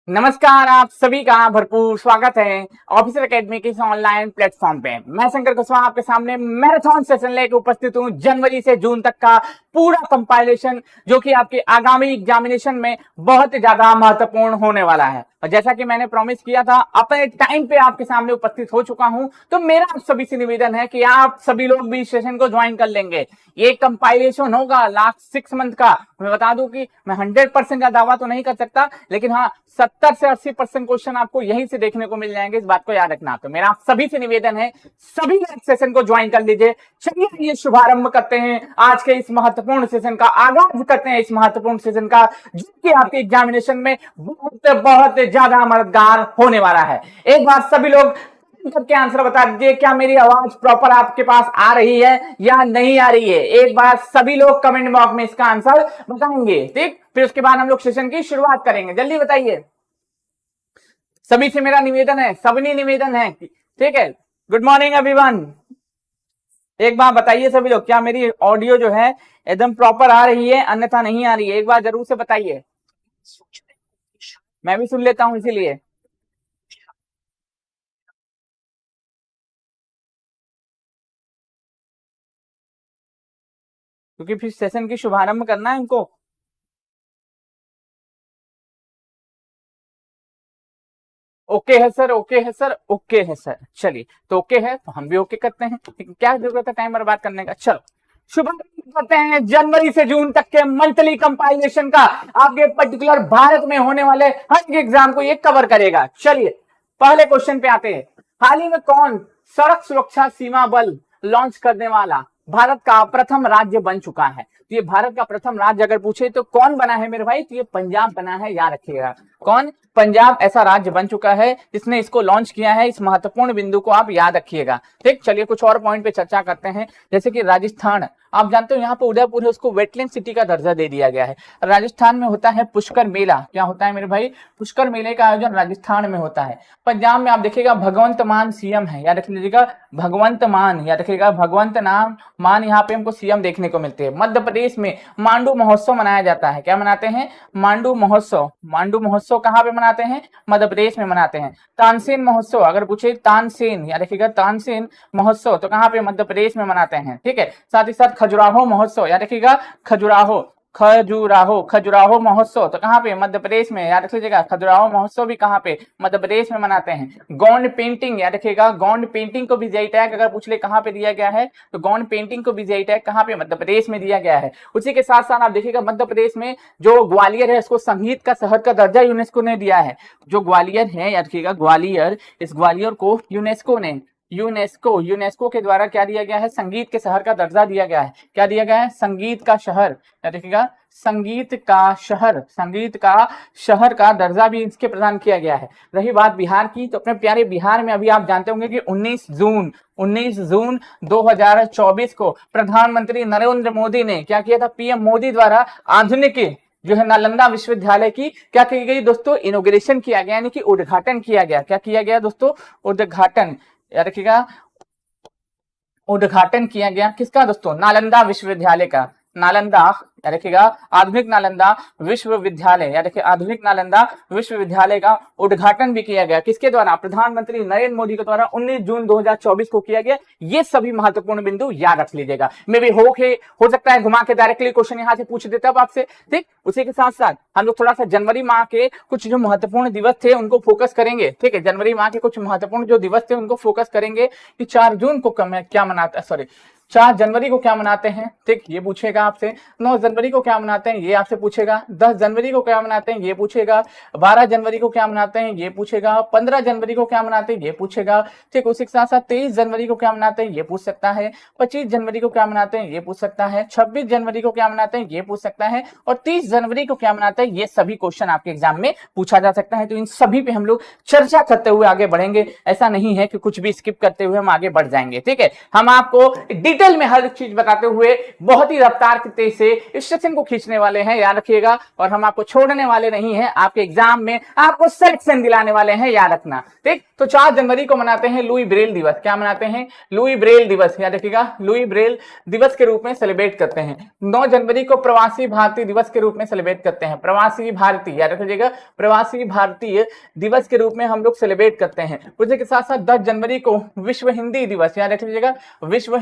नमस्कार, आप सभी का भरपूर स्वागत है ऑफिसर एकेडमी के इस ऑनलाइन प्लेटफॉर्म पे। मैं शंकर कुशवाहा आपके सामने मैराथन सेशन लेकर उपस्थित हूं। जनवरी से जून तक का पूरा कंपाइलेशन जो कि आपके आगामी एग्जामिनेशन में बहुत ज्यादा महत्वपूर्ण होने वाला है। और जैसा कि मैंने प्रॉमिस किया था, अपने टाइम पे आपके सामने उपस्थित हो चुका हूं। तो मेरा आप सभी से निवेदन है कि आप सभी लोग भी सेशन को ज्वाइन कर लेंगे। ये कंपाइलेशन होगा लास्ट 6 मंथ का। मैं बता दूं कि मैं 100% का दावा तो नहीं कर सकता, लेकिन हाँ 70 से 80% क्वेश्चन आपको यहीं से देखने को मिल जाएंगे। इस बात को याद रखना। तो मेरा आप सभी से निवेदन है, सभी सेशन को ज्वाइन कर लीजिए। चलिए ये शुभारंभ करते हैं आज के इस महत्वपूर्ण सेशन का, आगाज करते हैं इस महत्वपूर्ण सेशन का, जो कि आपके एग्जामिनेशन में बहुत बहुत ज्यादा मददगार होने वाला है। एक बार सभी लोग करके आंसर बता दीजिए, क्या मेरी आवाज प्रॉपर आपके पास आ रही है या नहीं आ रही है। एक बार सभी लोग कमेंट बॉक्स में इसका आंसर बताएंगे, ठीक। फिर उसके बाद हम लोग सेशन की शुरुआत करेंगे। जल्दी बताइए। सभी से मेरा निवेदन है, सबनी निवेदन है, ठीक है। Good morning everyone. एक बार बताइए सभी लोग, क्या मेरी ऑडियो जो है एकदम प्रॉपर आ रही है, अन्यथा नहीं आ रही है। एक बार जरूर से बताइए, मैं भी सुन लेता हूं इसीलिए। क्योंकि फिर सेशन की शुभारंभ करना है इनको। ओके है सर, ओके है सर, ओके है सर। चलिए, तो ओके है तो हम भी ओके करते हैं। क्या जरूरत है टाइम बर्बाद करने का। चलो शुभारंभ करते हैं जनवरी से जून तक के मंथली कंपाइलेशन का। आपके पर्टिकुलर भारत में होने वाले हर एग्जाम को ये कवर करेगा। चलिए पहले क्वेश्चन पे आते हैं। हाल ही में कौन सड़क सुरक्षा सीमा बल लॉन्च करने वाला भारत का प्रथम राज्य बन चुका है। तो ये भारत का प्रथम राज्य अगर पूछे तो कौन बना है मेरे भाई, तो ये पंजाब बना है, याद रखिएगा। कौन? पंजाब ऐसा राज्य बन चुका है जिसने इसको लॉन्च किया है। इस महत्वपूर्ण बिंदु को आप याद रखिएगा, ठीक। चलिए कुछ और पॉइंट पे चर्चा करते हैं। जैसे कि राजस्थान, आप जानते हो यहाँ पे उदयपुर है, उसको वेटलैंड सिटी का दर्जा दे दिया गया है। राजस्थान में होता है पुष्कर मेला। क्या होता है मेरे भाई? पुष्कर मेले का आयोजन राजस्थान में होता है। पंजाब में आप देखिएगा भगवंत मान सीएम है, याद रख लीजिएगा। भगवंत मान, याद रखिएगा, भगवंत नाम मान यहाँ पे हमको सीएम देखने को मिलते हैं। मध्य प्रदेश में मांडू महोत्सव मनाया जाता है। क्या मनाते हैं? मांडू महोत्सव। मांडू महोत्सव कहाँ पे मनाते हैं? मध्य प्रदेश में मनाते हैं। तानसेन महोत्सव अगर पूछे, तानसेन, याद रखिएगा, तानसेन महोत्सव तो कहाँ पे? मध्य प्रदेश में मनाते हैं, ठीक है। साथ ही साथ खजुराहो महोत्सव, याद रखिएगा, खजुराहो, खजुराहो, खजुराहो महोत्सव तो कहाँ पे? मध्य प्रदेश में, याद रख लीजिएगा। खजुराहो महोत्सव भी कहाँ पे? मध्य प्रदेश में मनाते हैं। गौंड पेंटिंग, याद रखिएगा, गौंड पेंटिंग को भी जीआई टैग अगर पूछ ले कहाँ पे दिया गया है, तो गौंड पेंटिंग को भी जीआई टैग कहाँ पे? मध्य प्रदेश में दिया गया है। उसी के साथ साथ आप देखिएगा मध्य प्रदेश में जो ग्वालियर है, इसको संगीत का शहर का दर्जा यूनेस्को ने दिया है। जो ग्वालियर है, याद रखिएगा, ग्वालियर, इस ग्वालियर को यूनेस्को के द्वारा क्या दिया गया है? संगीत के शहर का दर्जा दिया गया है। क्या दिया गया है? संगीत का शहर, याद रखिएगा, संगीत का शहर, संगीत का शहर का दर्जा भी इसके प्रदान किया गया है। रही बात बिहार की, तो अपने प्यारे बिहार में अभी आप जानते होंगे कि 19 जून 2024 को प्रधानमंत्री नरेंद्र मोदी ने क्या किया था? पीएम मोदी द्वारा आधुनिक जो है नालंदा विश्वविद्यालय की क्या की गई दोस्तों? इनॉग्रेशन किया गया, यानी कि उद्घाटन किया गया। क्या किया गया दोस्तों? उद्घाटन, याद रखिएगा, उद्घाटन किया गया। किसका दोस्तों? नालंदा विश्वविद्यालय का। नालंदा, याद रखिएगा, आधुनिक नालंदा विश्वविद्यालय, याद रखिए, आधुनिक नालंदा विश्वविद्यालय का उद्घाटन भी किया गया। किसके द्वारा? प्रधानमंत्री नरेंद्र मोदी के द्वारा 19 जून 2024 को किया गया। ये सभी महत्वपूर्ण बिंदु याद रख लीजिएगा। मे भी हो सकता है घुमा के डायरेक्टली क्वेश्चन यहाँ से पूछ देता आपसे, ठीक। उसी के साथ साथ हम लोग थोड़ा सा जनवरी माह के कुछ जो महत्वपूर्ण दिवस थे उनको फोकस करेंगे, ठीक है। जनवरी माह के कुछ महत्वपूर्ण जो दिवस थे उनको फोकस करेंगे कि 4 जून को क्या मनाता है, सॉरी 4 जनवरी को क्या मनाते हैं, ठीक, ये पूछेगा आपसे। 9 जनवरी को क्या मनाते हैं, ये आपसे पूछेगा। 10 जनवरी को क्या मनाते हैं, ये पूछेगा। 12 जनवरी को क्या मनाते हैं, ये पूछेगा। 15 जनवरी को क्या मनाते हैं, ये पूछेगा, ठीक। उसी के साथ साथ 23 जनवरी को क्या मनाते हैं, ये पूछ सकता है। 25 जनवरी को क्या मनाते हैं, ये पूछ सकता है। 26 जनवरी को क्या मनाते हैं, ये पूछ सकता है। और 30 जनवरी को क्या मनाते हैं, ये सभी क्वेश्चन आपके एग्जाम में पूछा जा सकता है। तो इन सभी पे हम लोग चर्चा करते हुए आगे बढ़ेंगे। ऐसा नहीं है कि कुछ भी स्किप करते हुए हम आगे बढ़ जाएंगे, ठीक है। हम आपको डिटेल डिटेल में हर चीज बताते हुए बहुत ही रफ्तार की तेज से इस सेक्शन को खींचने वाले हैं, याद रखिएगा। और हम आपको छोड़ने वाले नहीं हैं, आपके एग्जाम में आपको सिलेक्शन दिलाने वाले हैं, याद रखना। ठीक, तो 4 जनवरी को मनाते हैं लुई ब्रेल दिवस। क्या मनाते हैं? लुई ब्रेल दिवस, याद रखिएगा, लुई ब्रेल दिवस के रूप में सेलिब्रेट करते हैं। 9 जनवरी को प्रवासी भारतीय दिवस के रूप में सेलिब्रेट करते हैं। प्रवासी भारतीय, याद रखिएगा, प्रवासी भारतीय दिवस के रूप में हम लोग सेलिब्रेट करते हैं। उसी के साथ साथ 10 जनवरी को विश्व हिंदी दिवस, याद रख लीजिएगा, विश्व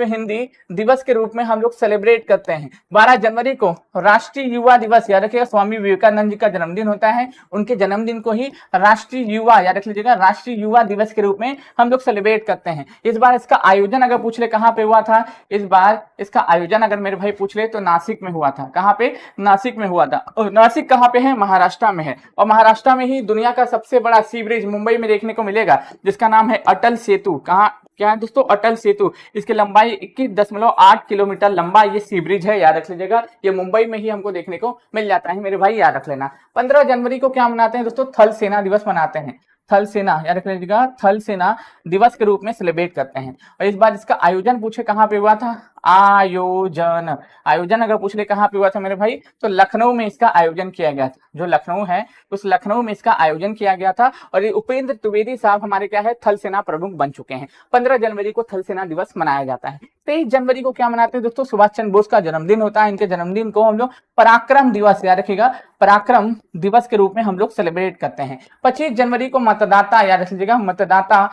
हिंदी दिवस के रूप में हम लोग सेलिब्रेट करते हैं। 12 जनवरी को राष्ट्रीय युवा दिवस, याद रखिएगा, स्वामी विवेकानंद जी का जन्मदिन होता है, उनके जन्मदिन को ही राष्ट्रीय युवा, याद रख लीजिएगा, राष्ट्रीय युवा दिवस के रूप में हम लोग सेलिब्रेट करते हैं। इस बार इसका आयोजन अगर पूछ ले कहां पे हुआ था, इस बार इसका आयोजन अगर मेरे भाई पूछ ले तो नासिक में हुआ था। कहां पे? नासिक में हुआ था। और नासिक कहां पे है? महाराष्ट्र में है। और महाराष्ट्र में ही दुनिया का सबसे बड़ा सी ब्रिज मुंबई में देखने को मिलेगा, जिसका नाम है अटल सेतु। कहाँ क्या है दोस्तों? अटल सेतु। इसकी लंबाई 21.8 किलोमीटर लंबा ये सी ब्रिज है, याद रख लीजिएगा। ये मुंबई में ही हमको देखने को मिल जाता है मेरे भाई, याद रख लेना। 15 जनवरी को क्या मनाते हैं दोस्तों? थल सेना दिवस मनाते हैं। थल सेना, याद रख लीजिएगा, थल सेना दिवस के रूप में सेलिब्रेट करते हैं। और इस बार इसका आयोजन पूछे कहां पे हुआ था? आयोजन अगर पूछ ले कहां पे हुआ था मेरे भाई, तो लखनऊ में इसका आयोजन किया गया था। जो लखनऊ है उस लखनऊ में इसका आयोजन किया गया था। और ये उपेंद्र त्रिवेदी साहब हमारे क्या है? थल सेना प्रमुख बन चुके हैं। 15 जनवरी को थल सेना दिवस मनाया जाता है। 23 जनवरी को क्या मनाते हैं दोस्तों? सुभाष चंद्र बोस का जन्मदिन होता है। इनके जन्मदिन को हम लोग पराक्रम दिवस, याद रखिएगा, पराक्रम दिवस के रूप में हम लोग सेलिब्रेट करते हैं। 25 जनवरी को मतदाता, याद रख लीजिएगा, मतदाता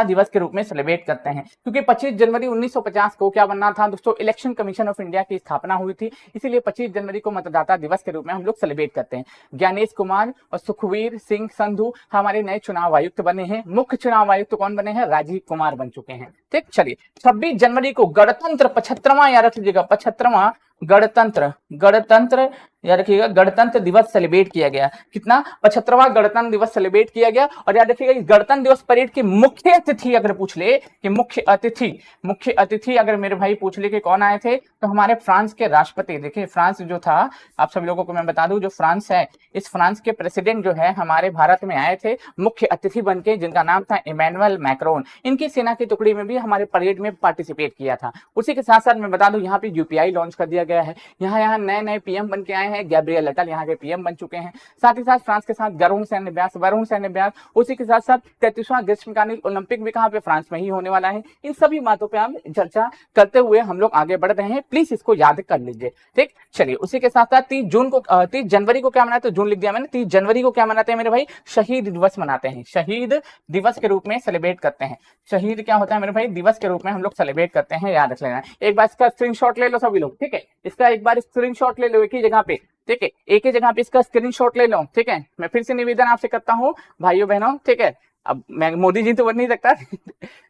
दिवस के रूप में सेलिब्रेट करते हैं। क्योंकि 25 जनवरी 1950 को क्या बनना था दोस्तों? इलेक्शन कमीशन ऑफ इंडिया की स्थापना हुई थी, इसीलिए 25 जनवरी को मतदाता दिवस के रूप में हम लोग सेलिब्रेट करते हैं। ज्ञानेश कुमार और सुखवीर सिंह संधू हमारे नए चुनाव आयुक्त बने हैं। मुख्य चुनाव आयुक्त कौन बने हैं? राजीव कुमार बन चुके हैं। ठीक, चलिए 26 जनवरी को गणतंत्र 75वां, याद रख लीजिएगा, 75वां गणतंत्र याद रखिएगा, गणतंत्र दिवस सेलिब्रेट किया गया। कितना? 75वां गणतंत्र दिवस सेलिब्रेट किया गया। और याद रखिएगा, इस गणतंत्र दिवस परेड के मुख्य अतिथि अगर पूछ ले कि मुख्य अतिथि अगर मेरे भाई पूछ ले कि कौन आए थे, तो हमारे फ्रांस के राष्ट्रपति, देखिए फ्रांस जो था, आप सभी लोगों को मैं बता दूं, जो फ्रांस है, इस फ्रांस के प्रेसिडेंट जो है हमारे भारत में आए थे मुख्य अतिथि बनके, जिनका नाम था इमैनुअल मैक्रोन। इनकी सेना की टुकड़ी में भी हमारे परेड में पार्टिसिपेट किया था। उसी के साथ साथ मैं बता दूं, यहाँ पे यूपीआई लॉन्च कर दिया गया है। यहाँ नए पीएम बन के आए हैं। गैब्रियल अटल यहाँ के पीएम बन चुके हैं। साथ ही साथ फ्रांस के साथ वरुण सैन्य अभ्यास, उसी के साथ साथ 33वां ग्रीष्मकालीन ओलंपिक भी कहाँ पे? फ्रांस में ही होने वाला है। इन सभी बातों पे हम चर्चा करते हुए हम लोग आगे बढ़ रहे हैं, प्लीज इसको याद कर लीजिए। ठीक, चलिए उसी के साथ साथ 30 जनवरी को क्या मनाते हैं? जून लिख दिया मैंने। 30 जनवरी को क्या मनाते हैं मेरे भाई? शहीद दिवस मनाते हैं। शहीद दिवस के रूप में सेलिब्रेट करते हैं। शहीद क्या होता है मेरे भाई? दिवस के रूप में हम लोग सेलिब्रेट करते हैं, याद रख लेना। एक बार इसका स्क्रीनशॉट ले लो सभी लोग, ठीक है? इसका एक बार स्क्रीनशॉट ले लो एक ही जगह पे, ठीक है? एक ही जगह पे इसका स्क्रीनशॉट ले लो, ठीक है? मैं फिर से निवेदन आपसे करता हूँ भाइयों बहनों, ठीक है? अब मैं मोदी जी तो बन नहीं सकता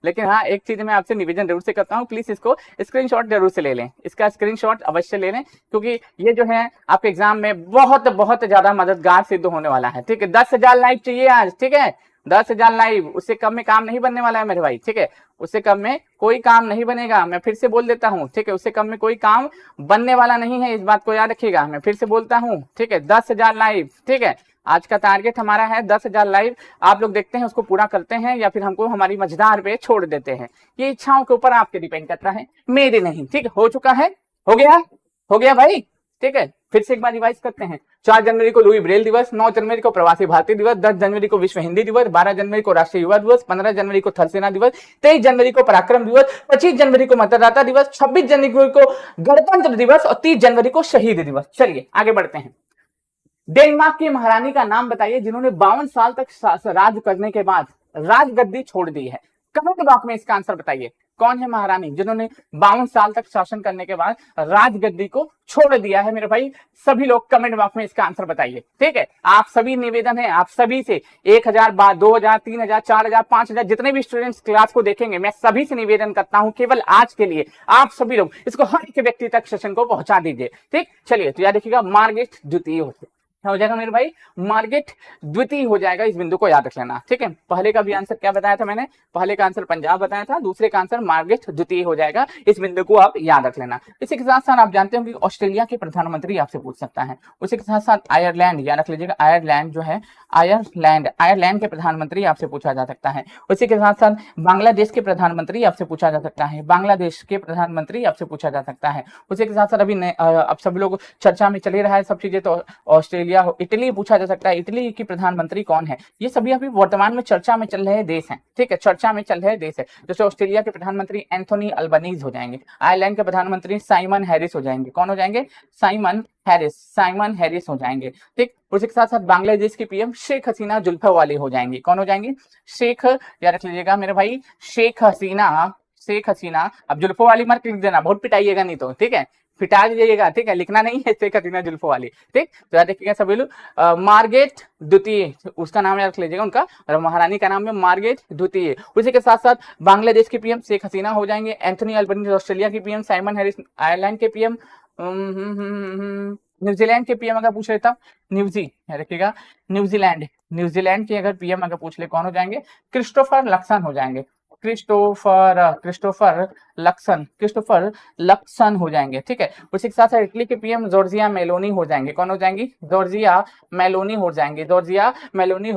लेकिन हाँ, एक चीज मैं आपसे निवेदन जरूर से करता हूँ, प्लीज इसको स्क्रीनशॉट जरूर से ले लें। इसका स्क्रीनशॉट अवश्य ले लें, क्योंकि ये जो है आपके एग्जाम में बहुत बहुत ज्यादा मददगार सिद्ध होने वाला है। ठीक है, 10,000 लाइक चाहिए आज, ठीक है? 10,000 लाइव, उससे कम में काम नहीं बनने वाला है मेरे भाई, ठीक है? उससे कम में कोई काम नहीं बनेगा। मैं फिर से बोल देता हूँ, ठीक है? उससे कम में कोई काम बनने वाला नहीं है, इस बात को याद रखिएगा। मैं फिर से बोलता हूँ, ठीक है? 10,000 लाइव, ठीक है? आज का टारगेट हमारा है 10,000 लाइव। आप लोग देखते हैं उसको पूरा करते हैं या फिर हमको हमारी मझधार पे छोड़ देते हैं, ये इच्छाओं के ऊपर आपके डिपेंड करता है, मेरे नहीं। ठीक है, हो चुका है, हो गया भाई, ठीक है? फिर से एक बार रिवाइज करते हैं। 4 जनवरी को लुई ब्रेल दिवस, 9 जनवरी को प्रवासी भारतीय दिवस, 10 जनवरी को विश्व हिंदी दिवस, 12 जनवरी को राष्ट्रीय युवा दिवस, 15 जनवरी को थल सेना दिवस, 23 जनवरी को पराक्रम दिवस, 25 जनवरी को मतदाता दिवस, 26 जनवरी को गणतंत्र दिवस और 30 जनवरी को शहीद दिवस। चलिए आगे बढ़ते हैं। डेनमार्क की महारानी का नाम बताइए जिन्होंने 52 साल तक राज करने के बाद राजगद्दी छोड़ दी है। कमेंट बॉक्स में इसका आंसर बताइए, कौन है महारानी जिन्होंने 52 साल तक शासन करने के बाद राजगद्दी को छोड़ दिया है मेरे भाई? सभी लोग कमेंट बॉक्स में इसका आंसर बताइए, ठीक है? आप सभी निवेदन है, आप सभी से 1000 बार 2000 3000 4000 5000 जितने भी स्टूडेंट्स क्लास को देखेंगे, मैं सभी से निवेदन करता हूं, केवल आज के लिए आप सभी लोग इसको हर एक व्यक्ति तक सेशन को पहुंचा दीजिए, ठीक? चलिए, तो याद रखिएगा, मार्गरेट द्वितीय क्या हो जाएगा मेरे भाई, मार्गेट द्वितीय हो जाएगा। इस बिंदु को याद रख लेना, ठीक है। पहले का भी आंसर क्या बताया था मैंने, पहले का आंसर पंजाब बताया था, दूसरे का आंसर मार्गेट द्वितीय हो जाएगा। इस बिंदु को आप याद रख लेना। इसी के साथ साथ आप जानते हो कि ऑस्ट्रेलिया के प्रधानमंत्री आपसे पूछ सकता है। उसी के साथ साथ आयरलैंड याद रख लीजिएगा, आयरलैंड जो है, आयरलैंड के प्रधानमंत्री आपसे पूछा जा सकता है। उसी के साथ साथ बांग्लादेश के प्रधानमंत्री आपसे पूछा जा सकता है, बांग्लादेश के प्रधानमंत्री आपसे पूछा जा सकता है। उसी के साथ साथ अभी अब सब लोग चर्चा में चले रहा है सब चीजें, तो ऑस्ट्रेलिया हो, इटली पूछा जा सकता है, इटली की प्रधानमंत्री कौन है। ये सभी अभी वर्तमान में चर्चा में चल रहे देश हैं, ठीक है, चर्चा में चल रहे देश है। जैसे ऑस्ट्रेलिया के प्रधानमंत्री एंथोनी अल्बनीज हो जाएंगे, आयरलैंड के प्रधानमंत्री साइमन हैरिस हो जाएंगे। कौन हो जाएंगे, साइमन हैरिस हो जाएंगे, ठीक। उसी के साथ साथ बांग्लादेश की पीएम शेख हसीना जुल्फे वाली हो जाएंगी। कौन हो जाएंगी, शेख, याद रख लीजिएगा मेरे भाई, शेख हसीना। अब जुल्फों वाली मत लिख देना, बहुत पिटाइएगा नहीं तो, ठीक है, फिटा दीजिएगा, ठीक है, लिखना नहीं है शेख हसीना जुल्फों वाली, ठीक। तो याद रखिएगा सभी लोग, मार्गरेट द्वितीय उसका नाम याद रख लीजिएगा, उनका महारानी का नाम है मार्गरेट द्वितीय। उसी के साथ साथ बांग्लादेश की पीएम शेख हसीना हो जाएंगे, एंथोनी अल्बनीज ऑस्ट्रेलिया की पीएम, साइमन हैरिस आयरलैंड के पीएम, न्यूजीलैंड के पीएम अगर पूछ लेता, रखिएगा न्यूजीलैंड के अगर पीएम अगर पूछ ले, कौन हो जाएंगे, क्रिस्टोफर लक्सन हो जाएंगे, क्रिस्टोफर लक्सन हो जाएंगे, ठीक है। उसी के साथ साथ इटली के पीएम जॉर्जिया मेलोनी हो जाएंगे। कौन हो जाएंगी, जॉर्जिया मेलोनी हो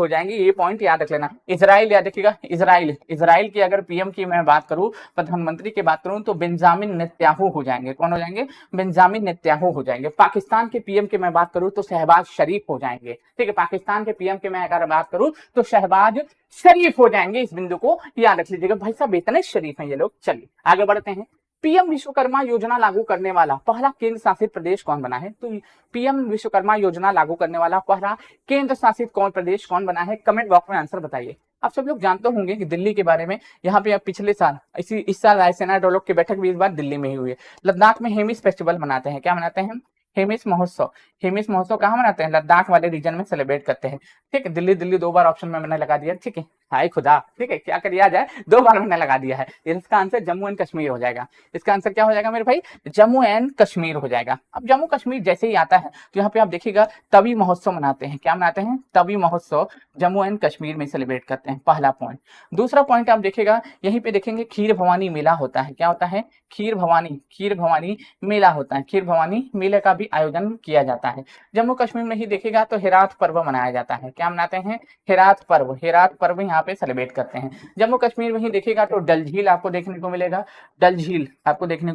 जाएंगी। ये पॉइंट याद रख लेना। इजराइल याद रखिएगा, इजराइल की अगर पीएम की मैं बात करूं, प्रधानमंत्री की बात करूं, तो बेंजामिन नेतन्याहू हो जाएंगे। कौन हो जाएंगे, बेंजामिन नेतन्याहू हो जाएंगे। पाकिस्तान के पीएम की मैं बात करूं तो शहबाज शरीफ हो जाएंगे, ठीक है। पाकिस्तान के पीएम की मैं अगर बात करूं तो शहबाज शरीफ हो जाएंगे। इस बिंदु को याद रख लीजिएगा भाई साहब, इतने शरीफ हैं ये लोग। चलिए आगे बढ़ते हैं। पीएम विश्वकर्मा योजना लागू करने वाला पहला केंद्र शासित प्रदेश कौन बना है, तो पीएम विश्वकर्मा योजना लागू करने वाला पहला केंद्र शासित प्रदेश कौन बना है, कमेंट बॉक्स में आंसर बताइए। आप सब लोग जानते होंगे कि दिल्ली के बारे में, यहाँ पे पिछले साल इस साल रायसेना डायलॉग की बैठक भी इस बार दिल्ली में ही हुई है। लद्दाख में हेमिस फेस्टिवल मनाते हैं, क्या मनाते हैं, हेमिस महोत्सव कहाँ मनाते हैं, लद्दाख वाले रीजन में सेलिब्रेट करते हैं, ठीक है। दिल्ली 2 बार ऑप्शन में मैंने लगा दिया, ठीक है, हाय खुदा, ठीक है, क्या करिए जाए, 2 बार मैंने लगा दिया है। इसका आंसर जम्मू एंड कश्मीर हो जाएगा। इसका आंसर क्या हो जाएगा मेरे भाई, जम्मू एंड कश्मीर हो जाएगा। अब जम्मू कश्मीर जैसे ही आता है तो यहाँ पे आप देखिएगा तवी महोत्सव मनाते हैं। क्या मनाते हैं, तवी महोत्सव जम्मू एंड कश्मीर में सेलिब्रेट करते हैं, पहला पॉइंट। दूसरा पॉइंट आप देखिएगा, यहीं पे देखेंगे खीर भवानी मेला होता है। क्या होता है, खीर भवानी मेला होता है। खीर भवानी मेले का भी आयोजन किया जाता है। जम्मू कश्मीर में ही देखिएगा तो हेरात पर्व मनाया जाता है। क्या मनाते हैं, हेरात पर्व यहाँ पे सेलिब्रेट करते हैं। जम्मू कश्मीर में ही देखिएगा तो डल झील आपको देखने को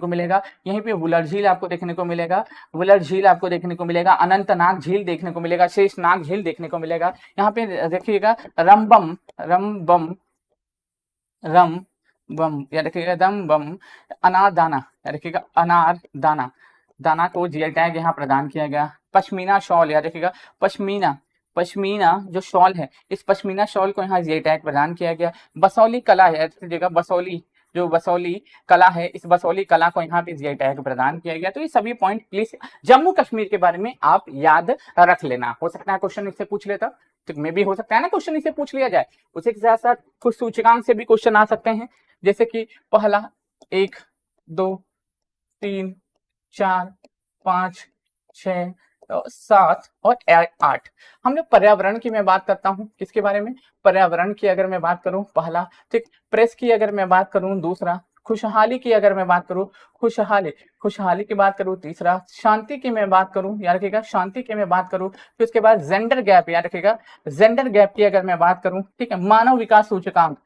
मिलेगा, यहीं पे वुलर झील आपको देखने को मिलेगा, अनंतनाग झील देखने को मिलेगा, शेषनाग झील देखने को मिलेगा। यहाँ पे देखिएगा रमबम याद रखिएगा, रमबम अनारदाना, याद रखिएगा दाना को जीआई टैग यहाँ प्रदान किया गया। पश्मीना शॉल, याद रखिएगा, पश्मीना जो शॉल है, इस पश्मीना शॉल को यहाँ जीआई टैग प्रदान किया गया। बसौली कला है, बसौली कला है, इस बसौली कला को यहाँ पे जीआई टैग प्रदान किया गया। तो ये सभी पॉइंट प्लीज जम्मू कश्मीर के बारे में आप याद रख लेना। हो सकता है क्वेश्चन इससे पूछ लेता, तो मे भी हो सकता है ना क्वेश्चन इससे पूछ लिया जाए। उसी के साथ साथ कुछ सूचकांक से भी क्वेश्चन आ सकते हैं, जैसे कि पहला 1 2 3 4 5 6 7 और 8। हम लोग पर्यावरण की मैं बात करता हूँ, किसके बारे में, पर्यावरण की अगर मैं बात करूं पहला, ठीक। प्रेस की अगर मैं बात करूं दूसरा, खुशहाली की अगर मैं बात करूं खुशहाली की बात करूं तीसरा, शांति की मैं बात करूं, याद रखिएगा शांति की मैं बात करूं, फिर उसके बाद जेंडर गैप, याद रखिएगा जेंडर गैप की अगर मैं बात करूं, ठीक है। मानव विकास सूचकांक,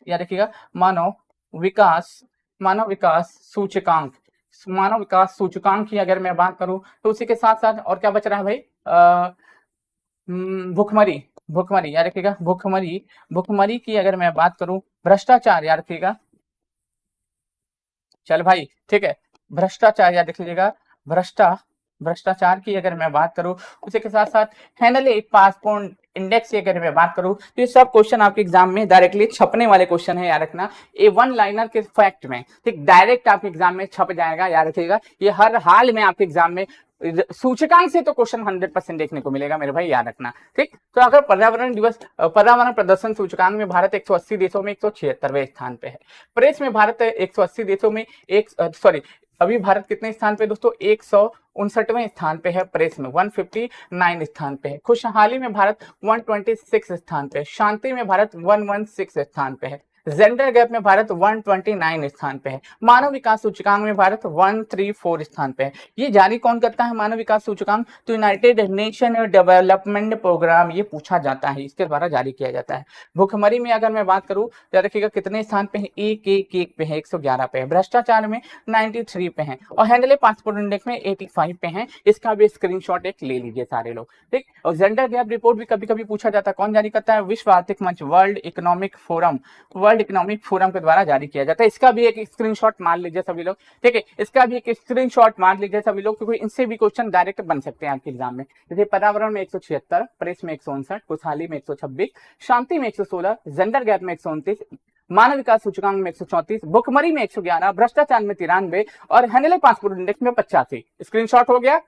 याद रखिएगा मानव विकास सूचकांक की अगर मैं बात करूं, तो उसी के साथ साथ और क्या बच रहा है भाई, भुखमरी, याद रखिएगा भुखमरी की अगर मैं बात करूं, भ्रष्टाचार, याद रखिएगा, चल भाई, ठीक है, भ्रष्टाचार याद रख लीजिएगा, भ्रष्टाचार की अगर मैं बात करूं, उसी के साथ साथ हैंडल पासपोर्ट इंडेक्स की अगर मैं बात करूं, तो ये सब क्वेश्चन आपके एग्जाम में डायरेक्टली छपने वाले क्वेश्चन है, याद रखना। ये 1 लाइनर के फैक्ट में, ठीक, डायरेक्ट आपके एग्जाम में छप जाएगा, याद रखिएगा। ये हर हाल में आपके एग्जाम में सूचकांक से तो क्वेश्चन 100% देखने को मिलेगा मेरे भाई, याद रखना, ठीक। तो अगर पर्यावरण प्रदर्शन सूचकांक में भारत 180 देशों में 176वें स्थान पे है। प्रेस में भारत 180 देशों में अभी भारत कितने स्थान पे दोस्तों, 159वें स्थान पे है, प्रेस में 159 स्थान पे है, खुशहाली में भारत 126 स्थान पे है, शांति में भारत 116 स्थान पे है, जेंडर गैप में भारत 129 स्थान पे है, मानव विकास सूचकांक में भारत 134 स्थान पे है। ये जारी कौन करता है मानव विकास सूचकांक, तो यूनाइटेड नेशन डेवलपमेंट प्रोग्राम ये पूछा जाता है, इसके द्वारा जारी किया जाता है। भुखमरी में अगर मैं बात करूं तो देखिएगा कितने स्थान पे है, एक पे है, 111 पे है, भ्रष्टाचार में 93 पे है, और हैंडले पासपोर्ट इंडेक्स में 85 पे है। इसका भी स्क्रीनशॉट एक ले लीजिए सारे लोग, ठीक। और जेंडर गैप रिपोर्ट भी कभी कभी पूछा जाता है, कौन जारी करता है, विश्व आर्थिक मंच, वर्ल्ड इकोनॉमिक फोरम के द्वारा जारी किया जाता है। इसका भी एक स्क्रीनशॉट मान लीजिए सभी लोग, ठीक है, इसका भी एक स्क्रीनशॉट मान लीजिए सभी लोग, क्योंकि इनसे भी क्वेश्चन डायरेक्ट बन सकते हैं आपके एग्जाम में। जैसे पर्यावरण में 176, प्रेस में 159, खुशहाली में 126, शांति में 116, जेंडर गैप में 129, मानव विकास सूचकांक में 134, भुखमरी में 111, भ्रष्टाचार में 93 और हैंडले पासपोर्ट इंडेक्स में 85। स्क्रीनशॉट हो गया,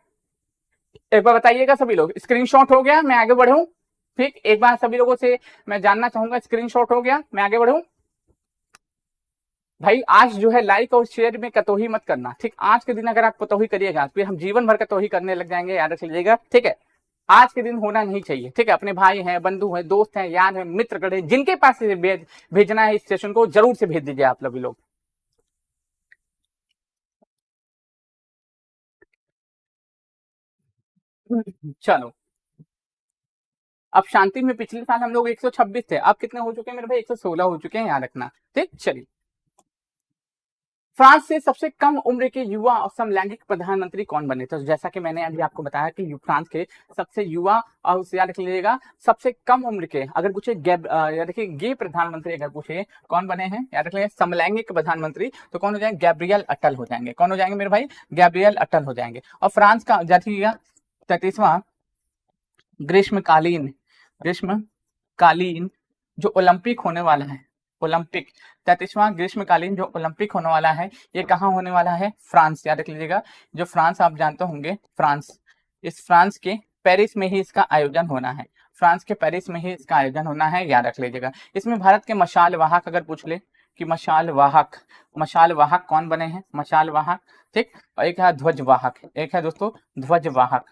एक बार बताइएगा सभी लोग, स्क्रीनशॉट हो गया, मैं आगे बढ़ूं, ठीक। एक बार सभी लोगों से मैं जानना चाहूंगा, स्क्रीनशॉट हो गया, मैं आगे बढ़ूं। भाई आज जो है लाइक और शेयर में कतौही मत करना, ठीक। आज के दिन अगर आप कतौही करिएगा फिर हम जीवन भर कतौही करने लग जाएंगे, याद रख लीजिएगा, ठीक है। आज के दिन होना नहीं चाहिए, ठीक है। अपने भाई हैं, बंधु हैं, दोस्त हैं, यार हैं, मित्रगण हैं, जिनके पास से भेजना है इस सेशन को जरूर से भेज दीजिए आप लोग। चलो, अब शांति में पिछले साल हम लोग 126 थे, अब कितने हो चुके हैं मेरे भाई, 116 हो चुके हैं, याद रखना, ठीक। चलिए, फ्रांस से सबसे कम उम्र के युवा और समलैंगिक प्रधानमंत्री कौन बने? तो जैसा कि मैंने अभी आपको बताया कि फ्रांस के सबसे युवा और उससे याद रख लीजिएगा सबसे कम उम्र के, अगर पूछे देखिए गे प्रधानमंत्री अगर पूछे कौन बने हैं, याद रख लीजिए समलैंगिक प्रधानमंत्री, तो कौन हो जाएंगे, गैब्रियल अटल हो जाएंगे। कौन हो जाएंगे मेरे भाई, गैब्रियल अटल हो जाएंगे। और फ्रांस का देखिएगा 33वां ग्रीष्मकालीन जो ओलंपिक होने वाला है, ओलंपिक 33वां ग्रीष्मकालीन जो ओलंपिक होने वाला है, ये कहाँ होने वाला है, फ्रांस, याद रख लीजिएगा। जो फ्रांस आप जानते होंगे, फ्रांस, इस फ्रांस के पेरिस में ही इसका आयोजन होना है, फ्रांस के पेरिस में ही इसका आयोजन होना है, याद रख लीजिएगा। इसमें भारत के मशाल वाहक अगर पूछ ले कि मशाल वाहक कौन बने हैं, मशाल वाहक, ठीक। और एक है ध्वज वाहक, एक है दोस्तों ध्वज वाहक,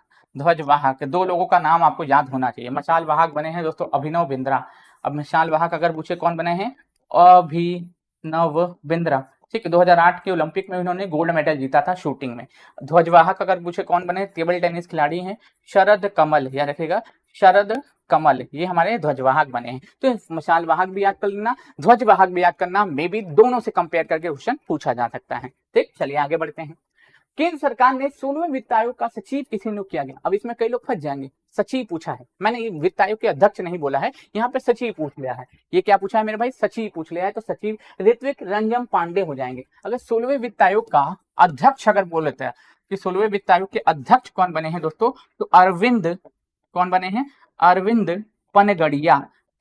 दो लोगों का नाम आपको याद होना चाहिए। मशाल वाहक बने हैं दोस्तों अभिनव बिंद्रा। अब मशाल वाहक अगर पूछे कौन बने हैं, अभिनव बिंद्रा, ठीक है। 2008 के ओलंपिक में इन्होंने गोल्ड मेडल जीता था शूटिंग में। ध्वजवाहक अगर पूछे कौन बने, टेबल टेनिस खिलाड़ी हैं शरद कमल, याद रखिएगा शरद कमल, ये हमारे ध्वजवाहक बने हैं। तो मशाल वाहक भी याद कर लेना, ध्वजवाहक भी याद करना, मे बी दोनों से कंपेयर करके क्वेश्चन पूछा जा सकता है, ठीक। चलिए आगे बढ़ते हैं। केंद्र सरकार ने 16वें वित्त आयोग का सचिव किसे नियुक्त किया गया? अब इसमें कई लोग फंस जाएंगे, सचिव पूछा है, मैंने ये वित्त आयोग के अध्यक्ष नहीं बोला है, यहाँ पे सचिव पूछ लिया है। ये क्या पूछा है मेरे भाई, सचिव पूछ लिया है, तो सचिव ऋत्विक रंजन पांडे हो जाएंगे। अगर 16वें वित्त आयोग का अध्यक्ष अगर बोल लेते हैं कि 16वें वित्त आयोग के अध्यक्ष कौन बने हैं दोस्तों, तो अरविंद, कौन बने हैं, अरविंद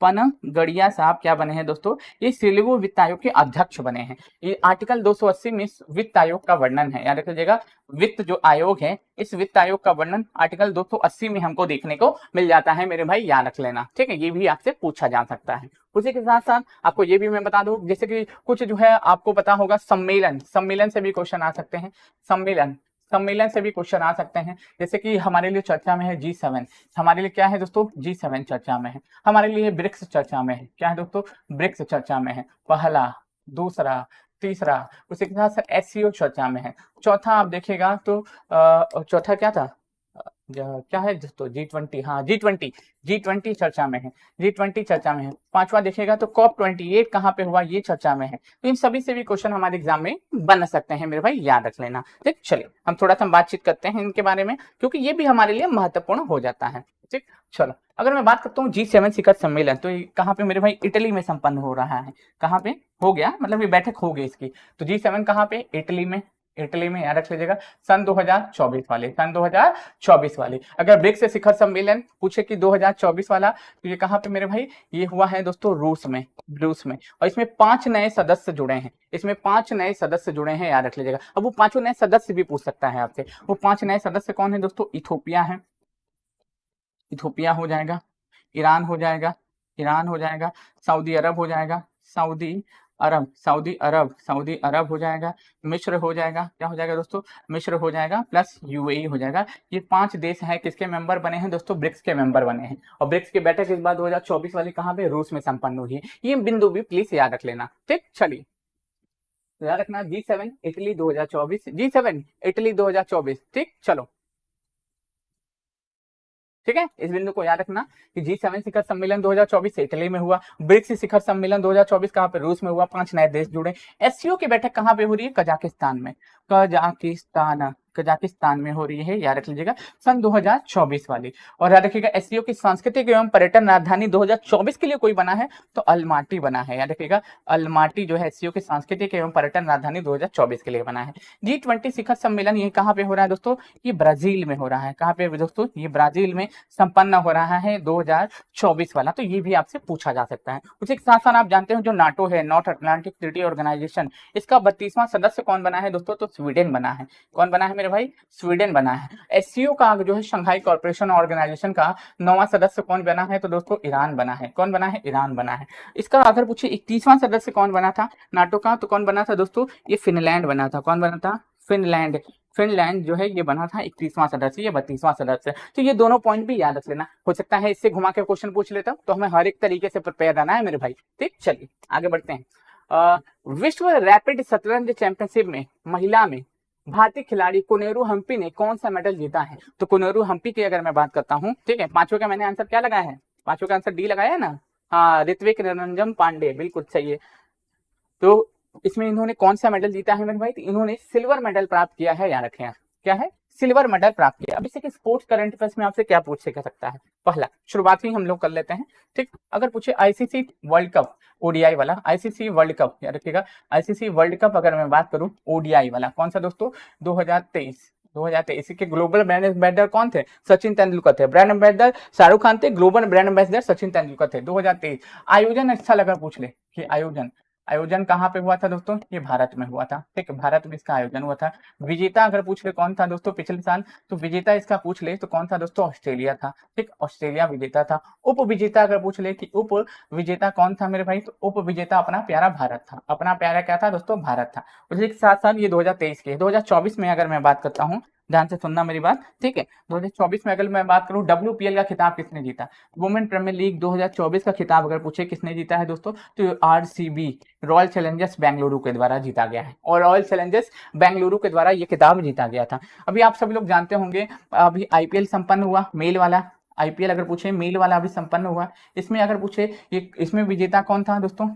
पनगड़िया साहब क्या बने हैं दोस्तों, ये 16वें वित्त आयोग के अध्यक्ष बने हैं। ये आर्टिकल 280 में वित्त आयोग का वर्णन है, याद रखिएगा। वित्त जो आयोग है, इस वित्त आयोग का वर्णन आर्टिकल 280 में हमको देखने को मिल जाता है मेरे भाई, याद रख लेना, ठीक है। ये भी आपसे पूछा जा सकता है। उसी के साथ साथ आपको ये भी मैं बता दूं, जैसे कि कुछ जो है आपको पता होगा सम्मेलन से भी क्वेश्चन आ सकते हैं, सम्मेलन से भी क्वेश्चन आ सकते हैं। जैसे कि हमारे लिए चर्चा में है G7, हमारे लिए क्या है दोस्तों, G7 चर्चा में है। हमारे लिए ब्रिक्स चर्चा में है, क्या है दोस्तों, ब्रिक्स चर्चा में है, पहला, दूसरा, तीसरा। उसी के साथ साथ SCO चर्चा में है। चौथा आप देखिएगा तो चौथा क्या था, क्या है दोस्तों, G20, हाँ G20 चर्चा में है, G20 चर्चा में है। पांचवा देखिएगा तो COP28 कहाँ पे हुआ, ये चर्चा में है। तो इन सभी से भी क्वेश्चन हमारे एग्जाम में बन सकते हैं मेरे भाई, याद रख लेना, ठीक। चलिए हम थोड़ा सा बातचीत करते हैं इनके बारे में, क्योंकि ये भी हमारे लिए महत्वपूर्ण हो जाता है, ठीक। चलो, अगर मैं बात करता हूँ G7 शिखर सम्मेलन, तो कहाँ पे मेरे भाई, इटली में संपन्न हो रहा है। कहाँ पे हो गया, मतलब ये बैठक हो गई इसकी। तो G7 कहाँ पे, इटली में, याद रख लीजिएगा। सन 2024 वाले। अगर ब्रिक्स शिखर सम्मेलन पूछे कि 2024 वाला, तो ये कहाँ पे मेरे भाई, ये हुआ है दोस्तों रूस में। और इसमें 5 नए सदस्य जुड़े हैं, याद रख लीजिएगा। अब वो 5 नए सदस्य भी पूछ सकता है आपसे। वो 5 नए सदस्य कौन है दोस्तों, इथोपिया हो जाएगा, ईरान हो जाएगा, सऊदी अरब हो जाएगा, सऊदी सऊदी अरब हो जाएगा, मिस्र हो जाएगा, क्या हो जाएगा दोस्तों, मिस्र हो जाएगा, प्लस यूएई हो जाएगा। ये 5 देश हैं, किसके मेंबर बने हैं दोस्तों, ब्रिक्स के मेंबर बने हैं। और ब्रिक्स की बैठक इस बार 2024 वाली कहाँ पे, रूस में संपन्न हुई है। ये बिंदु भी प्लीज याद रख लेना, ठीक। चलिए याद रखना, G7 इटली 2024, G7 इटली 2024, ठीक। चलो ठीक है, इस बिंदु को याद रखना कि G7 शिखर सम्मेलन 2024 से इटली में हुआ, ब्रिक्स शिखर सम्मेलन 2024 कहाँ पे, रूस में हुआ, 5 नए देश जुड़े। एससीओ की बैठक कहाँ पे हो रही है, कजाकिस्तान में, कजाकिस्तान में हो रही है, याद रख लीजिएगा, सन 2024 वाली। और याद रखिएगा एससीओ की सांस्कृतिक एवं पर्यटन राजधानी 2024 के लिए कोई बना है तो अलमाटी बना है, याद रखिएगा अलमाटी जो है एससीओ की सांस्कृतिक एवं पर्यटन राजधानी 2024 के लिए बना है। G20 शिखर सम्मेलन ये कहाँ पे हो रहा है दोस्तों, ये ब्राजील में हो रहा है, कहाँ पे दोस्तों, ये ब्राजील में संपन्न हो रहा है 2024 वाला, तो ये भी आपसे पूछा जा सकता है। उसी के साथ साथ आप जानते हो जो नाटो है, नॉर्थ अटलांटिक ट्रीटी ऑर्गेनाइजेशन, इसका 32वां सदस्य कौन बना है दोस्तों, तो स्वीडन बना है। कौन बना है मेरे भाई, स्वीडन बना है। एससीओ का जो है शंघाई कॉर्पोरेशन ऑर्गेनाइजेशन का 9वां सदस्य कौन बना है, तो दोस्तों ईरान बना है। कौन बना है, ईरान बना है। इसका अगर पूछे 31वां सदस्य कौन बना था नाटो का, तो कौन बना था दोस्तों, ये फिनलैंड बना था। कौन बना था, फिनलैंड। फिनलैंड जो है ये बना था 31वां सदस्य, ये 32वां सदस्य। तो ये दोनों पॉइंट भी याद रख लेना, हो सकता है इससे घुमा के क्वेश्चन पूछ लेता हूं, तो हमें हर एक तरीके से प्रिपेयर रहना है मेरे भाई, ठीक। चलिए आगे बढ़ते हैं। विश्व रैपिड शतरंज चैंपियनशिप में महिला में भारतीय खिलाड़ी कोनेरू हम्पी ने कौन सा मेडल जीता है, तो कोनेरू हम्पी की अगर मैं बात करता हूँ, ठीक है, पांचों का मैंने आंसर क्या लगाया है, पांचों का आंसर डी लगाया है ना, हाँ, ऋत्विक रंजन पांडे, बिल्कुल सही है। तो इसमें इन्होंने कौन सा मेडल जीता है मेरे भाई, तो इन्होंने सिल्वर मेडल प्राप्त किया है, याद रखें, क्या है, सिल्वर मेडल प्राप्त किया। अब इसे स्पोर्ट्स करंट अफेयर्स में आपसे क्या पूछ सकता है, पहला शुरुआत ही हम लोग कर लेते हैं, ठीक। अगर पूछे आईसीसी वर्ल्ड कप ओडीआई वाला, आईसीसी वर्ल्ड कप, याद रखिएगा आईसीसी वर्ल्ड कप अगर मैं बात करूं ओडीआई वाला, कौन सा दोस्तों, 2023 के ग्लोबल ब्रांड एम्बेसडर कौन थे, सचिन तेंदुलकर थे। ब्रांड एम्बेसडर शाहरुख खान थे, global brand ambassador Sachin Tendulkar थे। 2023 आयोजन अच्छा लगा पूछ ले कि आयोजन कहाँ पे हुआ था दोस्तों, ये भारत में हुआ था, ठीक, भारत में इसका आयोजन हुआ था। विजेता अगर पूछ ले कौन था दोस्तों पिछले साल, तो विजेता इसका पूछ ले तो कौन था दोस्तों, ऑस्ट्रेलिया था, ठीक, ऑस्ट्रेलिया विजेता था। उप विजेता अगर पूछ ले कि उप विजेता कौन था मेरे भाई, तो उप विजेता अपना प्यारा भारत था, अपना प्यारा क्या था दोस्तों, भारत था। उसी के साथ साथ ये 2023 के, 2024 में अगर मैं बात करता हूँ, ध्यान से सुनना मेरी बात, ठीक है, 2024 में अगर मैं बात करूं WPL का खिताब किसने जीता, वुमेन प्रीमियर लीग 2024 का खिताब अगर पूछे किसने जीता है दोस्तों, तो RCB रॉयल चैलेंजर्स बेंगलुरु के द्वारा जीता गया है, और रॉयल चैलेंजर्स बेंगलुरु के द्वारा ये खिताब जीता गया था। अभी आप सभी लोग जानते होंगे अभी IPL संपन्न हुआ, मेल वाला IPL अगर पूछे मेल वाला अभी संपन्न हुआ। इसमें अगर पूछे ये इसमें विजेता कौन था दोस्तों,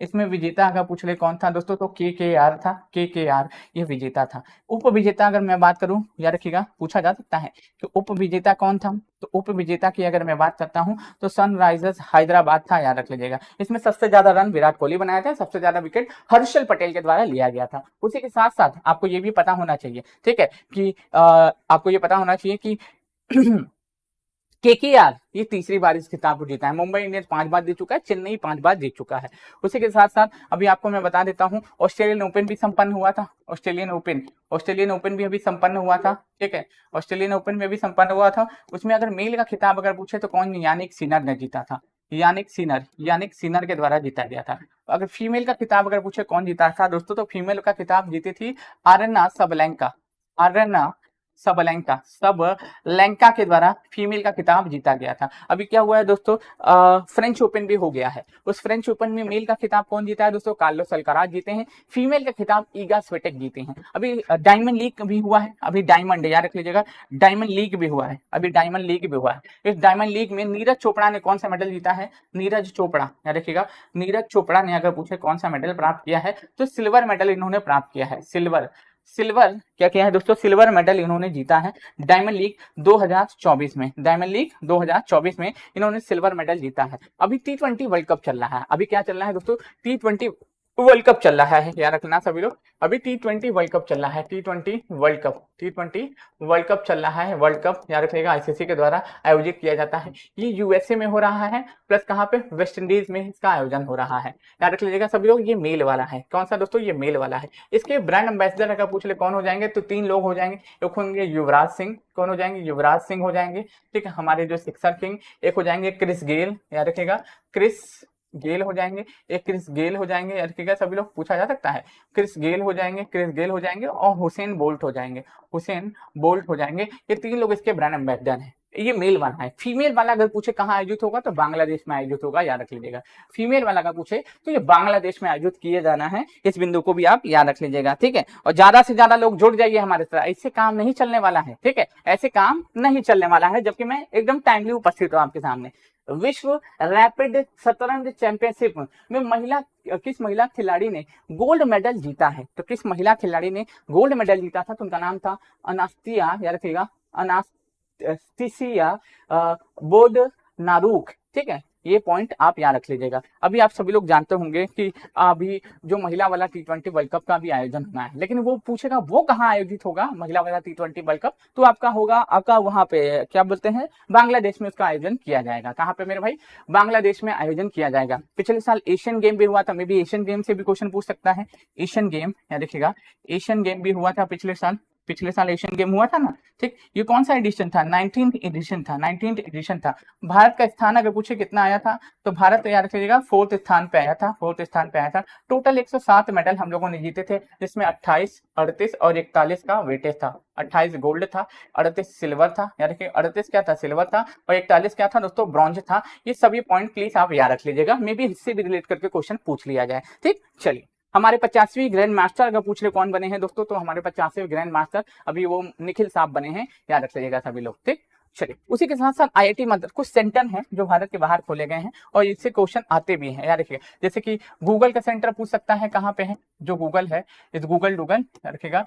इसमें विजेता अगर पूछ ले कौन था दोस्तों, तो KKR था, KKR ये विजेता था। उप विजेता अगर मैं बात करूं, याद रखिएगा पूछा जा सकता है कि उप विजेता कौन था, तो उप विजेता की अगर मैं बात करता हूं तो सनराइजर्स हैदराबाद था, याद रख लीजिएगा। इसमें सबसे ज्यादा रन विराट कोहली बनाया था, सबसे ज्यादा विकेट हर्षल पटेल के द्वारा लिया गया था। उसी के साथ साथ आपको ये भी पता होना चाहिए, ठीक है, कि आपको ये पता होना चाहिए कि KKR ये तीसरी बार इस खिताब को जीता है। मुंबई इंडियंस 5 बार जीत चुका है, चेन्नई 5 बार जीत चुका है। उसी के साथ साथ अभी आपको मैं बता देता हूं ऑस्ट्रेलियन ओपन भी संपन्न हुआ था, ऑस्ट्रेलियन ओपन भी अभी संपन्न हुआ था, ठीक है, ऑस्ट्रेलियन ओपन में भी संपन्न हुआ था। उसमें अगर मेल का खिताब अगर पूछे तो कौन, यानिक सिनर ने जीता था, यानिक सिनर के द्वारा जीता गया था। अगर फीमेल का खिताब अगर पूछे कौन जीता था दोस्तों, तो फीमेल का खिताब जीती थी आर्यना सबलैंका के द्वारा फीमेल का खिताब जीता गया था। अभी क्या हुआ है दोस्तों, फ्रेंच ओपन भी हो गया है। उस फ्रेंच ओपन में मेल का खिताब कौन जीता है दोस्तों, कार्लोस अल्काराज जीते हैं। फीमेल का खिताब ईगा स्विटेक जीते हैं। अभी डायमंड लीग भी हुआ है, अभी डायमंड याद रख लीजिएगा, डायमंड लीग भी हुआ है, अभी डायमंड लीग भी हुआ है। इस डायमंड लीग में नीरज चोपड़ा ने कौन सा मेडल जीता है, नीरज चोपड़ा, याद रखिएगा नीरज चोपड़ा ने अगर पूछे कौन सा मेडल प्राप्त किया है, तो सिल्वर मेडल इन्होंने प्राप्त किया है। सिल्वर क्या किया है दोस्तों, सिल्वर मेडल इन्होंने जीता है डायमंड लीग 2024 में, डायमंड लीग 2024 में इन्होंने सिल्वर मेडल जीता है। अभी T20 वर्ल्ड कप चल रहा है, अभी क्या चल रहा है दोस्तों, T20 वर्ल्ड कप चल रहा है, याद रखना सभी लोग, अभी T20 वर्ल्ड कप चल रहा है, T20 वर्ल्ड कप चल रहा है। वर्ल्ड कप याद रखिएगा आईसीसी के द्वारा आयोजित किया जाता है। ये USA में हो रहा है, प्लस कहाँ पे, वेस्ट इंडीज में इसका आयोजन हो रहा है, याद रख लीजिएगा सभी लोग। ये मेल वाला है, कौन सा दोस्तों, ये मेल वाला है। इसके ब्रांड एम्बेसडर अगर पूछ ले कौन हो जाएंगे, तो 3 लोग हो जाएंगे। एक होंगे युवराज सिंह, कौन हो जाएंगे, युवराज सिंह हो जाएंगे, ठीक है, हमारे जो सिक्सर किंग। एक हो जाएंगे क्रिस गेल, याद रखिएगा क्रिस गेल हो जाएंगे, एक क्रिस गेल हो जाएंगे, याद रखिएगा सभी लोग, पूछा जा सकता है। क्रिस गेल हो जाएंगे, क्रिस गेल हो जाएंगे और हुसैन बोल्ट हो जाएंगे, हुसैन बोल्ट हो जाएंगे। ये 3 लोग इसके ब्रांड एम्बेसडर हैं। ये मेल वाला है। फीमेल वाला अगर पूछे कहाँ आयोजित होगा तो बांग्लादेश में आयोजित होगा, याद रख लीजिएगा। फीमेल वाला अगर पूछे तो ये बांग्लादेश में आयोजित किए जाना है, इस बिंदु को भी आप याद रख लीजिएगा, ठीक है। और ज्यादा से ज्यादा लोग जुड़ जाइए हमारे साथ, ऐसे काम नहीं चलने वाला है, ठीक है, ऐसे काम नहीं चलने वाला है, जबकि मैं एकदम टाइमली उपस्थित हूँ आपके सामने। विश्व रैपिड शतरंज चैंपियनशिप में किस महिला खिलाड़ी ने गोल्ड मेडल जीता है? तो किस महिला खिलाड़ी ने गोल्ड मेडल जीता था? तो उनका नाम था अनास्तिया, याद रखिएगा, अनास्तिसिया बोडनारूक, ठीक है। ये पॉइंट आप याद रख लीजिएगा। अभी आप सभी लोग जानते होंगे कि अभी जो महिला वाला T20 वर्ल्ड कप का भी आयोजन होना है, लेकिन वो पूछेगा वो कहाँ आयोजित होगा महिला वाला T20 वर्ल्ड कप, तो आपका होगा आपका वहां पे क्या बोलते हैं, बांग्लादेश में उसका आयोजन किया जाएगा। कहाँ पे मेरे भाई? बांग्लादेश में आयोजन किया जाएगा। पिछले साल एशियन गेम भी हुआ था, मे भी एशियन गेम से भी क्वेश्चन पूछ सकता है। एशियन गेम याद रखिएगा, एशियन गेम भी हुआ था पिछले साल एशियन गेम हुआ था ना, ठीक। ये कौन सा एडिशन था? 19th एडिशन था। भारत का स्थान अगर पूछे कितना आया था, तो भारत याद रखिएगा 4th स्थान पे आया था। टोटल 107 मेडल हम लोगों ने जीते थे, जिसमें 28, 38 और 41 का वेटेज था। 28 गोल्ड था, 38 सिल्वर था, याद रखिए 38 क्या था? सिल्वर था, और 41 क्या था दोस्तों? ब्रॉन्ज था। ये सभी पॉइंट प्लीज आप याद रख लीजिएगा, मे बी इससे भी रिलेट करके क्वेश्चन पूछ लिया जाए, ठीक। चलिए, हमारे 50वीं ग्रैंड मास्टर अगर पूछ ले कौन बने हैं दोस्तों, तो हमारे 50वें ग्रैंड मास्टर अभी वो निखिल साहब बने हैं, याद रख लीजिएगा सभी लोग, ठीक। चलिए, उसी के साथ साथ IIT मद्रास कुछ सेंटर हैं जो भारत के बाहर खोले गए हैं और इससे क्वेश्चन आते भी हैं, याद रखिए। जैसे कि गूगल का सेंटर पूछ सकता है, कहाँ पे है? जो गूगल है, इस गूगल याद रखिएगा,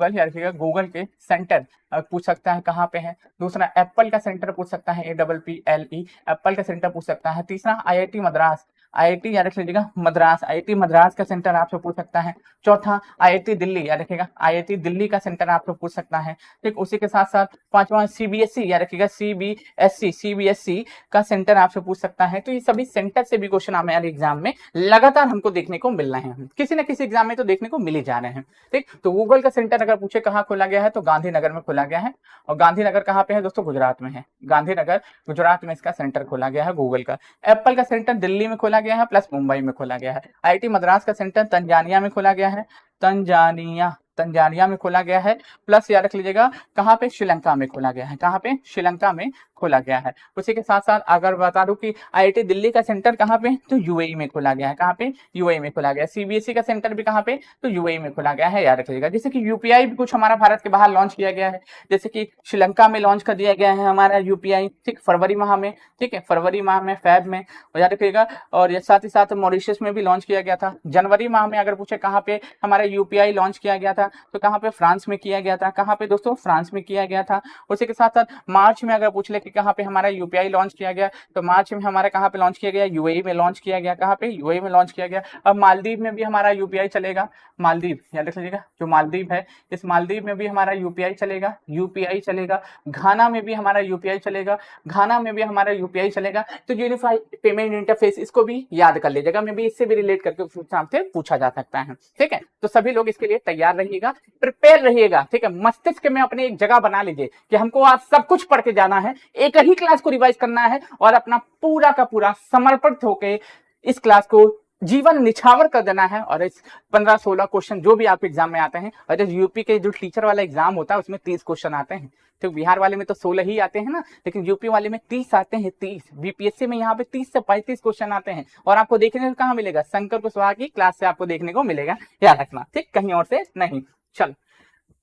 याद रखिएगा, गूगल के सेंटर पूछ सकता है कहाँ पे है। दूसरा, एप्पल का सेंटर पूछ सकता है, APPLE, एप्पल का सेंटर पूछ सकता है। तीसरा, IIT मद्रास, याद रख लीजिएगा, IIT मद्रास का सेंटर आपसे पूछ सकता है। चौथा, IIT दिल्ली, याद रखिएगा, IIT दिल्ली का सेंटर आपसे पूछ सकता है, ठीक। उसी के साथ साथ पांचवा, CBSE, याद रखिएगा, CBSE का सेंटर आपसे पूछ सकता है। तो ये सभी सेंटर से भी क्वेश्चन हमारे एग्जाम में लगातार हमको देखने को मिल रहे हैं, किसी न किसी एग्जाम में तो देखने को मिल ही जा रहे हैं, ठीक। तो गूगल का सेंटर अगर पूछे कहाँ खोला गया है, तो गांधीनगर में खोला गया है। और गांधीनगर कहाँ पे है दोस्तों? गुजरात में है। गांधीनगर गुजरात में इसका सेंटर खोला गया है गूगल का। एप्पल का सेंटर दिल्ली में खोला गया है, प्लस मुंबई में खोला गया है। IIT मद्रास का सेंटर तंजानिया में खोला गया है, तंजानिया में खोला गया है। प्लस याद रख लीजिएगा कहाँ पे? श्रीलंका में खोला गया है। कहाँ पे? श्रीलंका में खोला गया है। उसी के साथ साथ अगर बता दूं कि IIT दिल्ली का सेंटर कहाँ पे? तो UAE में खोला गया है। कहाँ पे? UAE में खोला गया है। CBSE का सेंटर भी कहाँ पे? तो UAE में खोला गया है, याद रख लीजिएगा। जैसे कि UPI भी कुछ हमारा भारत के बाहर लॉन्च किया गया है, जैसे कि श्रीलंका में लॉन्च कर दिया गया है हमारा UPI, ठीक, फरवरी माह में, ठीक है, फरवरी माह में, फैब में, याद रखिएगा। और साथ ही साथ मॉरिशस में भी लॉन्च किया गया था। जनवरी माह में अगर पूछे कहाँ पे हमारा UPI लॉन्च किया गया था, तो कहाँ पे? फ्रांस में किया गया था। कहाँ पे दोस्तों? फ्रांस में किया गया था। उसी के साथ साथ मार्च में अगर पूछ ले कि कहाँ पे हमारा UPI लॉन्च किया गया, तो मार्च में हमारा कहाँ पे लॉन्च किया गया? UAE में लॉन्च किया गया। कहाँ पे? UAE में लॉन्च किया गया। अब मालदीव में भी हमारा UPI चलेगा, मालदीव, याद रख लीजिएगा, जो मालदीव है, इस मालदीव में भी हमारा UPI चलेगा। घाना में भी हमारा UPI चलेगा। तो यूनिफाइड पेमेंट इंटरफेस, इसको भी याद कर लीजिएगा, मे भी इससे भी रिलेट करके एग्जाम से पूछा जा सकता है, ठीक है। तो सभी लोग इसके लिए तैयार रहिएगा, प्रिपेयर रहिएगा, ठीक है। मस्तिष्क में अपने एक जगह बना लीजिए कि हमको आज सब कुछ पढ़ के जाना है, एक ही क्लास को रिवाइज करना है और अपना पूरा का पूरा समर्पित होकर इस क्लास को जीवन निछावर कर देना है। और इस 15-16 क्वेश्चन जो भी आप एग्जाम में आते हैं, और यूपी के जो टीचर वाला एग्जाम होता है उसमें 30 क्वेश्चन आते हैं, तो बिहार वाले में तो 16 ही आते हैं ना, लेकिन यूपी वाले में 30 आते हैं, 30। बीपीएससी में यहाँ पे 30 से 35 क्वेश्चन आते हैं। और आपको देखने को कहाँ मिलेगा? शंकर कुशवाहा की क्लास से आपको देखने को मिलेगा, याद रखना, ठीक, कहीं और से नहीं। चलो,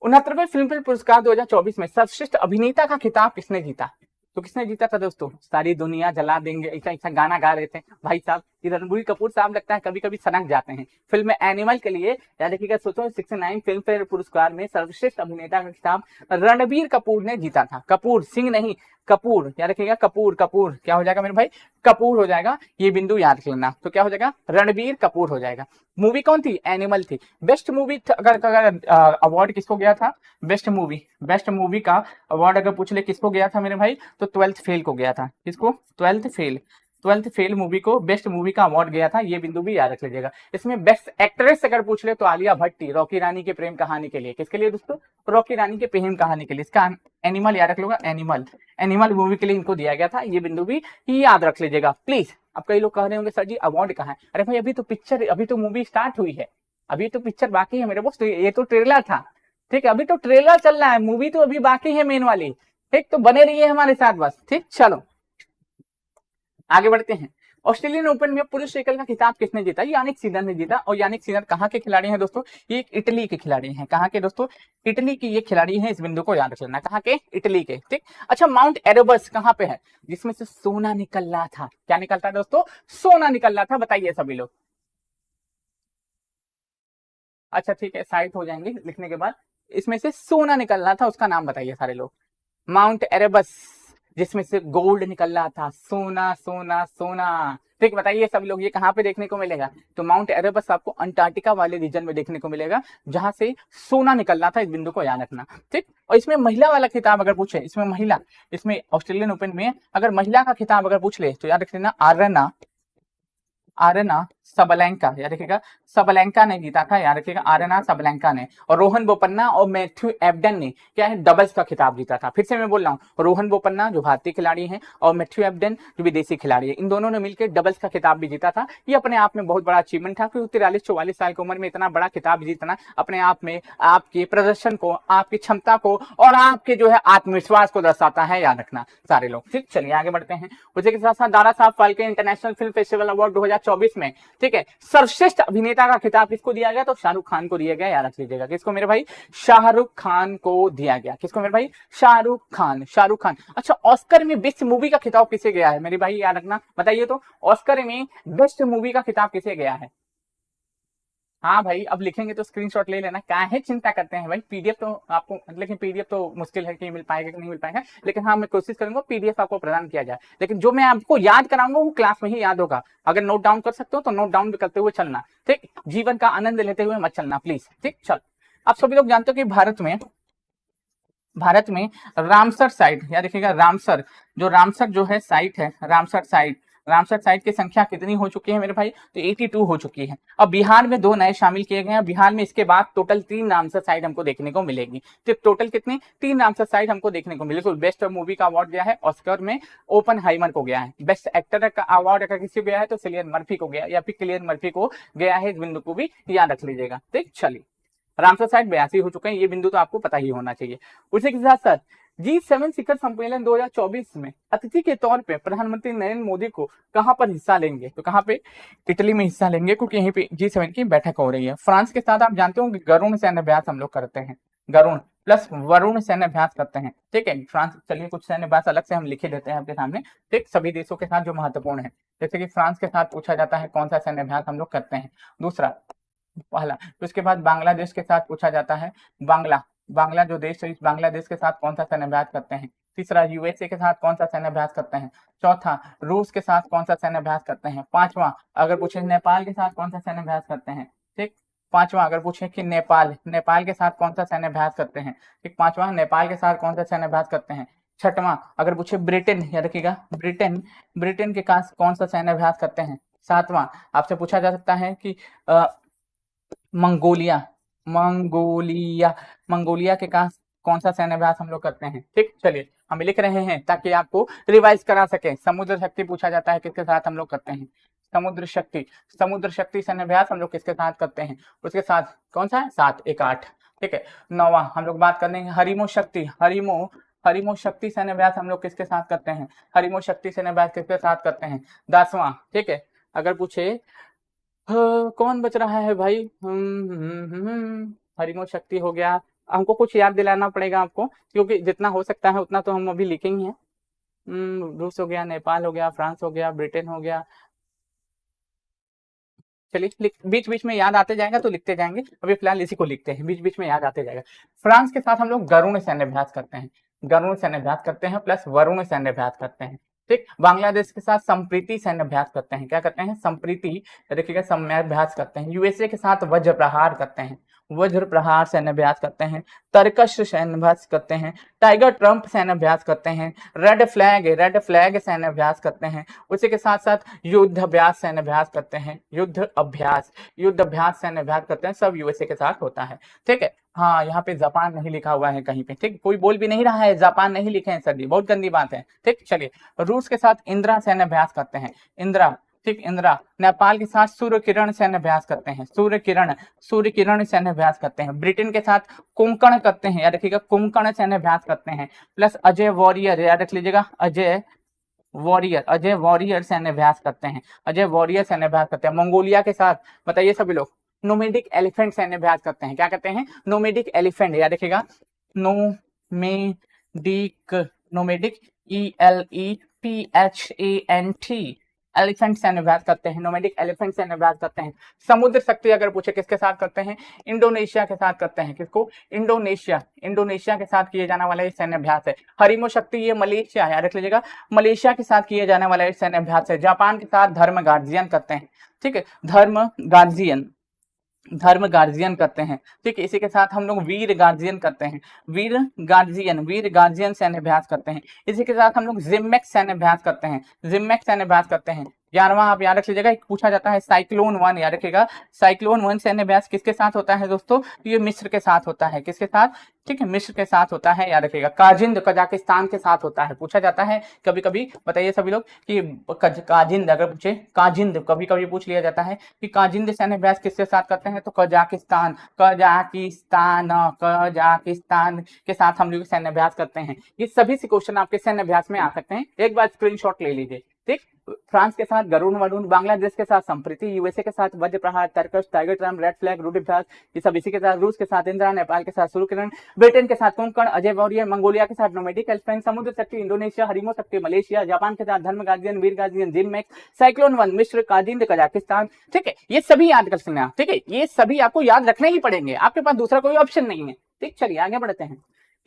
69वें फिल्मफेयर पुरस्कार 2024 में सर्वश्रेष्ठ अभिनेता का खिताब किसने जीता? तो किसने जीता था दोस्तों? सारी दुनिया जला देंगे, ऐसा गाना गा रहे थे भाई साहब। रणबीर कपूर साहब लगता है कभी कभी सनक जाते हैं। फिल्म एनिमल के लिए याद रखिएगा, सोचो 69 फिल्म फेयर पुरस्कार में सर्वश्रेष्ठ अभिनेता का खिताब रणबीर कपूर ने जीता था। कपूर, सिंह नहीं, कपूर, याद रखिएगा, कपूर क्या हो जाएगा मेरे भाई? कपूर हो जाएगा, ये बिंदु याद रख लेना। तो क्या हो जाएगा? रणबीर कपूर हो जाएगा। मूवी कौन थी? एनिमल थी। बेस्ट मूवी अगर अवार्ड किसको गया था? बेस्ट मूवी का अवार्ड अगर पूछ ले किसको गया था मेरे भाई, तो 12th फेल को गया था। किसको? 12th फेल मूवी को बेस्ट मूवी का अवार्ड गया था, ये बिंदु भी याद रख लीजिएगा। इसमें बेस्ट एक्ट्रेस अगर पूछ ले तो आलिया भट्ट थी, रॉकी रानी के प्रेम कहानी के लिए। किसके लिए दोस्तों? रॉकी रानी के प्रेम कहानी के लिए। इसका एनिमल याद रख लोगा, एनिमल मूवी के लिए इनको दिया गया था, ये बिंदु भी याद रख लीजिएगा प्लीज। अब कई लोग कह रहे होंगे सर जी अवार्ड कहाँ है? अरे भाई अभी तो मूवी स्टार्ट हुई है, अभी तो पिक्चर बाकी है मेरे दोस्त, ये तो ट्रेलर था, ठीक है, अभी तो ट्रेलर चल रहा है, मूवी तो अभी बाकी है मेन वाली, ठीक, तो बने रहिए हमारे साथ बस, ठीक। चलो आगे बढ़ते हैं। ऑस्ट्रेलियन ओपन में पुरुष एकल का खिताब किसने जीता? यानिक सिनर ने जीता। और यानिक सिनर कहाँ के खिलाड़ी हैं दोस्तों? ये इटली के खिलाड़ी हैं। कहाँ के दोस्तों? इटली की ये खिलाड़ी हैं, इस बिंदु को याद रख लेना। कहाँ के? इटली के, ठीक। अच्छा, माउंट एरोबस कहाँ पे है जिसमें से सोना निकल रहा था? क्या निकलता है दोस्तों? सोना निकल रहा था, बताइए सभी लोग। अच्छा ठीक है, साइट हो जाएंगे लिखने के बाद। इसमें से सोना निकल रहा था, उसका नाम बताइए सारे लोग। माउंट एरेबस, जिसमें से गोल्ड निकल रहा था, सोना सोना सोना, ठीक। बताइए सब लोग ये कहाँ पे देखने को मिलेगा? तो माउंट एरेबस आपको अंटार्कटिका वाले रीजन में देखने को मिलेगा, जहां से सोना निकल रहा था, इस बिंदु को याद रखना, ठीक। और इसमें महिला वाला खिताब अगर पूछे, इसमें महिला, इसमें ऑस्ट्रेलियन ओपन में अगर महिला का खिताब अगर पूछ ले तो याद रख लेना आर्यना, आर्यना सबलेंका, याद रखिएगा, सबलेंका ने जीता था, याद रखिएगा, आर्यना सबलेंका ने। और रोहन बोपन्ना और मैथ्यू एबडन ने क्या है, डबल्स का खिताब जीता था। फिर से मैं बोल रहा हूँ, रोहन बोपन्ना जो भारतीय खिलाड़ी हैं और मैथ्यू एबडन जो विदेशी खिलाड़ी है, इन दोनों ने मिलकर डबल्स का खिताब भी जीता था। ये अपने आप में बहुत बड़ा अचीवमेंट था, क्योंकि 43-44 साल की उम्र में इतना बड़ा खिताब जीतना अपने आप में आपके प्रदर्शन को, आपकी क्षमता को और आपके जो है आत्मविश्वास को दर्शाता है, याद रखना सारे लोग, ठीक। चलिए आगे बढ़ते हैं। उसी के साथ साथ Dara Saheb Phalke international film festival award 2024 में, ठीक है, सर्वश्रेष्ठ अभिनेता का खिताब किसको दिया गया? तो शाहरुख खान को दिया गया, याद रख लीजिएगा। किसको मेरे भाई? शाहरुख खान को दिया गया। किसको मेरे भाई? शाहरुख खान, शाहरुख खान। अच्छा, ऑस्कर में बेस्ट मूवी का खिताब किसे गया है मेरे भाई, याद रखना, बताइए तो। ऑस्कर में बेस्ट मूवी का खिताब किसे गया है? हाँ भाई, अब लिखेंगे तो स्क्रीनशॉट ले लेना, क्या है चिंता करते हैं भाई, पीडीएफ तो आपको, लेकिन पीडीएफ तो मुश्किल है कि मिल पाएगा कि नहीं मिल पाएगा, लेकिन हाँ मैं कोशिश करूंगा पीडीएफ आपको प्रदान किया जाए, लेकिन जो मैं आपको याद कराऊंगा वो क्लास में ही याद होगा। अगर नोट डाउन कर सकते हो तो नोट डाउन भी करते हुए चलना, ठीक। जीवन का आनंद लेते हुए मत चलना प्लीज, ठीक। चल, आप सभी लोग जानते हो कि भारत में रामसर साइट, या देखिएगा रामसर, जो रामसर जो है साइट है, रामसर साइट की संख्या कितनी हो चुकी है मेरे भाई? तो 82 हो चुकी है। अब बिहार में 2 नए शामिल किए गए हैं। बिहार में इसके बाद टोटल 3 रामसर साइट हमको देखने को मिलेगी। तो टोटल कितनी? 3 रामसर साइट हमको देखने को मिलेगी। बेस्ट मूवी का अवार्ड गया है ऑस्कर में ओपनहाइमर को गया है। बेस्ट एक्टर का अवार्ड अगर किसी को गया है तो सिलियन मर्फी को गया, या फिर किलियन मर्फी को गया है, इस बिंदु को भी याद रख लीजिएगा, ठीक। चलिए, रामसर साइट 82 हो चुके हैं, ये बिंदु तो आपको पता ही होना चाहिए। उसी के साथ साथ G7 शिखर सम्मेलन 2024 में अतिथि के तौर पे प्रधानमंत्री नरेंद्र मोदी को कहां पर हिस्सा लेंगे? तो कहां पे? इटली में हिस्सा लेंगे, क्योंकि यहीं पे G7 की बैठक हो रही है। फ्रांस के साथ आप जानते हो कि गरुण सैन्य अभ्यास हम लोग करते हैं, गरुण प्लस वरुण सैन्य अभ्यास करते हैं, ठीक है। फ्रांस, चलिए कुछ सैन्य अभ्यास अलग से हम लिखे देते हैं आपके सामने, ठीक, सभी देशों के साथ जो महत्वपूर्ण है। जैसे कि फ्रांस के साथ पूछा जाता है कौन सा सैन्य अभ्यास हम लोग करते हैं, दूसरा, पहला। तो उसके बाद बांग्लादेश के साथ पूछा जाता है, बांग्ला जो देश है, इस बांग्लादेश के साथ कौन सा सैन्य अभ्यास करते हैं। तीसरा, यूएसए के साथ कौन सा सैन्य अभ्यास करते हैं। चौथा, रूस के साथ कौन सा सैन्य अभ्यास करते हैं। पांचवा, अगर पूछे नेपाल के साथ कौन सा सैन्य अभ्यास करते हैं, ठीक। पांचवा, अगर पूछे कि नेपाल के साथ कौन सा सैन्य अभ्यास करते हैं, ठीक। पांचवा, नेपाल के साथ कौन सा सैन्य अभ्यास करते हैं। छठवां, अगर पूछे ब्रिटेन, याद रखिएगा, ब्रिटेन के साथ कौन सा सैन्य अभ्यास करते हैं। सातवां, आपसे पूछा जा सकता है कि मंगोलिया मंगोलिया के पास कौन सा सैन्य अभ्यास हम लोग करते हैं, ठीक। चलिए हम लिख रहे हैं ताकि आपको रिवाइज करा सके। समुद्र शक्ति पूछा जाता है, किसके साथ हम लोग करते हैं? समुद्र शक्ति सैन्य अभ्यास हम लोग किसके साथ करते हैं? उसके साथ कौन सा है? 7, 1, 8, ठीक है। 9वां हम लोग बात कर लेंगे हरिमो शक्ति सैन्य अभ्यास हम लोग किसके साथ करते हैं? हरिमो शक्ति सैन्य अभ्यास किसके साथ करते हैं? 10वां, ठीक है। अगर पूछे कौन बच रहा है भाई? हरिमो शक्ति हो गया, हमको कुछ याद दिलाना पड़ेगा आपको, क्योंकि जितना हो सकता है उतना तो हम अभी लिखेंगे हैं। रूस हो गया, नेपाल हो गया, फ्रांस हो गया, ब्रिटेन हो गया। चलिए बीच बीच में याद आते जाएगा तो लिखते जाएंगे, अभी फिलहाल इसी को लिखते हैं, बीच बीच में याद आते जाएगा। फ्रांस के साथ हम लोग गरुण सैन्य अभ्यास करते हैं, प्लस वरुण सैन्य अभ्यास करते हैं, ठीक। बांग्लादेश के साथ संप्रीति सैन्य अभ्यास करते हैं, क्या करते हैं? संप्रीति, देखिएगा, सैन्य अभ्यास करते हैं। यूएसए के साथ वज्र प्रहार सैन्य अभ्यास करते हैं। तरकश सैन्य अभ्यास करते हैं। टाइगर ट्रंप सैन्य अभ्यास करते हैं। रेड फ्लैग सैन्य अभ्यास करते हैं। उसी के साथ साथ युद्ध अभ्यास सैन्य अभ्यास करते हैं, युद्ध अभ्यास सैन्य अभ्यास करते हैं, सब यूएसए के साथ होता है, ठीक है। हाँ, यहाँ पे जापान नहीं लिखा हुआ है कहीं पे, ठीक, कोई बोल भी नहीं रहा है जापान नहीं लिखे हैं सर जी, बहुत गंदी बात है, ठीक। चलिए, रूस के साथ इंदिरा सैन्य अभ्यास करते हैं। इंदिरा ठीक, इंदिरा नेपाल के साथ सूर्य किरण सैन्य अभ्यास करते हैं, सूर्य किरण सैन्य अभ्यास करते हैं। ब्रिटेन के साथ कोंकण करते हैं, याद रखिएगा कोंकण सैन्य अभ्यास करते हैं। प्लस अजय वॉरियर, याद रख लीजिएगा अजय वॉरियर सैन्य अभ्यास करते हैं, अजय वॉरियर सैन्य अभ्यास करते हैं। मंगोलिया के साथ बताइए सभी लोग नोमेडिक एलिफेंट सैन्य अभ्यास करते हैं। क्या करते हैं? नोमेडिक एलिफेंट, याद रखिएगा नोमेडिक ELEPHANT एलिफेंट सैन्य अभ्यास करते हैं, नोमेडिक एलिफेंट सैन्य अभ्यास करते हैं। समुद्र शक्ति अगर पूछे किसके साथ करते हैं? इंडोनेशिया के साथ करते हैं। किसको? इंडोनेशिया के साथ किए जाने वाला ये सैन्य अभ्यास है। हरिमो शक्ति ये मलेशिया, याद रख लीजिएगा मलेशिया के साथ किए जाने वाला ये सैन्य अभ्यास है। जापान के साथ धर्म गार्जियन करते हैं, ठीक है, धर्म गार्जियन करते हैं, ठीक है। इसी के साथ हम लोग वीर गार्जियन करते हैं, वीर गार्जियन सैन्य अभ्यास करते हैं। इसी के साथ हम लोग जिम्मेक्स सैन्य अभ्यास करते हैं, 11वां आप याद रख लीजिएगा। एक पूछा जाता है साइक्लोन 1, याद रखिएगा साइक्लोन 1 सैन्य अभ्यास किसके साथ होता है दोस्तों? ये मिस्र के साथ होता है। किसके साथ? ठीक है, मिस्र के साथ होता है, याद रखिएगा। काजिंद कजाकिस्तान के साथ होता है, पूछा जाता है कभी कभी। बताइए सभी लोग कि काजिंद अगर पूछे, काजिंद कभी कभी पूछ लिया जाता है कि काजिंद सैन्य अभ्यास किसके साथ करते हैं? तो कजाकिस्तान के साथ हम लोग सैन्य अभ्यास करते हैं। ये सभी से क्वेश्चन आपके सैन्य अभ्यास में आ सकते हैं, एक बार स्क्रीनशॉट ले लीजिए, ठीक। फ्रांस के साथ गरुण वरुण, बांग्लादेश के साथ संप्रीति, यूएसए के साथ Vajra Prahar, Tarkash, Tiger Triumph, Red Flag, रूट अभ्यास, ये सब इसी के साथ। रूस के साथ इंदिरा, नेपाल के साथ सूर्य किरण, ब्रिटेन के साथ कोंकण, अजय वॉरियर, मंगोलिया के साथ नोमेडिक एलिफेंट, समुद्र शक्ति इंडोनेशिया, हरिमो शक्ति मलेशिया, जापान के साथ धर्म गार्जियन, वीर गार्जियन, जिम्मेक्स, साइक्लोन 1 मिस्र, काजिंद कजाकिस्तान, ठीक है। ये सभी याद कर सकते हैं, ठीक है, ये सभी आपको याद रखने ही पड़ेंगे, आपके पास दूसरा कोई ऑप्शन नहीं है, ठीक। चलिए आगे बढ़ते हैं।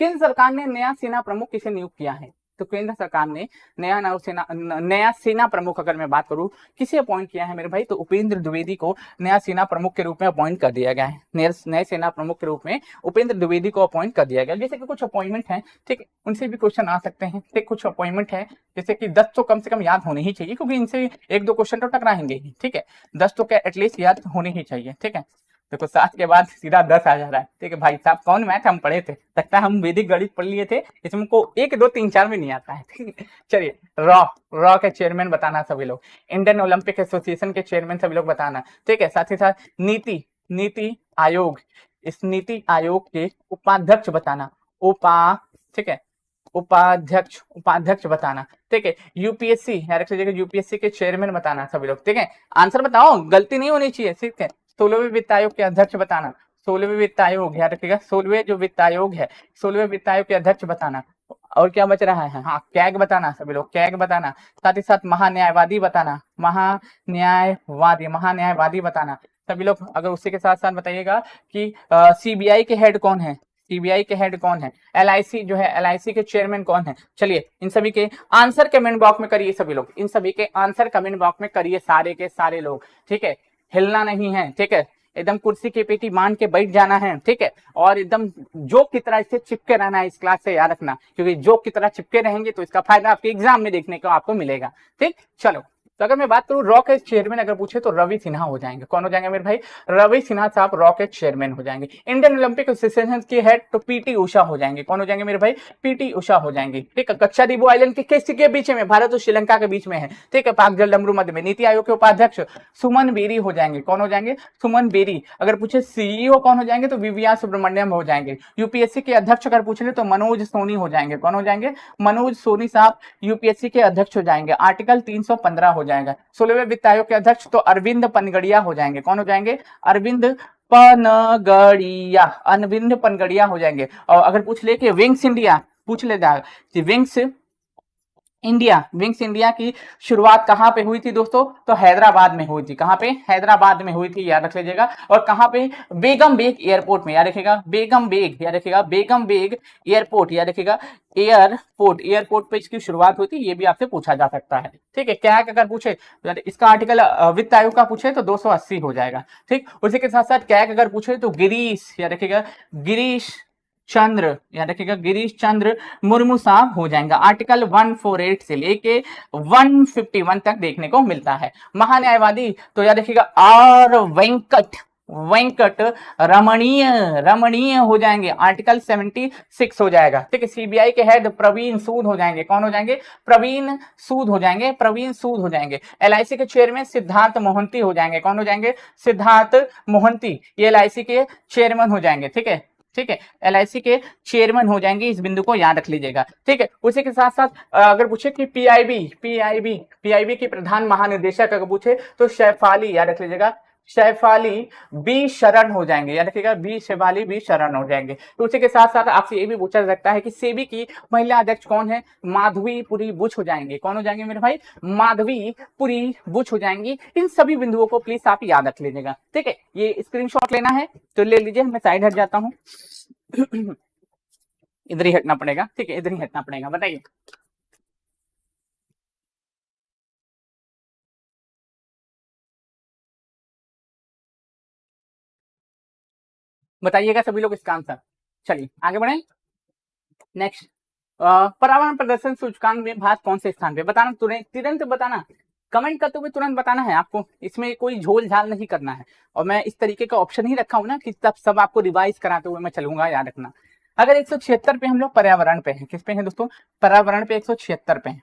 केंद्र सरकार ने नया सेना प्रमुख किसे नियुक्त किया है? तो केंद्र सरकार ने नया सेना प्रमुख अगर मैं बात करूं किसे अपॉइंट किया है मेरे भाई? तो उपेंद्र द्विवेदी को नया सेना प्रमुख के रूप में अपॉइंट कर दिया गया है। नए सेना प्रमुख के रूप में उपेंद्र द्विवेदी को अपॉइंट कर दिया गया। जैसे कि कुछ अपॉइंटमेंट है, ठीक है, उनसे भी क्वेश्चन आ सकते हैं, ठीक। कुछ अपॉइंटमेंट है जैसे कि 10 तो कम से कम याद होने ही चाहिए, क्योंकि इनसे 1-2 क्वेश्चन तो टकराएंगे ही, ठीक है। 10 तो क्या एटलीस्ट याद होने ही चाहिए, ठीक है। देखो 7 के बाद सीधा 10 आ जा रहा है, ठीक है भाई साहब। कौन मैथ हम पढ़े थे? लगता है हम वैदिक गणित पढ़ लिए थे, इसमें को 1, 2, 3, 4 में नहीं आता है, ठीक है। चलिए रॉ के चेयरमैन बताना सभी लोग, इंडियन ओलंपिक एसोसिएशन के चेयरमैन सभी लोग बताना, ठीक है। साथ ही साथ नीति आयोग, इस नीति आयोग के उपाध्यक्ष बताना, ठीक है, उपाध्यक्ष बताना, ठीक है। यूपीएससी याद रख लीजिएगा, यूपीएससी के चेयरमैन बताना सभी लोग, ठीक है। आंसर बताओ, गलती नहीं होनी चाहिए, ठीक है। 16वें वित्त आयोग के अध्यक्ष बताना, 16वें वित्त आयोग याद रखिएगा, 16वें जो वित्त आयोग है, 16वें वित्त आयोग के अध्यक्ष बताना। और क्या बच रहा है? हाँ, कैग बताना सभी लोग, कैग बताना। साथ ही साथ महान्यायवादी बताना, महान्यायवादी बताना सभी लोग। अगर उसी के साथ साथ बताइएगा कि सीबीआई के हेड कौन है? सीबीआई के हेड कौन है? एलआईसी जो है, एलआईसी के चेयरमैन कौन है? चलिए इन सभी के आंसर कमेंट बॉक्स में करिए सभी लोग, इन सभी के आंसर कमेंट बॉक्स में करिए, सारे के सारे लोग, ठीक है। हिलना नहीं है, ठीक है, एकदम कुर्सी की पेटी मान के बैठ जाना है, ठीक है। और एकदम जोक की तरह इससे चिपके रहना है इस क्लास से, याद रखना, क्योंकि जोक की तरह चिपके रहेंगे तो इसका फायदा आपके एग्जाम में देखने को आपको मिलेगा, ठीक। चलो, तो अगर मैं बात करूं रॉ के चेयरमैन अगर पूछे तो रवि सिन्हा हो जाएंगे। कौन हो जाएंगे मेरे भाई? रवि सिन्हा साहब रॉ के चेयरमैन हो जाएंगे। इंडियन ओलंपिक एसोसिएशन के हेड तो पीटी उषा हो जाएंगे। कौन हो जाएंगे मेरे भाई? पीटी उषा हो जाएंगे, ठीक है। कच्छादीपो आइलैंड के किस के बीच में? भारत और श्रीलंका के बीच में है, ठीक है, पाक जलडमरू मध्य में। नीति आयोग के उपाध्यक्ष सुमन बेरी हो जाएंगे। कौन हो जाएंगे? सुमन बेरी। अगर पूछे सीईओ कौन हो जाएंगे तो वीवीआर सुब्रमण्यम हो जाएंगे। यूपीएससी के अध्यक्ष अगर पूछ ले तो मनोज सोनी हो जाएंगे। कौन हो जाएंगे? मनोज सोनी साहब यूपीएससी के अध्यक्ष हो जाएंगे। आर्टिकल 315 हो जाएगा। 16वें वित्त आयोग के अध्यक्ष तो अरविंद पनगड़िया हो जाएंगे। कौन हो जाएंगे? अरविंद पनगड़िया हो जाएंगे। और अगर पूछ ले कि विंग्स इंडिया, पूछ लेता है विंग्स इंडिया की शुरुआत कहां पे हुई थी दोस्तों? तो हैदराबाद में हुई थी। कहां पे? हैदराबाद में हुई थी, याद रख लीजिएगा। और कहां पे? बेगम बेग एयरपोर्ट में, याद रखिएगा, बेगम बेग एयरपोर्ट, याद रखिएगा, एयरपोर्ट पे इसकी शुरुआत हुई थी। ये भी आपसे पूछा जा सकता है, ठीक है। क्या अगर पूछे इसका आर्टिकल वित्त आयोग का पूछे तो 280 हो जाएगा, ठीक। उसी के साथ साथ कैग अगर पूछे तो गिरीश, याद रखिएगा, गिरीश चंद्र मुर्मू साहब हो जाएंगे। आर्टिकल 148 से लेके 151 तक देखने को मिलता है। महान्यायवादी तो याद रखिएगा आर वेंकट रमणीय, रमणीय हो जाएंगे, आर्टिकल 76 हो जाएगा। ठीक है, सीबीआई के हेड प्रवीण सूद हो जाएंगे, कौन हो जाएंगे? प्रवीण सूद हो जाएंगे, प्रवीण सूद हो जाएंगे। एलआईसी के चेयरमैन सिद्धार्थ मोहंती हो जाएंगे, कौन हो जाएंगे? सिद्धार्थ मोहंती, ये एलआईसी के चेयरमैन हो जाएंगे। ठीक है, ठीक है, एलआईसी के चेयरमैन हो जाएंगे, इस बिंदु को याद रख लीजिएगा। ठीक है, उसी के साथ साथ अगर पूछे कि पीआईबी के प्रधान महानिदेशक अगर पूछे तो शैफाली, याद रख लीजिएगा, शैफाली बी शरण हो जाएंगे, याद रखिएगा, बी शैफाली बी शरण हो जाएंगे। तो उसी के साथ साथ आपसे ये भी पूछा जा सकता है कि सेबी की महिला अध्यक्ष कौन है? माधवीपुरी बुच हो जाएंगे, कौन हो जाएंगे मेरे भाई? माधवीपुरी बुच हो जाएंगी। इन सभी बिंदुओं को प्लीज आप याद रख लीजिएगा। ठीक है, ये स्क्रीनशॉट लेना है तो ले लीजिए, मैं साइड हट जाता हूँ। इधर ही हटना पड़ेगा। ठीक है, इधर ही हटना पड़ेगा। बताइए, बताइएगा सभी लोग इसका आंसर। चलिए आगे बढ़े। नेक्स्ट, पर्यावरण प्रदर्शन सूचकांक में भारत कौन से स्थान पे? बताना, तुरंत बताना, कमेंट करते हुए तुरंत बताना है आपको, इसमें कोई झोल झाल नहीं करना है। और मैं इस तरीके का ऑप्शन ही रखा हूं ना कि तब सब आपको रिवाइज कराते हुए मैं चलूंगा, याद रखना। अगर 176 पे हम लोग पर्यावरण पे हैं, किस पे हैं दोस्तों? पर्यावरण पे 176 पे हैं,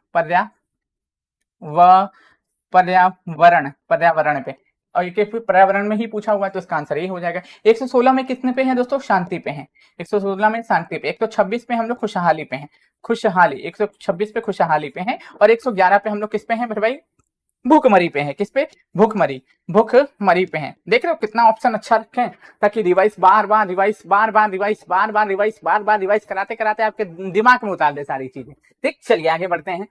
पर्यावरण पे, और ये पर्यावरण में ही पूछा हुआ है तो इसका आंसर ये हो जाएगा। 116 में कितने पे हैं दोस्तों? शांति पे हैं। 116 में शांति पे। 126 पे हम लोग खुशहाली पे हैं, खुशहाली, 126 पे खुशहाली पे हैं। और 111 पे हम लोग किस पे हैं मेरे भाई? भूखमरी पे है। किस पे? भूखमरी, भूखमरी पे है। देख रहे हो कितना ऑप्शन अच्छा रखे हैं, ताकि रिवाइज बार बार रिवाइज कराते कराते आपके दिमाग में उतार दे सारी चीजें। ठीक, चलिए आगे बढ़ते हैं।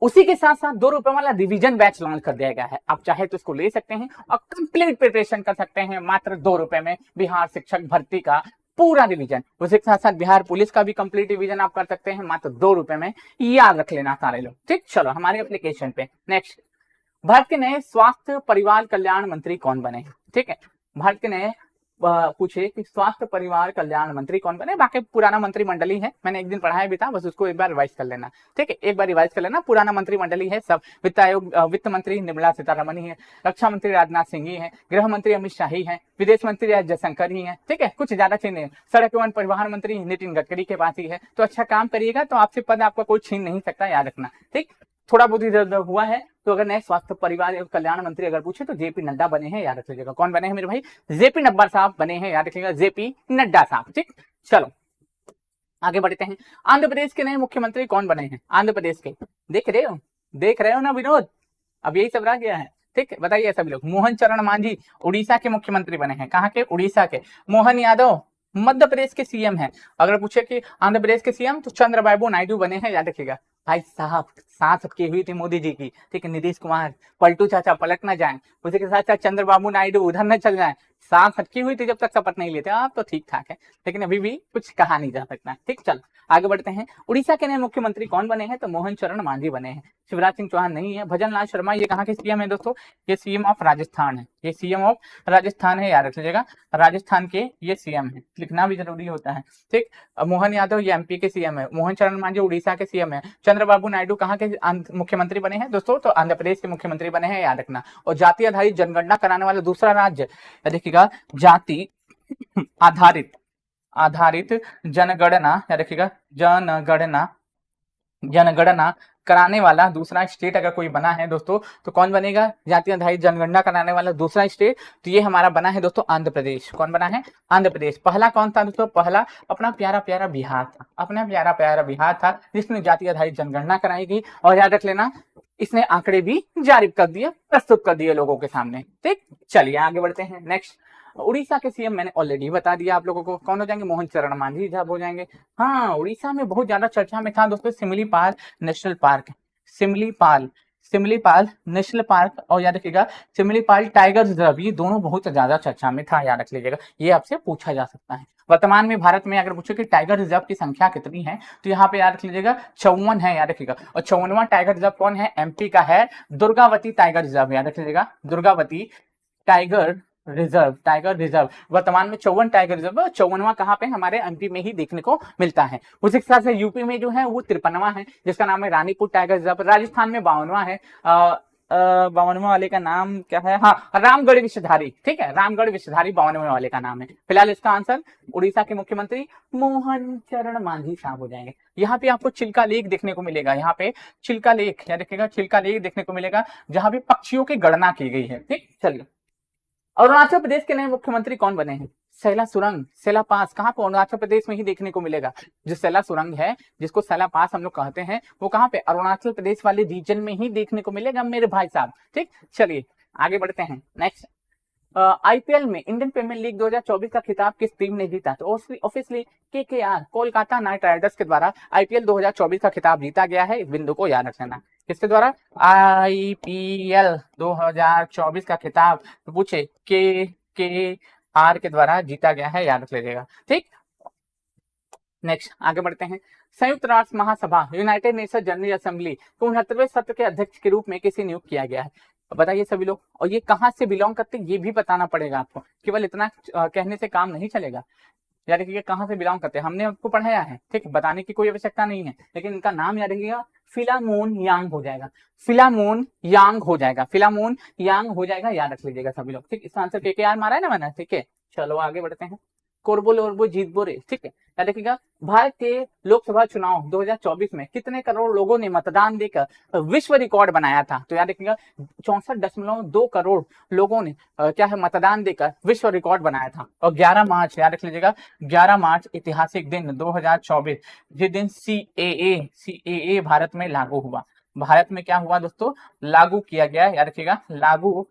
उसी के साथ साथ 2 रुपए वाला रिवीजन बैच लॉन्च कर दिया गया है, आप चाहे तो इसको ले सकते हैं और कंप्लीट प्रिपरेशन कर सकते हैं मात्र 2 रुपए में। बिहार शिक्षक भर्ती का पूरा रिवीजन, उसी के साथ साथ बिहार पुलिस का भी कंप्लीट रिवीजन आप कर सकते हैं मात्र 2 रुपए में। याद रख लेना सारे लोग। ठीक, चलो हमारे एप्लीकेशन पे नेक्स्ट, भारत के नए स्वास्थ्य परिवार कल्याण मंत्री कौन बने? ठीक है, भारत के नए पूछे कि स्वास्थ्य परिवार कल्याण मंत्री कौन बने। बाकी पुराना मंत्रिमंडल ही है, मैंने एक दिन पढ़ाया भी था, बस उसको एक बार रिवाइज कर लेना। ठीक है, एक बार रिवाइज कर लेना, पुराना मंत्रिमंडल ही है सब। वित्त आयोग वित्त मंत्री निर्मला सीतारमण ही है, रक्षा मंत्री राजनाथ सिंह ही है, गृह मंत्री अमित शाह ही है, विदेश मंत्री एस जयशंकर ही है। ठीक है, कुछ ज्यादा चीज नहीं। सड़क एवं परिवहन मंत्री नितिन गडकरी के पास ही है। तो अच्छा काम करिएगा तो आपसे पद आपका कोई छीन नहीं सकता, याद रखना। ठीक, थोड़ा बहुत इधर उधर हुआ है तो अगर नए स्वास्थ्य परिवार एवं कल्याण मंत्री अगर पूछे तो जेपी नड्डा बने हैं, याद रख लीजिएगा। कौन बने हैं मेरे भाई? जेपी नड्डा साहब बने हैं, याद रखिएगा, जेपी नड्डा साहब। ठीक, चलो आगे बढ़ते हैं। आंध्र प्रदेश के नए मुख्यमंत्री कौन बने हैं? आंध्र प्रदेश के, देख रहे हो ना विनोद, अब यही सब रह गया है। ठीक है, बताइए सभी लोग। मोहन चरण मांझी उड़ीसा के मुख्यमंत्री बने हैं। कहाँ के? उड़ीसा के। मोहन यादव मध्य प्रदेश के सीएम हैं। अगर पूछे कि आंध्र प्रदेश के सीएम तो चंद्रबाबू नायडू बने हैं, याद रखिएगा। भाई साहब सांस की हुई थी मोदी जी की। ठीक है, नीतीश कुमार पलटू चाचा पलट ना जाए, उसी के साथ साथ चंद्रबाबू नायडू उधर न चल जाए। सांस हटकी हुई थी जब तक शपथ नहीं लेते। आप तो ठीक ठाक है, लेकिन अभी भी कुछ कहा नहीं जा सकता। ठीक, चल आगे बढ़ते हैं। उड़ीसा के नए मुख्यमंत्री कौन बने हैं? तो मोहन चरण मांझी बने हैं। शिवराज सिंह चौहान नहीं है। भजन लाल शर्मा, ये कहाँ के सीएम है दोस्तों? ये सीएम ऑफ राजस्थान है, ये सीएम ऑफ राजस्थान है, याद रख लीजिएगा। राजस्थान के ये सीएम है, लिखना भी जरूरी होता है। ठीक, मोहन यादव ये एमपी के सीएम है, मोहन चरण मांझी उड़ीसा के सीएम है, चंद्रबाबू नायडू कहाँ के मुख्यमंत्री बने हैं दोस्तों? तो आंध्र प्रदेश के मुख्यमंत्री बने हैं, याद रखना। और जाति आधारित जनगणना कराने वाला दूसरा राज्य, देखिएगा, जाति आधारित जनगणना, याद रखिएगा, जनगणना कराने वाला दूसरा स्टेट अगर कोई बना है दोस्तों तो कौन बनेगा? जाति आधारित जनगणना कराने वाला दूसरा स्टेट, तो ये हमारा बना है दोस्तों आंध्र प्रदेश। कौन बना है? आंध्र प्रदेश। पहला कौन था दोस्तों? पहला अपना प्यारा प्यारा बिहार था, अपना प्यारा प्यारा बिहार था जिसमें जाति आधारित जनगणना कराई गई। और याद रख लेना, इसने आंकड़े भी जारी कर दिए, प्रस्तुत कर दिए लोगों के सामने। ठीक, चलिए आगे बढ़ते हैं। नेक्स्ट, उड़ीसा के सीएम मैंने ऑलरेडी बता दिया आप लोगों को, कौन हो जाएंगे? मोहन चरण मांझी साहब हो जाएंगे। हाँ, उड़ीसा में बहुत ज्यादा चर्चा में था दोस्तों Similipal national park, Similipal national park, और याद रखिएगा सिमलीपाल टाइगर रिजर्व, ये दोनों बहुत ज्यादा चर्चा में था, याद रख लीजिएगा। ये आपसे पूछा जा सकता है। वर्तमान में भारत में अगर पूछो कि टाइगर रिजर्व की संख्या कितनी है तो यहाँ पे याद रख लीजिएगा 54 है, याद रखिएगा। और 54वां टाइगर रिजर्व कौन है? एमपी का है दुर्गावती टाइगर रिजर्व, याद रख लीजिएगा, दुर्गावती टाइगर रिजर्व। वर्तमान में 54 टाइगर रिजर्व, 54वां कहाँ पे? हमारे एमपी में ही देखने को मिलता है। उसी के साथ यूपी में जो है वो 53वां है जिसका नाम है रानीपुर टाइगर रिजर्व। राजस्थान में 52वां है, बावनवे वाले का नाम क्या है? हाँ, रामगढ़ विषधारी। ठीक है, रामगढ़ विषधारी 52वें वाले का नाम है। फिलहाल इसका आंसर उड़ीसा के मुख्यमंत्री मोहन चरण मांझी साहब हो जाएंगे। यहाँ पे आपको चिल्का लेक देखने को मिलेगा, यहाँ पे चिल्का लेक, क्या देखिएगा, चिल्का लेक देखने को मिलेगा, जहां पे पक्षियों की गणना की गई है। ठीक, चलिए, अरुणाचल प्रदेश के नए मुख्यमंत्री कौन बने हैं? सैला सुरंग, सैला पास कहाँ पे? अरुणाचल प्रदेश में ही देखने को मिलेगा। जो सैला सुरंग है, जिसको सैला पास हम लोग कहते हैं, वो कहाँ पे? अरुणाचल प्रदेश वाले रीजन में ही देखने को मिलेगा मेरे भाई साहब। ठीक, चलिए आगे बढ़ते हैं। नेक्स्ट, आईपीएल में इंडियन प्रीमियर लीग 2024 का खिताब किस टीम ने जीता? तो obviously KKR, Kolkata night Riders के द्वारा आईपीएल 2024 का खिताब जीता गया है। इस बिंदु को याद रखना। किसके द्वारा? आईपीएल 2024 का खिताब पूछे केकेआर के द्वारा जीता गया है, याद रख लीजिएगा। ठीक, नेक्स्ट आगे बढ़ते हैं। संयुक्त राष्ट्र महासभा, यूनाइटेड नेशन जनरल असेंबली को 69वें सत्र के अध्यक्ष के रूप में किसे नियुक्त किया गया है? बताइए सभी लोग, और ये कहां से बिलोंग करते हैं ये भी बताना पड़ेगा आपको। केवल इतना कहने से काम नहीं चलेगा, याद रखिएगा कहां से बिलोंग करते हैं, हमने आपको पढ़ाया है। ठीक, बताने की कोई आवश्यकता नहीं है, लेकिन इनका नाम याद रखिएगा, फिलामोन यांग हो जाएगा, फिलामोन यांग हो जाएगा, फिलामोन यांग हो जाएगा, याद रख लीजिएगा सभी लोग। ठीक, इसका आंसर केकेआर मारा है ना मैंने। ठीक है, चलो आगे बढ़ते हैं। कोरबो लोरबो जीतबो रे। ठीक है, याद रखिएगा, भारत के लोकसभा चुनाव 2024 में कितने करोड़ लोगों ने मतदान देकर विश्व रिकॉर्ड बनाया था? तो याद रखिएगा 64.2 करोड़ लोगों ने क्या है, मतदान देकर विश्व रिकॉर्ड बनाया था। और 11 मार्च, याद रख लीजिएगा, 11 मार्च ऐतिहासिक दिन 2024, जिस दिन सीएए भारत में लागू हुआ। भारत में क्या हुआ दोस्तों? लागू किया गया, याद रखिएगा, लागू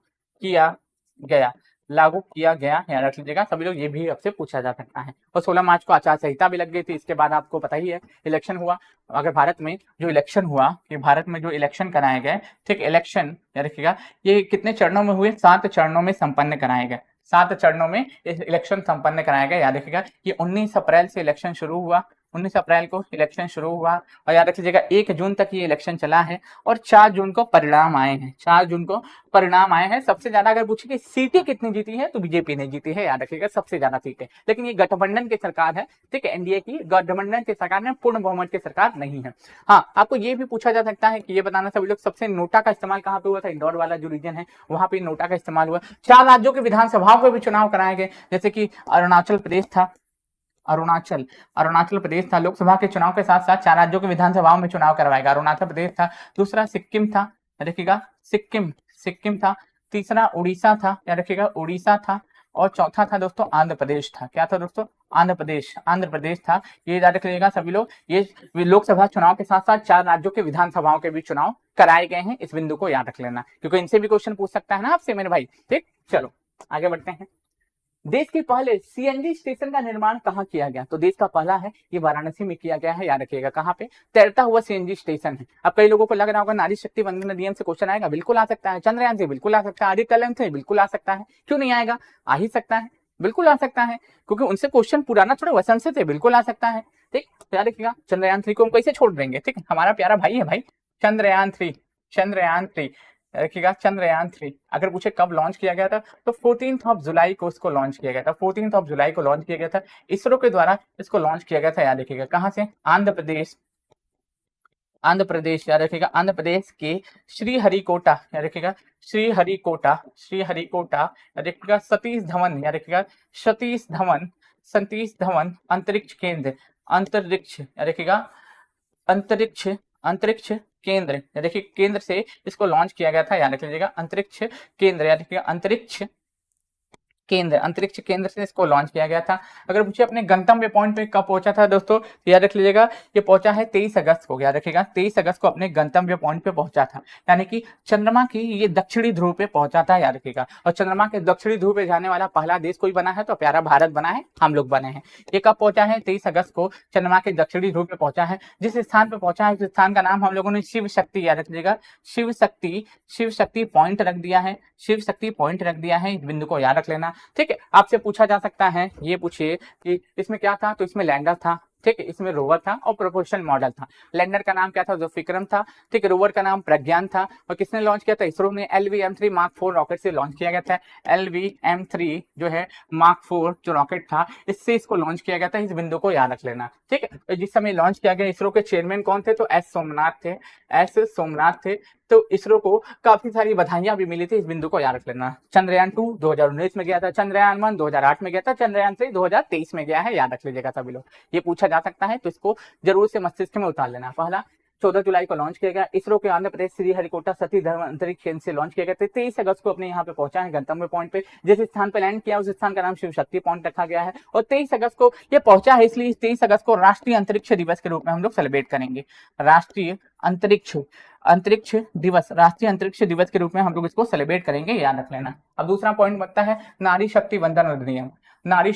किया गया, लागू किया गया, याद रख लीजिएगा सभी लोग। ये भी आपसे पूछा जा सकता है। और 16 मार्च को आचार संहिता भी लग गई थी। इसके बाद आपको पता ही है इलेक्शन हुआ। अगर भारत में जो इलेक्शन हुआ, ये भारत में जो इलेक्शन कराए गए, ठीक, इलेक्शन याद रखिएगा, ये कितने चरणों में हुए? 7 चरणों में संपन्न कराए गए, 7 चरणों में इलेक्शन संपन्न कराया गया। याद रखिएगा, ये 19 अप्रैल से इलेक्शन शुरू हुआ, 19 अप्रैल को इलेक्शन शुरू हुआ, और याद रख लीजिएगा 1 जून तक ये इलेक्शन चला है, और 4 जून को परिणाम आए हैं, 4 जून को परिणाम आए हैं। सबसे ज्यादा अगर पूछे कि सीटें कितनी जीती है, तो बीजेपी ने जीती है, याद रखिएगा, सबसे ज्यादा सीटें। लेकिन ये गठबंधन की सरकार है, ठीक है, एनडीए की गठबंधन की सरकार है, पूर्ण बहुमत की सरकार नहीं है। हाँ, आपको ये भी पूछा जा सकता है कि ये बताना सभी लोग, सबसे नोटा का इस्तेमाल कहाँ पे हुआ था? इंदौर वाला जो रीजन है, वहां पे नोटा का इस्तेमाल हुआ। 4 राज्यों के विधानसभाओं के भी चुनाव कराए गए, जैसे कि अरुणाचल प्रदेश था, अरुणाचल प्रदेश था। लोकसभा के चुनाव के साथ साथ 4 राज्यों के विधानसभाओं में चुनाव करवाएगा। अरुणाचल प्रदेश था, दूसरा सिक्किम था, देखिएगा सिक्किम था, तीसरा उड़ीसा था, याद रखिएगा उड़ीसा था, और चौथा था दोस्तों आंध्र प्रदेश था। क्या था दोस्तों? आंध्र प्रदेश था। ये याद रख लीजिएगा सभी लोग। ये लोकसभा चुनाव के साथ साथ 4 राज्यों के विधानसभाओं के भी चुनाव कराए गए हैं। इस बिंदु को याद रख लेना, क्योंकि इनसे भी क्वेश्चन पूछ सकता है ना आपसे मेरे भाई। ठीक, चलो आगे बढ़ते हैं। देश के पहले सीएनजी स्टेशन का निर्माण कहाँ किया गया? तो देश का पहला है, ये वाराणसी में किया गया है, याद रखिएगा। कहाँ पे? तैरता हुआ सीएनजी स्टेशन है। अब कई लोगों को लग रहा होगा नारी शक्ति वंदन अधिनियम से क्वेश्चन आएगा, बिल्कुल आ सकता है। चंद्रयान से बिल्कुल आ सकता है, आदित्य कलम से बिल्कुल आ सकता है, क्यों नहीं आएगा? आ ही सकता है, बिल्कुल आ सकता है, क्योंकि उनसे क्वेश्चन पुराना थोड़े वसन से थे, बिल्कुल आ सकता है। ठीक, तो याद रखिएगा चंद्रयान 3 को हम कैसे छोड़ देंगे? ठीक, हमारा प्यारा भाई है भाई, चंद्रयान 3 रखिएगा। चंद्रयान 3 अगर पूछे कब लॉन्च किया गया था, तो 14 जुलाई को इसको लॉन्च किया गया था, 14 जुलाई को लॉन्च किया गया था, इसरो के द्वारा इसको लॉन्च किया गया था। याद रखिएगा कहाँ से? आंध्र प्रदेश, याद रखिएगा आंध्र प्रदेश के श्रीहरिकोटा, याद रखिएगा श्रीहरिकोटा, याद रखिएगा सतीश धवन, याद रखिएगा सतीश धवन अंतरिक्ष केंद्र, याद रखिएगा अंतरिक्ष केंद्र, देखिए केंद्र से इसको लॉन्च किया गया था, याद रख लीजिएगा अंतरिक्ष केंद्र, याद रखिएगा अंतरिक्ष केंद्र से इसको लॉन्च किया गया था। अगर पूछे अपने गंतव्य पॉइंट पे कब पहुंचा था दोस्तों, तो याद रख लीजिएगा ये पहुंचा है 23 अगस्त को, याद रखिएगा 23 अगस्त को अपने गंतव्य पॉइंट पे पहुंचा था, यानी कि चंद्रमा की ये दक्षिणी ध्रुव पे पहुंचा था, याद रखिएगा। और चंद्रमा के दक्षिणी ध्रुव पे जाने वाला पहला देश कोई बना है, तो प्यारा भारत बना है, हम लोग बने हैं। ये कब पहुंचा है? 23 अगस्त को चंद्रमा के दक्षिणी ध्रुव पे पहुंचा है। जिस स्थान पे पहुंचा है, उस स्थान का नाम हम लोगों ने शिव शक्ति, याद रख लीजिएगा शिव शक्ति पॉइंट रख दिया है, शिव शक्ति पॉइंट रख दिया है। इस बिंदु को याद रख लेना, ठीक है। आपसे पूछा जा सकता है, ये पूछिए कि इसमें क्या था, तो इसमें लैंडर था, ठीक है, इसमें रोवर था और प्रोपोर्शनल मॉडल था। लैंडर का नाम क्या था? जुल्फिक्रम था। ठीक है, रोवर का नाम प्रज्ञान था। और किसने लॉन्च किया था? इसरो ने LVM-3 मार्क 4 रॉकेट से लॉन्च किया गया था। LVM-3 जो है मार्क 4 जो रॉकेट था, इससे इसको लॉन्च किया गया था। इस बिंदु को याद रख लेना। ठीक है, तो जिस समय लॉन्च किया गया, इसरो के चेयरमैन कौन थे? तो एस सोमनाथ थे। एस सोमनाथ थे। तो इसरो को काफी सारी बधाइयां भी मिली थी, इस बिंदु को याद रख लेना। चंद्रयान 2 2019 में गया था, चंद्रयान 1 2008 में गया था, चंद्रयान 3 2023 में गया है, याद रख लीजिएगा सभी लोग। ये पूछा जा सकता है, तो इसको जरूर से मस्तिष्क में उतार लेना। पहला 14 जुलाई को लॉन्च किया गया। इसरो के आंध्र प्रदेश श्रीहरिकोटा सतीश धवन अंतरिक्ष केंद्र से लॉन्च किया गया था। 23 अगस्त को अपने यहाँ पे पहुंचा है गंतव्य पॉइंट पे। जिस स्थान पे लैंड किया उस स्थान का नाम शिव शक्ति पॉइंट रखा गया है। और 23 अगस्त को ये पहुंचा है, इसलिए 23 अगस्त को राष्ट्रीय अंतरिक्ष दिवस के रूप में हम लोग सेलिब्रेट करेंगे। राष्ट्रीय अंतरिक्ष अंतरिक्ष दिवस, राष्ट्रीय अंतरिक्ष दिवस के रूप में हम लोग इसको सेलिब्रेट करेंगे, याद रख लेना। अब दूसरा पॉइंट बनता है नारी शक्ति वंदन अधिनियम। नारी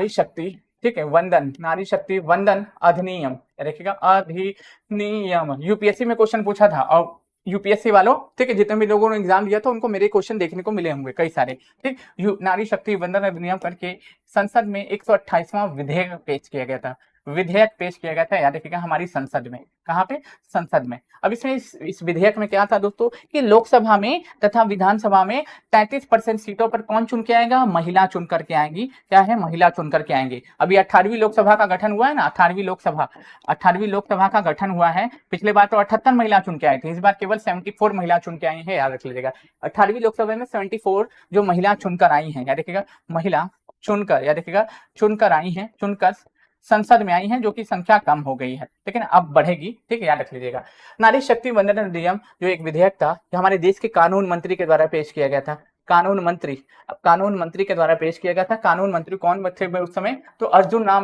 शक्ति ठीक है वंदन, नारी शक्ति वंदन अधिनियम, देखिएगा अधिनियम। यूपीएससी में क्वेश्चन पूछा था, और यूपीएससी वालों ठीक है जितने भी लोगों ने एग्जाम दिया था उनको मेरे क्वेश्चन देखने को मिले होंगे कई सारे। ठीक, नारी शक्ति वंदन अधिनियम करके संसद में 128वां विधेयक पेश किया गया था। विधेयक पेश किया गया था, याद रखिएगा, हमारी संसद में। कहाँ पे? संसद में। अब इसमें इस विधेयक में क्या था दोस्तों कि लोकसभा में तथा विधानसभा में 33% सीटों पर कौन चुन के आएगा? महिला चुन करके आएंगी। क्या है? महिला चुन करके आएंगे। अभी 18वीं लोकसभा का गठन हुआ है ना, 18वीं लोकसभा का गठन हुआ है। पिछले बार तो 78 महिला चुन के आई थी, इस बार केवल 74 महिला चुन के आई है, याद रख लीजिएगा। 18वीं लोकसभा में 74 जो महिला चुनकर आई है, याद रखिएगा, महिला चुनकर, याद रखिएगा, चुनकर आई है, चुनकर संसद में आई हैं, जो कि संख्या कम हो गई है, लेकिन अब बढ़ेगी। ठीक है, याद रख लीजिएगा। नारी शक्ति वंदन अधिनियम जो एक विधेयक था, जो हमारे देश के कानून मंत्री के द्वारा पेश किया गया था। कानून मंत्री के द्वारा पेश किया गया था। कानून मंत्री कौन थे उस समय? तो अर्जुन राम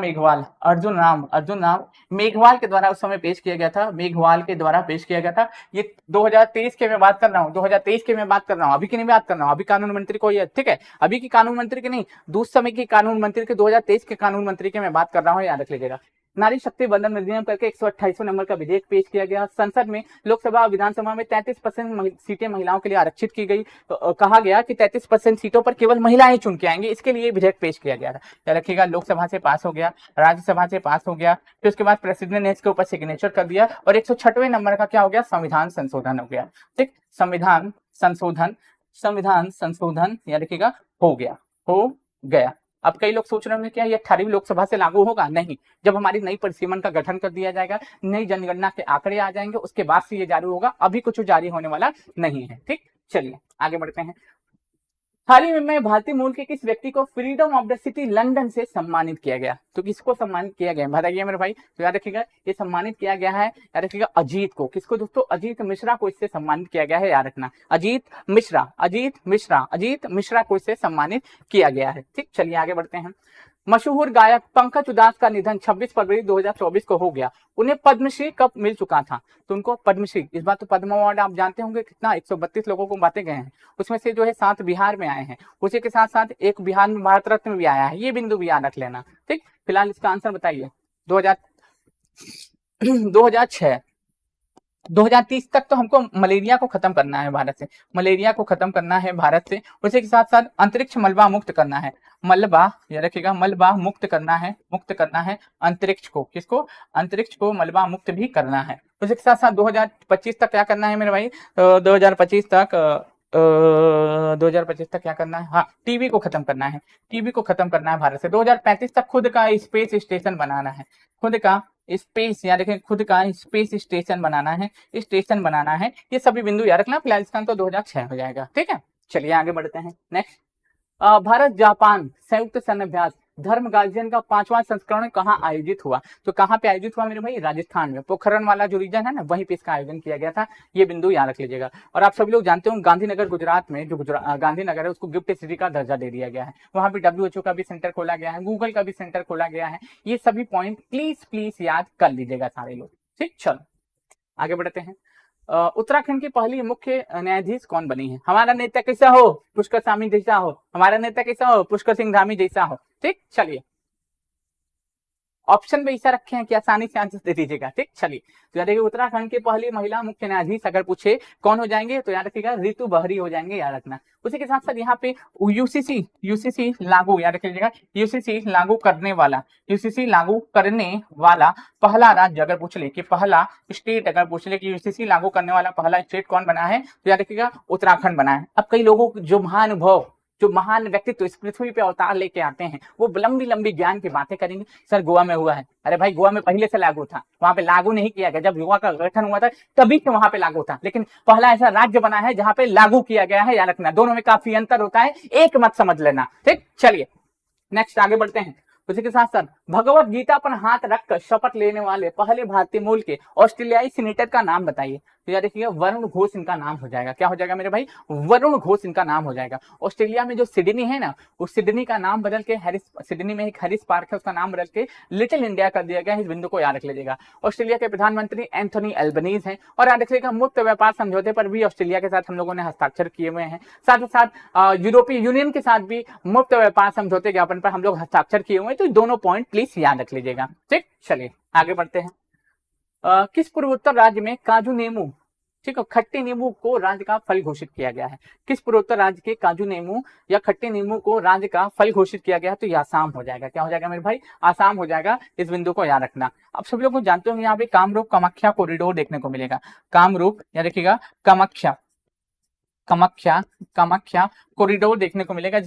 मेघवाल के द्वारा उस समय पेश किया गया था। मेघवाल के द्वारा पेश किया गया था। ये 2023 के मैं बात कर रहा हूँ, 2023 के मैं बात कर रहा हूँ, अभी की नहीं बात कर रहा हूँ। अभी कानून मंत्री को ये, ठीक है, अभी की कानून मंत्री की नहीं, दूसरे समय की कानून मंत्री के 2023 के कानून मंत्री के मैं बात कर रहा हूँ, याद रख लीजिएगा। नारी शक्ति वंदन अधिनियम करके 128वें नंबर का विधेयक पेश किया गया। संसद में, लोकसभा और विधानसभा में 33% सीटें महिलाओं के लिए आरक्षित की गई। तो कहा गया कि 33% सीटों पर केवल महिलाएं चुन के आएंगे, इसके लिए विधेयक पेश किया गया था। याद रखिएगा, लोकसभा से पास हो गया, राज्यसभा से पास हो गया, फिर उसके बाद प्रेसिडेंट ने इसके ऊपर सिग्नेचर कर दिया, और 106वें नंबर का क्या हो गया? संविधान संशोधन हो गया। ठीक, संविधान संशोधन याद रखिएगा हो गया। अब कई लोग सोच रहे होंगे क्या ये 18वीं लोकसभा से लागू होगा? नहीं, जब हमारी नई परिसीमन का गठन कर दिया जाएगा, नई जनगणना के आंकड़े आ जाएंगे, उसके बाद से ये जारी होगा। अभी कुछ जारी होने वाला नहीं है। ठीक, चलिए आगे बढ़ते हैं। हाल ही में भारतीय मूल के किस व्यक्ति को freedom of the city London से सम्मानित किया गया? तो किसको सम्मानित किया गया बताइए मेरे भाई। तो याद रखिएगा, ये सम्मानित किया गया है, याद रखिएगा, अजीत को। किसको दोस्तों? अजीत मिश्रा को इससे सम्मानित किया गया है, याद रखना। अजीत मिश्रा को इससे सम्मानित किया गया है। ठीक, चलिए आगे बढ़ते हैं। मशहूर गायक पंकज उधास का निधन 26 फरवरी 2024 को हो गया। उन्हें पद्मश्री कब मिल चुका था? तो उनको पद्मश्री, इस बार तो पद्म अवार्ड आप जानते होंगे कितना, 132 लोगों को बांटे गए हैं, उसमें से जो है 7 बिहार में आए हैं, उसी के साथ साथ एक बिहार में भारत रत्न भी आया है। ये बिंदु भी याद रख लेना। ठीक, फिलहाल इसका आंसर बताइए। 2030 तक तो हमको मलेरिया को खत्म करना है भारत से, उसी के साथ साथ अंतरिक्ष मलबा मुक्त करना है। मलबा, याद रखिएगा, मलबा मुक्त करना है अंतरिक्ष को। किसको? अंतरिक्ष को मलबा मुक्त भी करना है। उसी के साथ साथ 2025 तक क्या करना है मेरे भाई? 2025 तक क्या करना है? हाँ, टीबी को खत्म करना है, भारत से। 2035 तक खुद का स्पेस स्टेशन बनाना है, याद रखें, खुद का स्पेस स्टेशन बनाना है। ये सभी बिंदु याद रखना। फिलहाल इसका तो 2006 हो जाएगा। ठीक है, चलिए आगे बढ़ते हैं। नेक्स्ट, भारत जापान संयुक्त सैन्य अभ्यास धर्म गार्जियन का 5वां संस्करण कहाँ आयोजित हुआ? तो कहाँ पे आयोजित हुआ मेरे भाई? राजस्थान में, पोखरण वाला जो रीजन है ना, वहीं पे इसका आयोजन किया गया था। ये बिंदु याद रख लीजिएगा। और आप सभी लोग जानते हो गांधीनगर गुजरात में, जो गांधीनगर है उसको गिफ्ट सिटी का दर्जा दे दिया गया है। वहां पे WHO का भी सेंटर खोला गया है, गूगल का भी सेंटर खोला गया है। ये सभी पॉइंट प्लीज याद कर लीजिएगा सारे लोग। ठीक, चलो आगे बढ़ते हैं। उत्तराखंड की पहली मुख्य न्यायाधीश कौन बनी है? हमारा नेता कैसा हो? पुष्कर स्वामी जैसा हो। हमारा नेता कैसा हो? पुष्कर सिंह धामी जैसा हो। ठीक, चलिए ऑप्शन में ऐसा रखे हैं कि आसानी से आंसर दे दीजिएगा, ठीक। चलिए, तो याद रखिए उत्तराखंड की पहली महिला मुख्य न्यायाधीश अगर पूछे कौन हो जाएंगे तो याद रखिएगा ऋतु बहरी हो जाएंगे, याद रखना। उसी के साथ साथ यहाँ पे यूसीसी लागू, याद रखिएगा यूसीसी लागू करने वाला पहला राज्य अगर पूछ ले कि पहला स्टेट अगर पूछ ले कि यूसीसी लागू करने वाला पहला स्टेट कौन बना है तो याद रखिएगा उत्तराखंड बना है। अब कई लोगों जो महान व्यक्तित्व इस पृथ्वी पे अवतार लेके आते हैं वो लंबी लंबी ज्ञान की बातें करेंगे। सर गोवा में हुआ है, अरे भाई गोवा में पहले से लागू था, वहां पे लागू नहीं किया गया, जब गोवा का गठन हुआ था तभी से वहां पे लागू था, लेकिन पहला ऐसा राज्य बना है जहां पे लागू किया गया है, याद रखना। दोनों में काफी अंतर होता है, एक मत समझ लेना, ठीक। चलिए नेक्स्ट आगे बढ़ते हैं। उसी के साथ साथ भगवत गीता पर हाथ रखकर शपथ लेने वाले पहले भारतीय मूल के ऑस्ट्रेलियाई सीनेटर का नाम बताइए तो याद रखिएगा वरुण घोष इनका नाम हो जाएगा। क्या हो जाएगा मेरे भाई? वरुण घोष इनका नाम हो जाएगा। ऑस्ट्रेलिया में जो सिडनी है ना, उस सिडनी का नाम बदल के सिडनी में एक हैरिस पार्क है, उसका नाम बदल के लिटिल इंडिया कर दिया गया है। इस बिंदु को याद रख लीजिएगा। ऑस्ट्रेलिया के प्रधानमंत्री एंथोनी एल्बनीज हैं और याद रख लीजिएगा मुक्त व्यापार समझौते पर भी ऑस्ट्रेलिया के साथ हम लोगों ने हस्ताक्षर किए हुए हैं। साथ ही साथ यूरोपीय यूनियन के साथ भी मुक्त व्यापार समझौते ज्ञापन पर हम लोग हस्ताक्षर किए हुए हैं। तो दोनों पॉइंट प्लीज याद रख लीजिएगा, ठीक। चलिए आगे बढ़ते हैं। किस पूर्वोत्तर राज्य में काजू नींबू, ठीक है, खट्टे नींबू को राज्य का फल घोषित किया गया है? किस पूर्वोत्तर राज्य के काजू नींबू या खट्टे नींबू को राज्य का फल घोषित किया गया है? तो ये आसाम हो जाएगा। क्या हो जाएगा मेरे भाई? आसाम हो जाएगा। इस बिंदु को याद रखना। आप सभी लोग जानते होंगे यहाँ पे कामरूप कामाख्या कॉरिडोर देखने को मिलेगा। कामरूप या देखिएगा कामाख्या कॉरिडोर देखने को मिलेगा,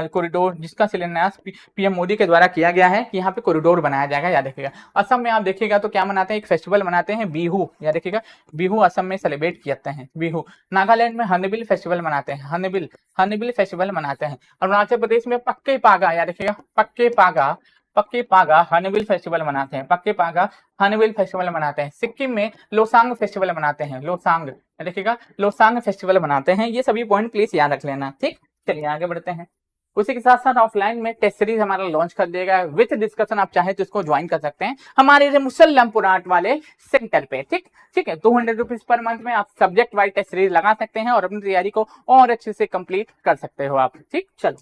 कॉरिडोर जिसका शिलान्यास पीएम मोदी के द्वारा किया गया है कि यहाँ पे कॉरिडोर बनाया जाएगा, याद रखिएगा। असम में आप देखिएगा तो क्या मनाते हैं? एक फेस्टिवल मनाते हैं बिहू, याद रखिएगा बिहू असम में सेलिब्रेट करते हैं बिहू। नागालैंड में हॉर्नबिल फेस्टिवल मनाते हैं, हॉर्नबिल फेस्टिवल मनाते हैं। अरुणाचल प्रदेश में पक्के पागा, याद रखिएगा पक्के पागा हॉर्नबिल फेस्टिवल मनाते हैं, पक्के पागा हॉर्नबिल फेस्टिवल मनाते हैं। सिक्किम में लोसांग फेस्टिवल मनाते हैं, लोसांग देखिएगा लोसांग फेस्टिवल मनाते हैं। ये सभी पॉइंट प्लीज याद रख लेना, ठीक। चलिए आगे बढ़ते हैं। उसी के साथ साथ ऑफलाइन में टेस्ट सीरीज हमारा लॉन्च कर दिया गया विथ डिस्कशन, आप चाहे तो इसको ज्वाइन कर सकते हैं हमारे मुसल्लमपुर आर्ट वाले सेंटर पे, ठीक है। 200 रुपीज पर मंथ में आप सब्जेक्ट वाइज टेस्ट सीरीज लगा सकते हैं और अपनी तैयारी को और अच्छे से कंप्लीट कर सकते हो आप, ठीक। चलो,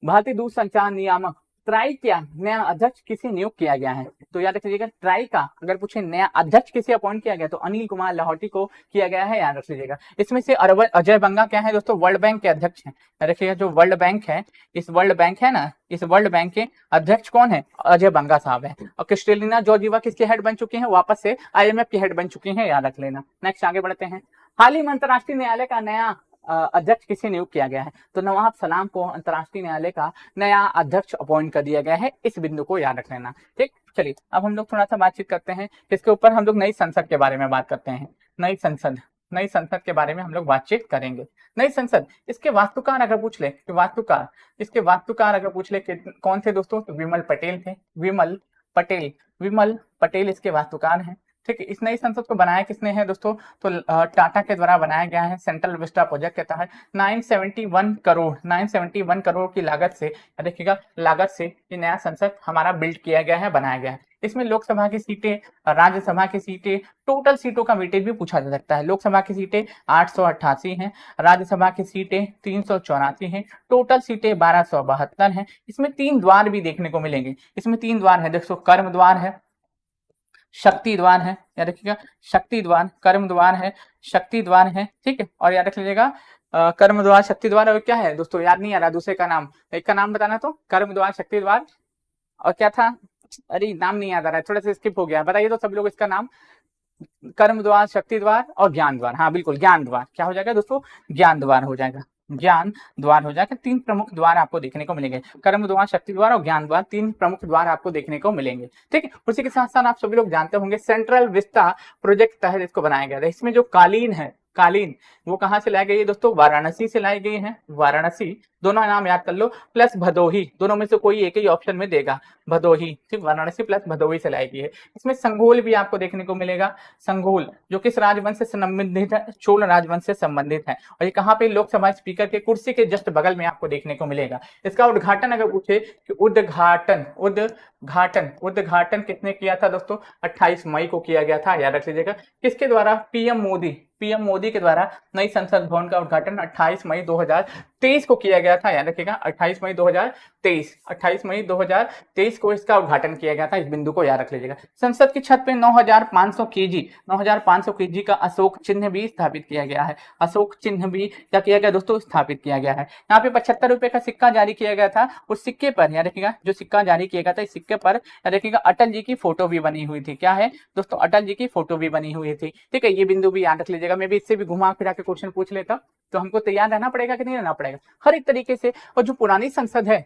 भारतीय दूरसंचार नियामक ट्राई क्या नया अध्यक्ष किसे नियुक्त किया गया है? तो याद रखिएगा ट्राई का अगर पूछे नया अध्यक्ष किसे अपॉइंट किया गया तो अनिल कुमार लाहौटी को किया गया है, याद रख लीजिएगा। इसमें से अजय बंगा क्या है दोस्तों? वर्ल्ड बैंक के अध्यक्ष हैं। याद रखिएगा जो वर्ल्ड बैंक है, इस वर्ल्ड बैंक है ना, इस वर्ल्ड बैंक के अध्यक्ष कौन है? अजय बंगा साहब है। और क्रिस्टेलिना जॉर्जिवा किसके हेड बन चुकी है? वापस से IMF की हेड बन चुकी है, याद रख लेना। नेक्स्ट आगे बढ़ते हैं। हाल ही में अंतर्राष्ट्रीय न्यायालय का नया अध्यक्ष किसे नियुक्त किया गया है? तो नवाब सलाम को अंतर्राष्ट्रीय न्यायालय का नया अध्यक्ष अपॉइंट कर दिया गया है। इस बिंदु को याद रख लेना, ठीक। चलिए अब हम लोग थोड़ा सा बातचीत करते हैं इसके ऊपर। हम लोग नई संसद के बारे में बात करते हैं। नई संसद के बारे में हम लोग बातचीत करेंगे। नई संसद, इसके वास्तुकार अगर पूछ ले कि इसके वास्तुकार अगर पूछ ले कि कौन थे दोस्तों? तो विमल पटेल थे। विमल पटेल इसके वास्तुकार हैं, ठीक है। इस नई संसद को बनाया किसने है दोस्तों? तो टाटा के द्वारा बनाया गया है सेंट्रल विस्टा प्रोजेक्ट के तहत। 971 करोड़ की लागत से, देखिएगा लागत से ये नया संसद हमारा बिल्ड किया गया है, बनाया गया है। इसमें लोकसभा की सीटें, राज्यसभा की सीटें, टोटल सीटों का वेटेज भी पूछा जा सकता है। लोकसभा की सीटें 888 हैं, राज्यसभा की सीटें 384 हैं, टोटल सीटें 1272 हैं। इसमें 3 द्वार भी देखने को मिलेंगे। इसमें 3 द्वार है दोस्तों, कर्म द्वार है, शक्ति द्वार है, याद रखिएगा शक्ति द्वार, कर्म द्वार है, शक्ति द्वार है, ठीक है। और याद रख लीजिएगा कर्म द्वार, शक्ति द्वार और क्या है दोस्तों? याद नहीं आ रहा दूसरे का नाम, एक का नाम बताना। तो कर्म द्वार, शक्ति द्वार और क्या था? अरे नाम नहीं याद आ रहा है, थोड़ा सा स्किप हो गया, बताइए तो सब लोग इसका नाम। कर्म द्वार, शक्ति द्वार और ज्ञान द्वार। हाँ बिल्कुल, ज्ञान द्वार। क्या हो जाएगा दोस्तों? ज्ञान द्वार हो जाएगा, ज्ञान द्वार हो जाएगा। 3 प्रमुख द्वार आपको देखने को मिलेंगे, कर्म द्वार, शक्ति द्वार और ज्ञान द्वार। 3 प्रमुख द्वार आपको देखने को मिलेंगे, ठीक है। उसी के साथ साथ आप सभी लोग जानते होंगे सेंट्रल विस्टा प्रोजेक्ट तहत इसको बनाया गया था। इसमें जो कालीन है, वो कहां से लाई गई है दोस्तों? वाराणसी से लाई गई है, वाराणसी। दोनों नाम याद कर लो, प्लस भदोही, दोनों में से कोई एक ही ऑप्शन में देगा, भदोही, ठीक। वाराणसी प्लस भदोही से लाई गई है। इसमें संघोल भी आपको देखने को मिलेगा, संघोल जो किस राजवंश से संबंधित है? चोल राजवंश से संबंधित है। और ये कहाँ पे? लोकसभा स्पीकर के कुर्सी के जस्ट बगल में आपको देखने को मिलेगा। इसका उद्घाटन अगर पूछे कि उद्घाटन किसने किया था दोस्तों? 28 मई को किया गया था, याद रख लीजिएगा। किसके द्वारा? पीएम मोदी के द्वारा नई संसद भवन का उद्घाटन 28 मई 2023 को किया गया था, याद रखिएगा 28 मई 2023, 28 मई 2023 को इसका उद्घाटन किया गया था, इस बिंदु को याद रख लीजिएगा। संसद की छत पे 9500 केजी 9500 केजी का अशोक चिन्ह भी स्थापित किया गया है। अशोक चिन्ह भी क्या किया गया दोस्तों, स्थापित किया गया है। यहाँ पे 75 रुपए का सिक्का जारी किया गया था, उस सिक्के पर याद रखिएगा, जो सिक्का जारी किया गया था, इस सिक्के पर याद रखिएगा अटल जी की फोटो भी बनी हुई थी। क्या है दोस्तों, अटल जी की फोटो भी बनी हुई थी। ठीक है, ये बिंदु भी याद रख लीजिएगा। मैं भी इससे भी घुमा फिरा के क्वेश्चन पूछ लेता तो हमको तैयार रहना पड़ेगा कि नहीं रहना पड़ेगा, हर एक तरीके से। और जो पुरानी संसद है,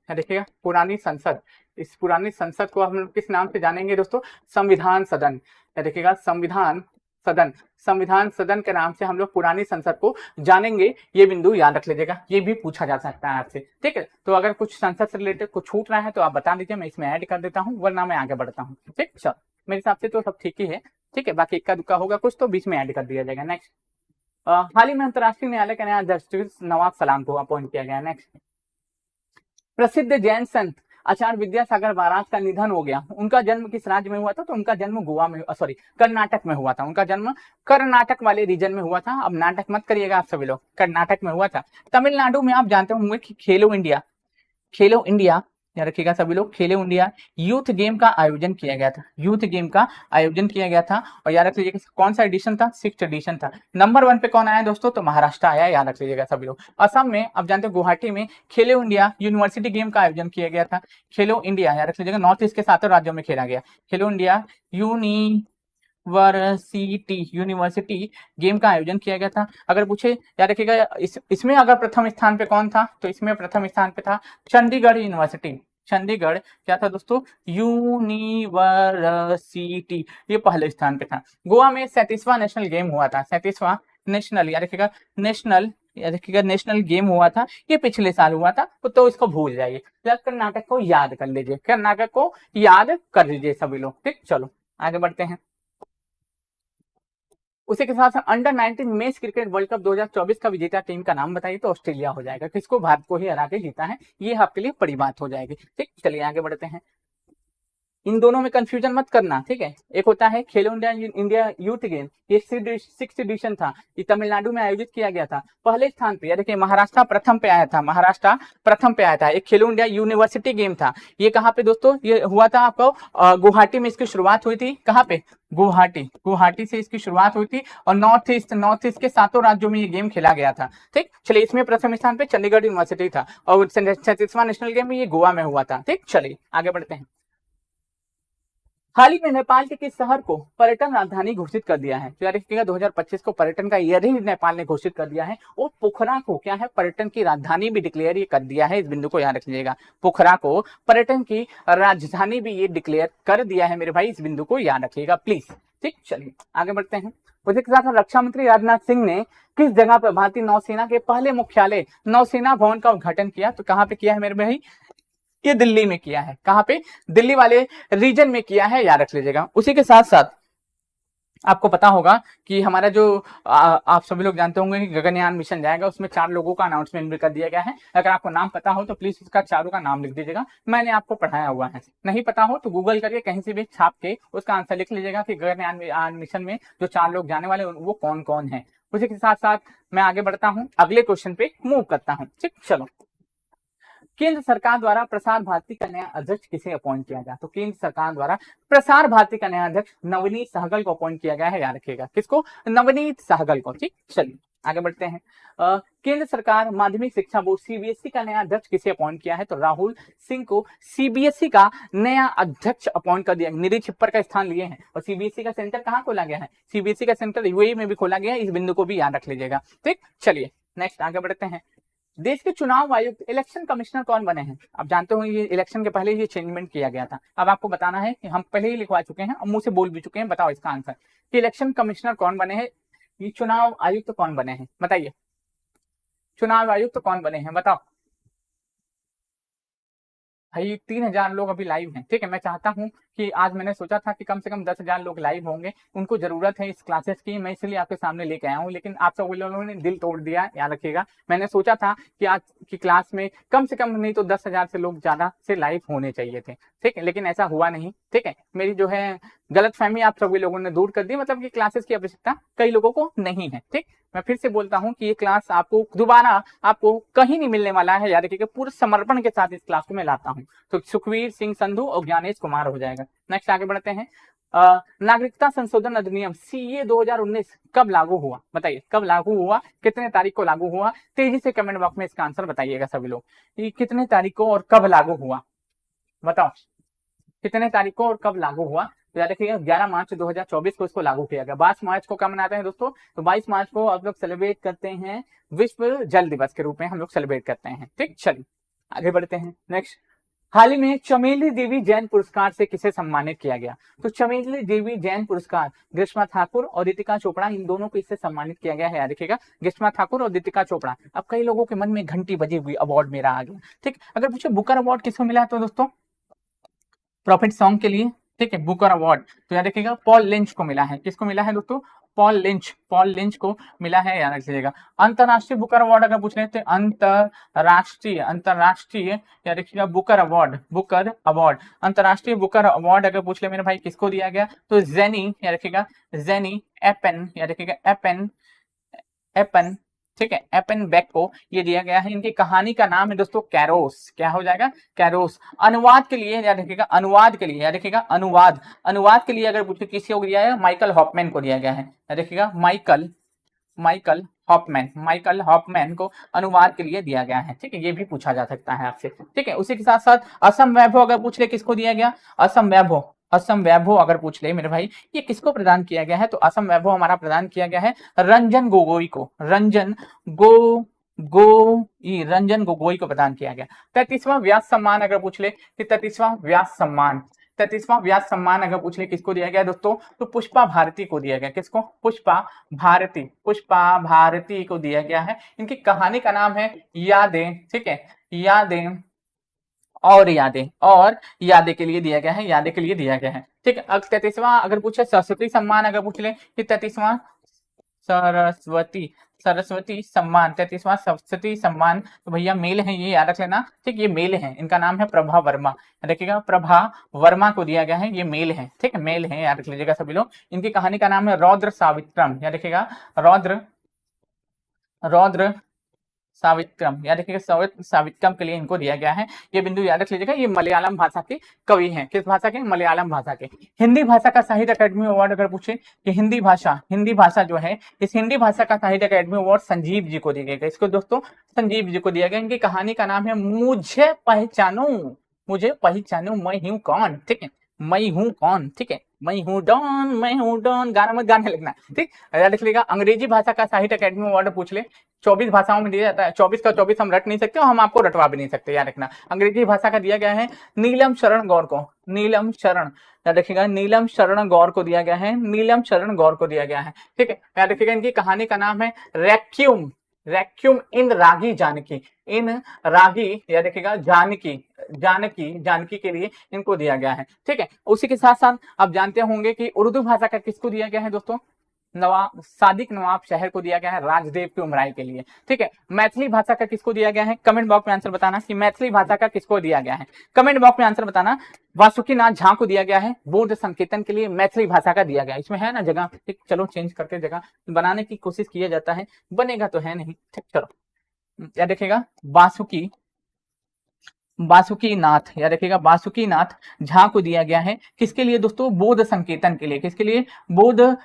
देखिएगा पुरानी संसद, इस पुरानी संसद को हम किस नाम से जानेंगे दोस्तों, संविधान सदन। देखिएगा संविधान सदन, संविधान सदन के नाम से हम लोग पुरानी संसद को जानेंगे। ये बिंदु याद रख लीजिएगा, ये भी पूछा जा सकता है आपसे। ठीक है, तो अगर कुछ संसद से रिलेटेड कुछ छूट रहा है तो आप बता दीजिए, मैं इसमें ऐड कर देता हूँ, वरना मैं आगे बढ़ता हूँ। ठीक, चलो मेरे हिसाब से तो सब ठीक ही है। ठीक है, बाकी इक्का दुक्का होगा कुछ तो बीच में ऐड कर दिया जाएगा। नेक्स्ट, हाल ही में अंतर्राष्ट्रीय न्यायालय का नया जस्टिस नवाब सलाम को अपॉइंट किया गया। नेक्स्ट, प्रसिद्ध जैन संत आचार्य विद्यासागर महाराज का निधन हो गया। उनका जन्म किस राज्य में हुआ था, तो उनका जन्म गोवा में, सॉरी कर्नाटक में हुआ था। उनका जन्म कर्नाटक वाले रीजन में हुआ था। अब नाटक मत करिएगा आप सभी लोग, कर्नाटक में हुआ था। तमिलनाडु में आप जानते होंगे कि खेलो इंडिया याद रखिएगा सभी लोग, खेलो इंडिया यूथ गेम का आयोजन किया गया था। यूथ गेम का आयोजन किया गया था, और याद रख लीजिएगा कौन सा एडिशन था, 6th एडिशन था। नंबर 1 पे कौन आया दोस्तों, तो महाराष्ट्र आया, याद रख लीजिएगा सभी लोग। असम में आप जानते हो गुवाहाटी में खेलो इंडिया यूनिवर्सिटी गेम का आयोजन किया गया था। खेलो इंडिया याद रख लीजिएगा, नॉर्थ ईस्ट के 7 राज्यों में खेला गया। खेलो इंडिया यूनिवर्सिटी गेम का आयोजन किया गया था। अगर पूछे याद रखिएगा इसमें अगर प्रथम स्थान पे कौन था, तो इसमें प्रथम स्थान पे था चंडीगढ़ यूनिवर्सिटी। चंडीगढ़ क्या था दोस्तों, यूनिवर्सिटी, ये पहले स्थान पे था। गोवा में 37वां नेशनल गेम हुआ था, 37वां नेशनल याद रखिएगा, नेशनल गेम हुआ था, ये पिछले साल हुआ था, तो इसको भूल जाइए। कर्नाटक को याद कर लीजिए, कर्नाटक को याद कर लीजिए सभी लोग। ठीक, चलो आगे बढ़ते हैं। उसी के साथ under 19 men's cricket world cup 2024 का विजेता टीम का नाम बताइए, तो ऑस्ट्रेलिया हो जाएगा। किसको, भारत को ही हरा के जीता है, ये आपके लिए बड़ी बात हो जाएगी। ठीक, चलिए आगे बढ़ते हैं। इन दोनों में कंफ्यूजन मत करना, ठीक है। एक होता है खेलो इंडिया यूथ गेम, ये 6th एडिशन था, ये तमिलनाडु में आयोजित किया गया था। पहले स्थान पे देखिए महाराष्ट्र प्रथम पे आया था, महाराष्ट्र प्रथम पे आया था। एक खेलो इंडिया यूनिवर्सिटी गेम था, ये कहाँ पे दोस्तों, ये हुआ था आपको गुवाहाटी में इसकी शुरुआत हुई थी। कहाँ पे, गुवाहाटी से इसकी शुरुआत हुई थी, और नॉर्थ ईस्ट के 7 राज्यों में ये गेम खेला गया था। ठीक, चलिए इसमें प्रथम स्थान पे चंडीगढ़ यूनिवर्सिटी था, और 37वां नेशनल गेम ये गोवा में हुआ था। ठीक, चलिए आगे बढ़ते हैं। हाल ही में नेपाल के किस शहर को पर्यटन राजधानी घोषित कर दिया है, तो याद रखिएगा 2025 को पर्यटन का ईयर ही नेपाल ने घोषित कर दिया है, और पोखरा को क्या है, पर्यटन की राजधानी भी डिक्लेयर ये कर दिया है। इस बिंदु को याद रख लीजिएगा, पोखरा को पर्यटन की राजधानी भी ये डिक्लेयर कर दिया है मेरे भाई, इस बिंदु को याद रखिएगा प्लीज। ठीक, चलिए आगे बढ़ते हैं। उसी के साथ रक्षा मंत्री राजनाथ सिंह ने किस जगह पर भारतीय नौसेना के पहले मुख्यालय नौसेना भवन का उद्घाटन किया, तो कहाँ पे किया है मेरे भाई, ये दिल्ली में किया है। कहां पे, दिल्ली वाले रीजन में किया है, याद रख लीजिएगा। उसी के साथ साथ आपको पता होगा कि हमारा जो आप सभी लोग जानते होंगे कि गगनयान मिशन जाएगा, उसमें 4 लोगों का अनाउंसमेंट भी कर दिया गया है। अगर आपको नाम पता हो तो प्लीज उसका चारों का नाम लिख दीजिएगा, मैंने आपको पढ़ाया हुआ है। नहीं पता हो तो गूगल करके कहीं से भी छाप के उसका आंसर लिख लीजिएगा कि गगनयान मिशन में जो 4 लोग जाने वाले वो कौन कौन है। उसी के साथ साथ मैं आगे बढ़ता हूँ, अगले क्वेश्चन पे मूव करता हूँ। ठीक, चलो। केंद्र सरकार द्वारा प्रसार भारती का नया अध्यक्ष किसे अपॉइंट किया गया, तो केंद्र सरकार द्वारा प्रसार भारती का नया अध्यक्ष नवनीत सहगल को अपॉइंट किया गया है, याद रखिएगा। किसको, नवनीत सहगल को। ठीक, चलिए आगे बढ़ते हैं। केंद्र सरकार माध्यमिक शिक्षा बोर्ड सीबीएसई का नया अध्यक्ष किसे अपॉइंट किया है, तो राहुल सिंह को सीबीएसई का नया अध्यक्ष अपॉइंट कर दिया। नीरज छिप्पर का स्थान लिए हैं, और सीबीएसई का सेंटर कहाँ खोला गया है, सीबीएसई का सेंटर यूएई में भी खोला गया है, इस बिंदु को भी याद रख लीजिएगा। ठीक, चलिए नेक्स्ट आगे बढ़ते हैं। देश के चुनाव आयुक्त इलेक्शन कमिश्नर कौन बने हैं, आप जानते हो ये इलेक्शन के पहले ये चेंजमेंट किया गया था। अब आपको बताना है कि हम पहले ही लिखवा चुके हैं और मुंह से बोल भी चुके हैं, बताओ इसका आंसर कि इलेक्शन कमिश्नर कौन बने हैं, ये चुनाव आयुक्त कौन बने हैं, बताइए चुनाव आयुक्त कौन बने हैं, बताओ भाई। 3000 लोग अभी लाइव हैं, ठीक है। मैं चाहता हूं कि आज मैंने सोचा था कि कम से कम 10,000 लोग लाइव होंगे, उनको जरूरत है इस क्लासेस की, मैं इसलिए आपके सामने लेके आया हूं, लेकिन आप सब लोगों ने दिल तोड़ दिया, याद रखिएगा। मैंने सोचा था कि आज की क्लास में कम से कम नहीं तो 10,000 से लोग ज्यादा से लाइव होने चाहिए थे, ठीक है, लेकिन ऐसा हुआ नहीं, ठीक है। मेरी जो है गलतफहमी आप सभी लोगों ने दूर कर दी, मतलब कि क्लासेस की आवश्यकता कई लोगों को नहीं है। ठीक, मैं फिर से बोलता हूं कि ये क्लास आपको दोबारा आपको कहीं नहीं मिलने वाला है, याद रखिएगा, पूरे समर्पण के साथ इस क्लास को मैं लाता हूं। तो सुखवीर सिंह संधू और ज्ञानेश कुमार हो जाएगा। नेक्स्ट आगे बढ़ते हैं। नागरिकता संशोधन अधिनियम सीए 2019 कब लागू हुआ? बताइए कब लागू हुआ, कितने तारीख को लागू हुआ? तेजी से कमेंट बॉक्स में इसका आंसर बताइएगा सभी लोग, ये कितने तारीख को और कब लागू हुआ, बताओ कितने तारीख को और कब लागू हुआ? तो याद रखिएगा 11 मार्च 2024 को इसको लागू किया गया। 22 मार्च को क्या मनाते हैं दोस्तों? तो 22 मार्च को आप लोग सेलिब्रेट करते हैं विश्व जल दिवस के रूप में हम लोग सेलिब्रेट करते हैं। ठीक, चलिए आगे बढ़ते हैं। नेक्स्ट, हाल ही में चमेली देवी जैन पुरस्कार से किसे सम्मानित किया गया? तो चमेली देवी जैन पुरस्कार ग्रीष्मा ठाकुर और दीपिका चोपड़ा, इन दोनों को इससे सम्मानित किया गया है। याद रखिएगा ग्रीष्मा ठाकुर और दीपिका चोपड़ा। अब कई लोगों के मन में घंटी बजी हुई, अवार्ड मेरा आ गया। ठीक, अगर पूछे बुकर अवार्ड किसको मिला तो दोस्तों प्रॉफिट सॉन्ग के लिए, ठीक है, बुकर अवार्ड तो याद रखिएगा पॉल लिंच को मिला है। किसको मिला है दोस्तों? पॉल लिंच को मिला है, याद रखिएगा। अंतरराष्ट्रीय बुकर अवार्ड अगर पूछ रहे थे, अंतरराष्ट्रीय याद रखिएगा बुकर अवार्ड अंतरराष्ट्रीय बुकर अवार्ड अगर पूछ ले मेरे भाई किसको दिया गया? तो जेनी, याद रखिएगा जेनी एपेन, याद रखिएगा एपन, ठीक है, एपन बेक को ये दिया गया है। इनकी कहानी का नाम है दोस्तों कैरोस। क्या हो जाएगा? कैरोस। अनुवाद के लिए याद रखिएगा, अनुवाद के लिए याद रखिएगा, अनुवाद के लिए अगर पूछे किसी को दिया है, माइकल हॉफमैन को दिया गया है। याद रखिएगा माइकल हॉफमैन को अनुवाद के लिए दिया गया है। ठीक है, ये भी पूछा जा सकता है आपसे। ठीक है, उसी के साथ साथ असम वैभव अगर पूछ ले किसको दिया गया? असम वैभव अगर पूछ ले मेरे भाई ये किसको प्रदान किया गया है? तो असम वैभव हमारा प्रदान किया गया है रंजन गोगोई को, रंजन गोगोई को प्रदान किया गया। 33वां व्यास सम्मान अगर पूछ ले कि 33वां व्यास सम्मान अगर पूछ ले किसको दिया गया दोस्तों? तो पुष्पा भारती को दिया गया। किसको? पुष्पा भारती को दिया गया है। इनकी कहानी का नाम है यादें। ठीक है, यादें के लिए दिया गया है, ठीक है। अब 33वां अगर पूछे सरस्वती सम्मान अगर पूछ ले कि 33वां सरस्वती सम्मान 33वां सरस्वती सम्मान, तो भैया मेल है, ये याद रख लेना। ठीक, ये मेल है, इनका नाम है प्रभा वर्मा। देखिएगा प्रभा वर्मा को दिया गया है, ये मेल है। ठीक है, मेल है, याद रख लीजिएगा सभी लोग। इनकी कहानी का नाम है रौद्र सावित्रम। याद रखिएगा रौद्र सावित्रम, याद रखिएगा सावित्रम के लिए इनको दिया गया है। ये बिंदु याद रख लीजिएगा। ये मलयालम भाषा के कवि हैं। किस भाषा के? मलयालम भाषा के। हिंदी भाषा का साहित्य अकादमी अवार्ड अगर पूछे कि हिंदी भाषा जो है, इस हिंदी भाषा का साहित्य अकादमी अवार्ड संजीव जी को दिया गया। इसको दोस्तों संजीव जी को दिया गया। इनकी कहानी का नाम है मुझे पहचानो मैं हूँ कौन। ठीक है, मैं हूँ कौन। ठीक है, मैं हूँ डॉन, गाना मत गाने लगना। ठीक, याद रख लीजिएगा। अंग्रेजी भाषा का साहित्य अकादमी अवार्ड पूछ ले, 24 भाषाओं में दिया जाता है। 24 का 24 हम रट नहीं सकते और हम आपको रटवा भी नहीं सकते, याद रखना। अंग्रेजी भाषा का दिया गया है नीलम शरण गौर को, याद रखिएगा नीलम शरण गौर को दिया गया है। ठीक है, याद रखिएगा। इनकी कहानी का नाम है रैक्यूम इन रागी जानकी, याद रखिएगा जानकी के लिए इनको दिया गया है। ठीक है, उसी के साथ साथ आप जानते होंगे कि उर्दू भाषा का किसको दिया गया है दोस्तों? सादिक नवाब शहर को दिया गया है राजदेव की उमराई के लिए। ठीक है, मैथिली भाषा का किसको दिया गया है? कमेंट बॉक्स में आंसर बताना कि मैथिली भाषा का किसको दिया गया है। कमेंट बॉक्स में आंसर बताना। वासुकीनाथ झा को दिया गया है बौद्ध संकीर्तन के लिए, मैथिली भाषा का दिया गया। इसमें है ना जगह, ठीक, चलो चेंज करके जगह बनाने की कोशिश किया जाता है, बनेगा तो है नहीं। ठीक, चलो याद रखिएगा बासुकीनाथ, याद रखिएगा बासुकीनाथ झा को दिया गया है। किसके लिए दोस्तों? बौद्ध संकेतन के लिए। किसके लिए? बौद्ध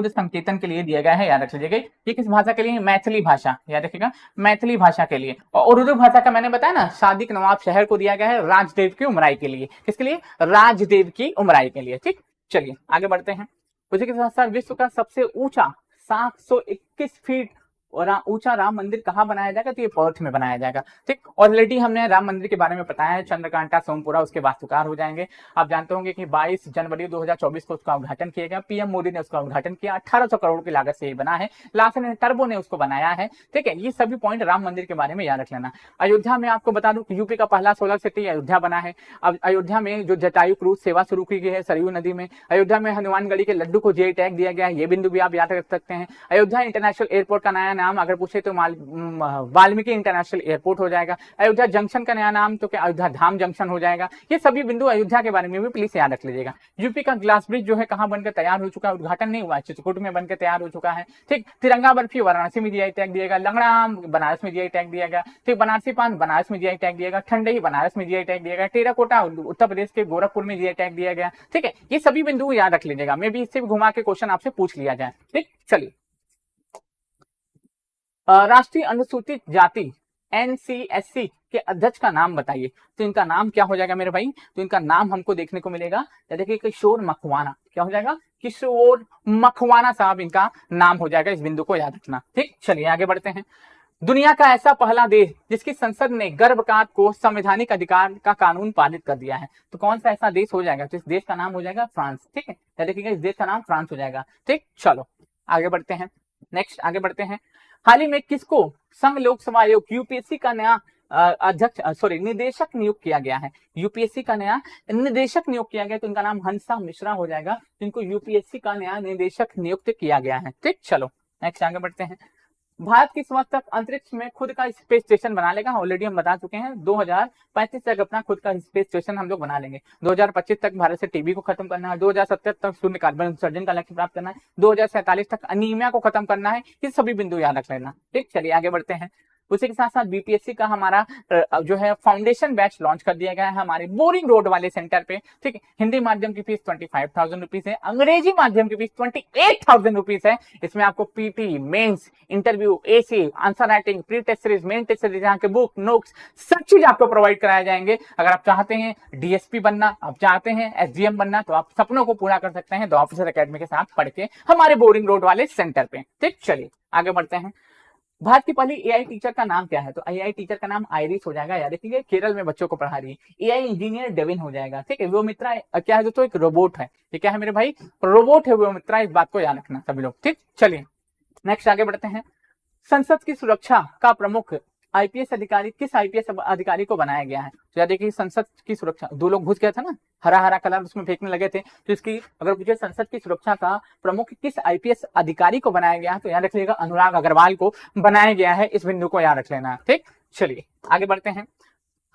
संकेतन के लिए दिया गया है, याद रख लीजिएगा। ये किस भाषा के लिए? मैथिली भाषा, याद रखिएगा मैथिली भाषा के लिए। और उर्दू भाषा का मैंने बताया ना, सादिक नवाब शहर को दिया गया है राजदेव की उमराई के लिए। किसके लिए? राजदेव की उमराई के लिए। ठीक, चलिए आगे बढ़ते हैं। उसी के साथ साथ विश्व का सबसे ऊंचा 721 फीट और ऊंचा राम मंदिर कहाँ बनाया जाएगा? तो ये पर्थ में बनाया जाएगा। ठीक, ऑलरेडी हमने राम मंदिर के बारे में बताया है। चंद्रकांता सोमपुरा उसके वास्तुकार हो जाएंगे। आप जानते होंगे कि 22 जनवरी 2024 को उसका उद्घाटन किया गया। पीएम मोदी ने उसका उद्घाटन किया। 1800 करोड़ की लागत से ये बना है। लासन टर्बो ने उसको बनाया है। ठीक है, ये सभी पॉइंट राम मंदिर के बारे में याद रख लेना। अयोध्या में आपको बता दूं कि यूपी का पहला सोलर सिटी अयोध्या बना है। अब अयोध्या में जो जटायु क्रूज सेवा शुरू की गई है सरयू नदी में। अयोध्या में हनुमानगढ़ी के लड्डू को जीआई टैग दिया गया है। ये बिंदु भी आप याद रख सकते हैं। अयोध्या इंटरनेशनल एयरपोर्ट का नया नाम नाम अगर पूछे तो वाल्मीकि इंटरनेशनल एयरपोर्ट हो जाएगा। अयोध्या जंक्शन का नया नाम तो क्या अयोध्या धाम जंक्शन हो जाएगा। ये सभी बिंदु अयोध्या के बारे में भी प्लीज याद रख लीजिएगा। यूपी का ग्लास ब्रिज जो है कहाँ बनकर तैयार हो चुका है, उद्घाटन नहीं हुआ, चित्रकूट में बनकर तैयार हो चुका है। ठीक, तिरंगा बर्फी वाराणसी में जीआई टैग दिएगा, लंगड़ा आम बनारस में जीआई टैग दिया गया। ठीक, बनारसी पान बनारस में जीआई टैग दिएगा, ठंडई बनारस में GI tag दिएगा, terracotta Uttar Pradesh के गोरखपुर में जीआई टैग दिया गया। ठीक है, ये सभी बिंदु याद रख लीजिएगा, मे भी इससे भी घुमा के क्वेश्चन आपसे पूछ लिया जाए। ठीक, चलिए राष्ट्रीय अनुसूचित जाति NCSC के अध्यक्ष का नाम बताइए। तो इनका नाम क्या हो जाएगा मेरे भाई, तो इनका नाम हमको देखने को मिलेगा, देखिए किशोर मखवाना। क्या हो जाएगा, किशोर मखवाना साहब इनका नाम हो जाएगा, इस बिंदु को याद रखना। ठीक, चलिए आगे बढ़ते हैं। दुनिया का ऐसा पहला देश जिसकी संसद ने गर्भपात को संवैधानिक अधिकार का कानून पारित कर दिया है, तो कौन सा ऐसा देश हो जाएगा, तो इस देश का नाम हो जाएगा फ्रांस। ठीक है, देखिएगा इस देश का नाम फ्रांस हो जाएगा। ठीक, चलो आगे बढ़ते हैं, नेक्स्ट आगे बढ़ते हैं। हाल ही में किसको संघ लोक सेवा आयोग यूपीएससी का नया निदेशक नियुक्त किया गया है, यूपीएससी का नया निदेशक नियुक्त किया गया, तो इनका नाम हंसा मिश्रा हो जाएगा, जिनको यूपीएससी का नया निदेशक नियुक्त किया गया है। ठीक, चलो नेक्स्ट आगे बढ़ते हैं। भारत किस वक्त तक अंतरिक्ष में खुद का स्पेस स्टेशन बना लेगा, ऑलरेडी हम बता चुके हैं 2035 तक अपना खुद का स्पेस स्टेशन हम लोग बना लेंगे। 2025 तक भारत से टीबी को खत्म करना है, 2070 तक शून्य कार्बन उत्सर्जन का लक्ष्य प्राप्त करना है, 2047 तक अनीमिया को खत्म करना है। ये सभी बिंदु याद रख लेना। ठीक, चलिए आगे बढ़ते हैं। उसी के साथ साथ बीपीएससी का हमारा जो है फाउंडेशन बैच लॉन्च कर दिया गया है हमारे बोरिंग रोड वाले सेंटर पे। ठीक है, हिंदी माध्यम की फीस 25,000 रुपीज है, अंग्रेजी माध्यम की फीस 28,000 रुपीज है। इसमें आपको PT, mains, interview, essay, answer writing, pre test series, main test series, यहाँ के बुक, नोट्स, सब चीज आपको प्रोवाइड कराए जाएंगे। अगर आप चाहते हैं डीएसपी बनना, आप चाहते हैं एसडीएम बनना, तो आप सपनों को पूरा कर सकते हैं द ऑफिसर एकेडमी के साथ पढ़ के हमारे बोरिंग रोड वाले सेंटर पे। ठीक, चलिए आगे बढ़ते हैं। भारत की पहली एआई टीचर का नाम क्या है, तो एआई टीचर का नाम आयरिस हो जाएगा। याद रखिए केरल में बच्चों को पढ़ा रही है। एआई इंजीनियर डेविन हो जाएगा। ठीक है, वो मित्रा क्या है दोस्तों, एक रोबोट है। ये क्या है मेरे भाई, रोबोट है वो मित्रा, इस बात को याद रखना सभी लोग। ठीक, चलिए नेक्स्ट आगे बढ़ते हैं। संसद की सुरक्षा का प्रमुख आईपीएस अधिकारी किस आईपीएस अधिकारी को बनाया गया है, तो याद देखिए संसद की सुरक्षा, दो लोग घुस गया था ना, हरा हरा कलर उसमें फेंकने लगे थे, तो इसकी अगर पूछे संसद की सुरक्षा का प्रमुख किस आईपीएस अधिकारी को बनाया गया है, तो याद रख लीजिएगा अनुराग अग्रवाल को बनाया गया है। इस बिंदु को याद रख लेना। ठीक, चलिए आगे बढ़ते हैं।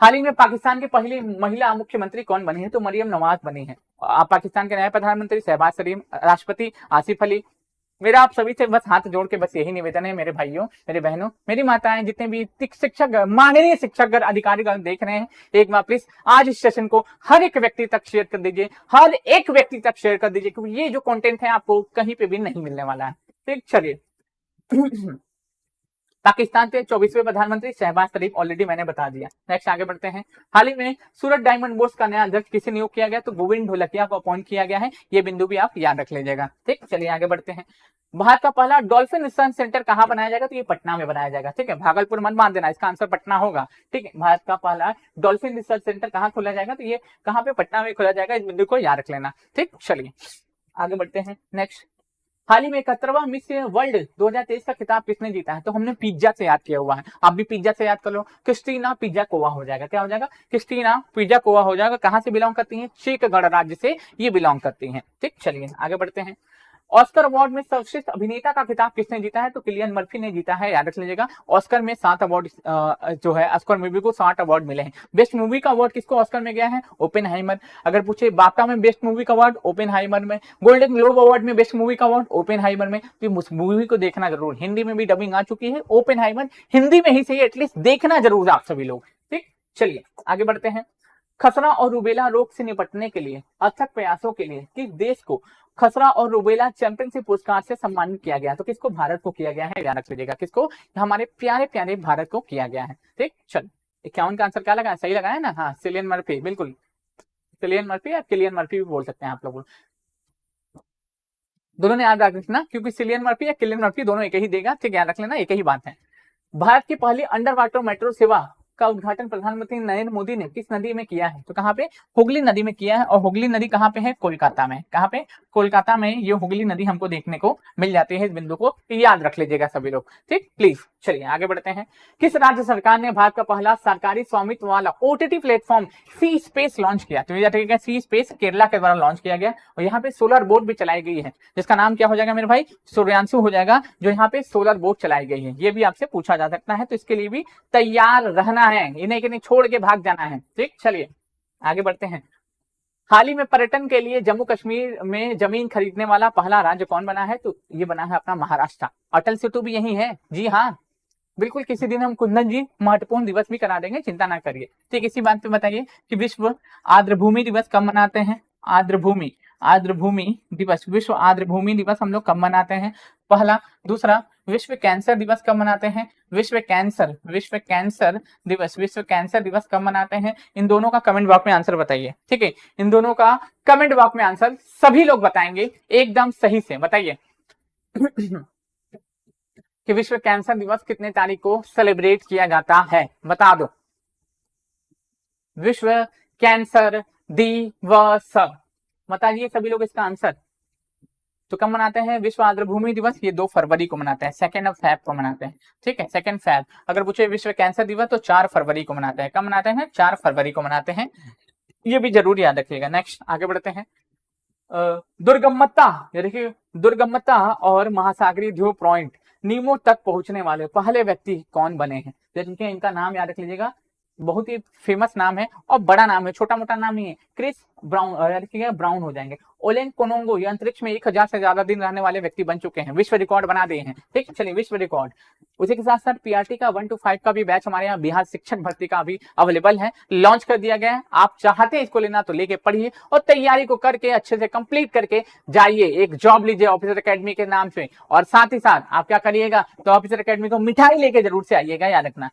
हाल ही में पाकिस्तान की पहली महिला मुख्यमंत्री कौन बनी है, तो मरियम नवाज बनी है। पाकिस्तान के नए प्रधानमंत्री शहबाज शरीफ, राष्ट्रपति आसिफ अली। मेरा आप सभी से बस हाथ जोड़ के बस यही निवेदन है मेरे भाइयों, मेरे बहनों, मेरी माताएं, जितने भी शिक्षक, माननीय शिक्षक अधिकारी देख रहे हैं, एक बार प्लीज आज इस सेशन को हर एक व्यक्ति तक शेयर कर दीजिए, हर एक व्यक्ति तक शेयर कर दीजिए, क्योंकि ये जो कंटेंट है आपको कहीं पे भी नहीं मिलने वाला है। ठीक, चलिए पाकिस्तान के 24वें प्रधानमंत्री शहबाज शरीफ, ऑलरेडी मैंने बता दिया। नेक्स्ट आगे बढ़ते हैं। हाल ही में सूरत डायमंड बोर्स का नया अध्यक्ष किसे नियुक्त किया गया, तो गोविंद ढोलकिया को अपॉइंट किया गया है। ये बिंदु भी आप याद रख लीजिएगा। ठीक, चलिए आगे बढ़ते हैं। भारत का पहला डॉल्फिन रिसर्च सेंटर कहां बनाया जाएगा, तो ये पटना में बनाया जाएगा। ठीक है, भागलपुर मत मान देना, इसका आंसर पटना होगा। ठीक है, भारत का पहला डॉल्फिन रिसर्च सेंटर कहां खोला जाएगा, तो ये कहां पे, पटना में खोला जाएगा। इस बिंदु को याद रख लेना। ठीक, चलिए आगे बढ़ते हैं। नेक्स्ट, हाल ही में 71वां मिस वर्ल्ड 2023 का खिताब किसने जीता है, तो हमने पिज्जा से याद किया हुआ है, आप भी पिज्जा से याद कर लो। क्रिस्टीना पिज़्ज़ाकोवा हो जाएगा। क्या हो जाएगा, क्रिस्टीना पिज़्ज़ाकोवा हो जाएगा। कहां से बिलोंग करती हैं, चेक गणराज्य से ये बिलोंग करती हैं। ठीक, चलिए आगे बढ़ते हैं। ऑस्कर अवार्ड में सर्वश्रेष्ठ अभिनेता का खिताब किसने जीता है, तो किलियन मर्फी ने जीता है। याद रख लीजिएगा, ऑस्कर में 7 अवार्ड जो है, ऑस्कर मूवी को 7 अवार्ड मिले हैं। बेस्ट मूवी का अवार्ड किसको ऑस्कर में गया है, ओपेनहाइमर। अगर पूछे बाफ्टा में बेस्ट मूवी का अवार्ड, ओपेनहाइमर में। गोल्डन ग्लोब अवार्ड में बेस्ट मूवी का अवार्ड, ओपेनहाइमर में। तो उस मूवी को देखना जरूर, हिंदी में भी डबिंग आ चुकी है ओपेनहाइमर, हिंदी में ही सही, एटलीस्ट देखना जरूर आप सभी लोग। ठीक, चलिए आगे बढ़ते हैं। खसरा और रूबेला रोग से निपटने के लिए अथक प्रयासों के लिए किस देश को खसरा और रूबेला चैंपियनशिप पुरस्कार से सम्मानित किया गया, तो किसको, भारत को किया गया है। याद रख लीजिएगा, किसको, हमारे प्यारे प्यारे भारत को किया गया है। ठीक, चलो 51 का आंसर क्या लगा, सही लगा है ना, हाँ किलियन मर्फी, बिल्कुल किलियन मर्फी या किलियन मर्फी भी बोल सकते हैं आप लोग, दोनों ने याद रख लेना, क्योंकि सिलियन मर्फी या किलियन मर्फी दोनों एक ही देगा। ठीक, याद रख लेना, एक ही बात है। भारत की पहली अंडर वाटर मेट्रो सेवा का उद्घाटन प्रधानमंत्री नरेंद्र मोदी ने किस नदी में किया है? तो कहाँ पे? हुगली नदी में किया है। और हुगली नदी कहाँ पे है? कोलकाता में। कहाँ पे? कोलकाता में ये हुगली नदी हमको देखने को मिल जाती है। इस बिंदु को याद रख लीजिएगा सभी लोग, ठीक, प्लीज। चलिए आगे बढ़ते हैं। किस राज्य सरकार ने भारत का पहला सरकारी स्वामित्व वाला ओटीटी प्लेटफॉर्म सी स्पेस लॉन्च किया? तो ये सी स्पेस केरला के द्वारा लॉन्च किया गया। और यहाँ पे सोलर बोट भी चलाई गई है, जिसका नाम क्या हो जाएगा मेरे भाई? सूर्यांशु हो जाएगा, जो यहाँ पे सोलर बोट चलाई गई है। ये भी आपसे पूछा जा सकता है, तो इसके लिए भी तैयार रहना है, इन्हें कि नहीं छोड़ के भाग जाना है, ठीक। चलिए आगे बढ़ते हैं। हाल ही में पर्यटन के लिए जम्मू कश्मीर में जमीन खरीदने वाला पहला राज्य कौन बना है? तो ये बना है अपना महाराष्ट्र। अटल सेतु भी यही है, जी हाँ बिल्कुल। किसी दिन हम कुंदन जी महत्वपूर्ण दिवस भी करा देंगे, चिंता ना करिए, ठीक। इसी बात पे बताइए कि विश्व आर्द्रभूमि दिवस कब मनाते हैं? आर्द्रभूमि दिवस, विश्व आर्द्रभूमि दिवस हम लोग कब मनाते हैं? पहला। दूसरा, विश्व कैंसर दिवस कब मनाते हैं? विश्व कैंसर दिवस कब मनाते हैं? इन दोनों का कमेंट बॉक्स में आंसर बताइए, ठीक है। इन दोनों का कमेंट बॉक्स में आंसर सभी लोग बताएंगे एकदम सही से, बताइए कि विश्व कैंसर दिवस कितने तारीख को सेलिब्रेट किया जाता है? बता दो। विश्व कैंसर दिवस, बताइए सभी लोग इसका आंसर। तो कब मनाते हैं विश्व आर्द्रभूमि दिवस? ये 2 फरवरी को मनाते हैं, 2 फेब को मनाते हैं, ठीक है, 2 फेब। अगर पूछे विश्व कैंसर दिवस तो 4 फरवरी को मनाते हैं। कब मनाते हैं? 4 फरवरी को मनाते हैं, ये भी जरूर याद रखिएगा। नेक्स्ट आगे बढ़ते हैं। दुर्गमता, ये देखिए दुर्गमता और महासागरीय ध्रुव पॉइंट नीमो तक पहुंचने वाले पहले व्यक्ति कौन बने हैं? देखिए इनका नाम याद रख लीजिएगा, बहुत ही फेमस नाम है और बड़ा नाम है, छोटा मोटा नाम नहीं है। क्रिस ब्राउन, ब्राउन हो जाएंगे। ओलेन कोनोंगो, ये अंतरिक्ष में 1000 से ज्यादा दिन रहने वाले व्यक्ति बन चुके हैं, विश्व रिकॉर्ड बना दिए हैं, ठीक। चलिए विश्व रिकॉर्ड। उसी के साथ साथ पीआरटी का 1 to 5 का भी बैच हमारे यहाँ बिहार शिक्षक भर्ती का भी अवेलेबल है, लॉन्च कर दिया गया है। आप चाहते हैं इसको लेना तो लेके पढ़िए और तैयारी को करके अच्छे से कंप्लीट करके जाइए, एक जॉब लीजिए ऑफिसर एकेडमी के नाम से। और साथ ही साथ आप क्या करिएगा, तो ऑफिसर एकेडमी को मिठाई लेके जरूर से आइएगा, याद रखना।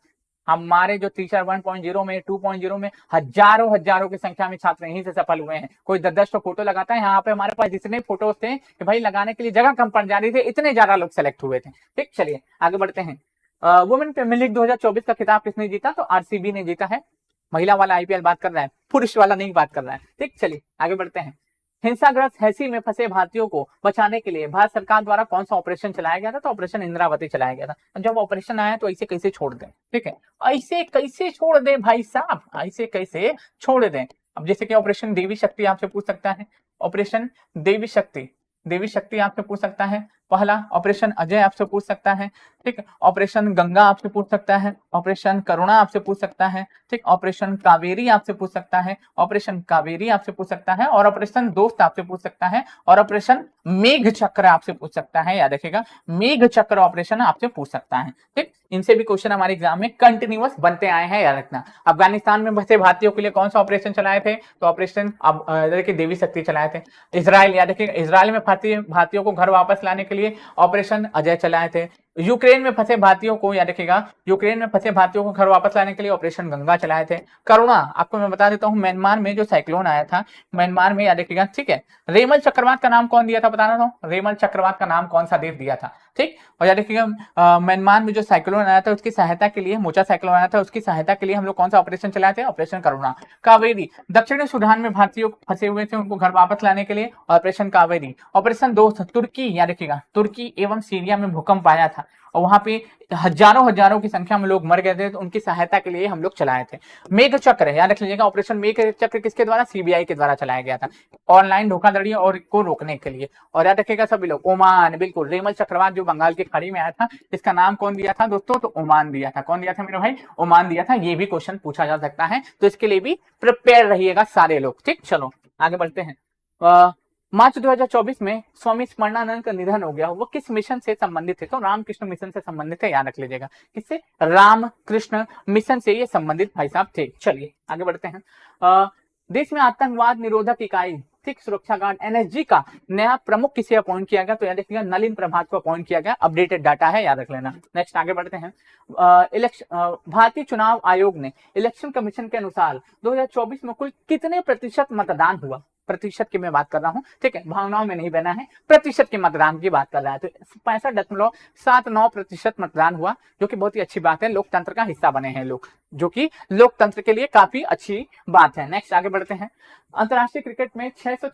हमारे जो टीचर 1.0 में 2.0 में हजारों की संख्या में छात्र यहीं से सफल हुए हैं। कोई 10 तो फोटो लगाता है, यहाँ पे हमारे पास जितने फोटोज थे कि भाई लगाने के लिए जगह कम पड़ जा रही थी, इतने ज्यादा लोग सेलेक्ट हुए थे, ठीक। चलिए आगे बढ़ते हैं। वुमेन प्रीमियर लीग 2024 का खिताब किसने जीता? तो आरसीबी ने जीता है। महिला वाला आईपीएल बात कर रहा है, पुरुष वाला नहीं बात कर रहा है, ठीक। चलिए आगे बढ़ते हैं। हिंसाग्रस्त हैसी में फंसे भारतीयों को बचाने के लिए भारत सरकार द्वारा कौन सा ऑपरेशन चलाया गया था? तो ऑपरेशन इंद्रावती चलाया गया था। जब ऑपरेशन आया तो ऐसे कैसे छोड़ दें, ठीक है, ऐसे कैसे छोड़ दें भाई साहब, ऐसे कैसे छोड़ दें। अब जैसे कि ऑपरेशन देवी शक्ति आपसे पूछ सकता है, ऑपरेशन देवी शक्ति आपसे पूछ सकता है। पहला ऑपरेशन अजय आपसे पूछ सकता है, ठीक। ऑपरेशन गंगा आपसे पूछ सकता है, ऑपरेशन करुणा आपसे पूछ सकता है, ठीक। ऑपरेशन कावेरी आपसे पूछ सकता है, ऑपरेशन कावेरी आपसे पूछ सकता है, और ऑपरेशन दोस्त आपसे पूछ सकता है, और ऑपरेशन मेघ चक्र आपसे पूछ सकता है। याद रखिएगा मेघ चक्र ऑपरेशन आपसे पूछ सकता है, ठीक। इनसे भी क्वेश्चन हमारे एग्जाम में कंटिन्यूअस बनते आए हैं, याद रखना। अफगानिस्तान में फंसे भारतीयों के लिए कौन सा ऑपरेशन चलाए थे? तो ऑपरेशन देवी शक्ति चलाए थे। इजराइल, याद रखिएगा इजराइल में भारतीयों को घर वापस लाने के लिए ऑपरेशन अजय चलाए थे। यूक्रेन में फंसे भारतीयों को, याद रखिएगा यूक्रेन में फंसे भारतीयों को घर वापस लाने के लिए ऑपरेशन गंगा चलाए थे। करुणा आपको मैं बता देता हूं, म्यांमार में जो साइक्लोन आया था, म्यांमार में, याद रखिएगा, ठीक है। रेमल चक्रवात का नाम कौन दिया था? बताना था, रेमल चक्रवात का नाम कौन सा देश दिया था, ठीक। और याद रखिएगा म्यांमार में जो साइक्लोन आया था उसकी सहायता के लिए, मोचा साइक्लोन आया था, उसकी सहायता के लिए हम लोग कौन सा ऑपरेशन चलाए थे? ऑपरेशन करुणा। कावेरी, दक्षिणी सूडान में भारतीयों फंसे हुए थे, उनको घर वापस लाने के लिए ऑपरेशन कावेरी। ऑपरेशन दोस्त, तुर्की, याद रखिएगा तुर्की एवं सीरिया में भूकंप आया था और वहां पे हजारों की संख्या में लोग मर गए थे, तो उनकी सहायता के लिए हम लोग चलाए थे। मेघ चक्र, याद रख लीजिएगा ऑपरेशन मेघ चक्र किसके द्वारा? सीबीआई के द्वारा चलाया गया था, ऑनलाइन धोखाधड़ी और को रोकने के लिए। और याद रखिएगा सभी लोग ओमान, बिल्कुल रेमल चक्रवात जो बंगाल की खाड़ी में आया था, इसका नाम कौन दिया था दोस्तों? तो ओमान दिया था। कौन दिया था मेरे भाई? ओमान दिया था। ये भी क्वेश्चन पूछा जा सकता है, तो इसके लिए भी प्रिपेयर रहिएगा सारे लोग, ठीक। चलो आगे बढ़ते हैं। मार्च 2024 में स्वामी स्मरणानंद का निधन हो गया, वो किस मिशन से संबंधित थे? तो रामकृष्ण मिशन से संबंधित है, याद रख लीजिएगा। किससे? रामकृष्ण मिशन से ये संबंधित भाई साहब थे। चलिए आगे बढ़ते हैं। देश में आतंकवाद निरोधक इकाई, ठीक, सुरक्षा गार्ड एनएसजी का नया प्रमुख किसे अपॉइंट किया गया? तो याद रखिएगा नलिन प्रभात को अपॉइंट किया गया। अपडेटेड डाटा है, याद रख लेना। नेक्स्ट आगे बढ़ते हैं। भारतीय चुनाव आयोग ने इलेक्शन कमीशन के अनुसार 2024 में कुल कितने प्रतिशत मतदान हुआ? प्रतिशत की मैं बात कर रहा हूँ, ठीक है, भावनाओं में नहीं बना है, प्रतिशत के मतदान की बात कर रहा है। तो 65.79% मतदान हुआ, जो कि बहुत ही अच्छी बात है, लोकतंत्र का हिस्सा बने हैं लोग, जो कि लोकतंत्र के लिए काफी अच्छी बात है। नेक्स्ट आगे बढ़ते हैं। अंतरराष्ट्रीय क्रिकेट में 600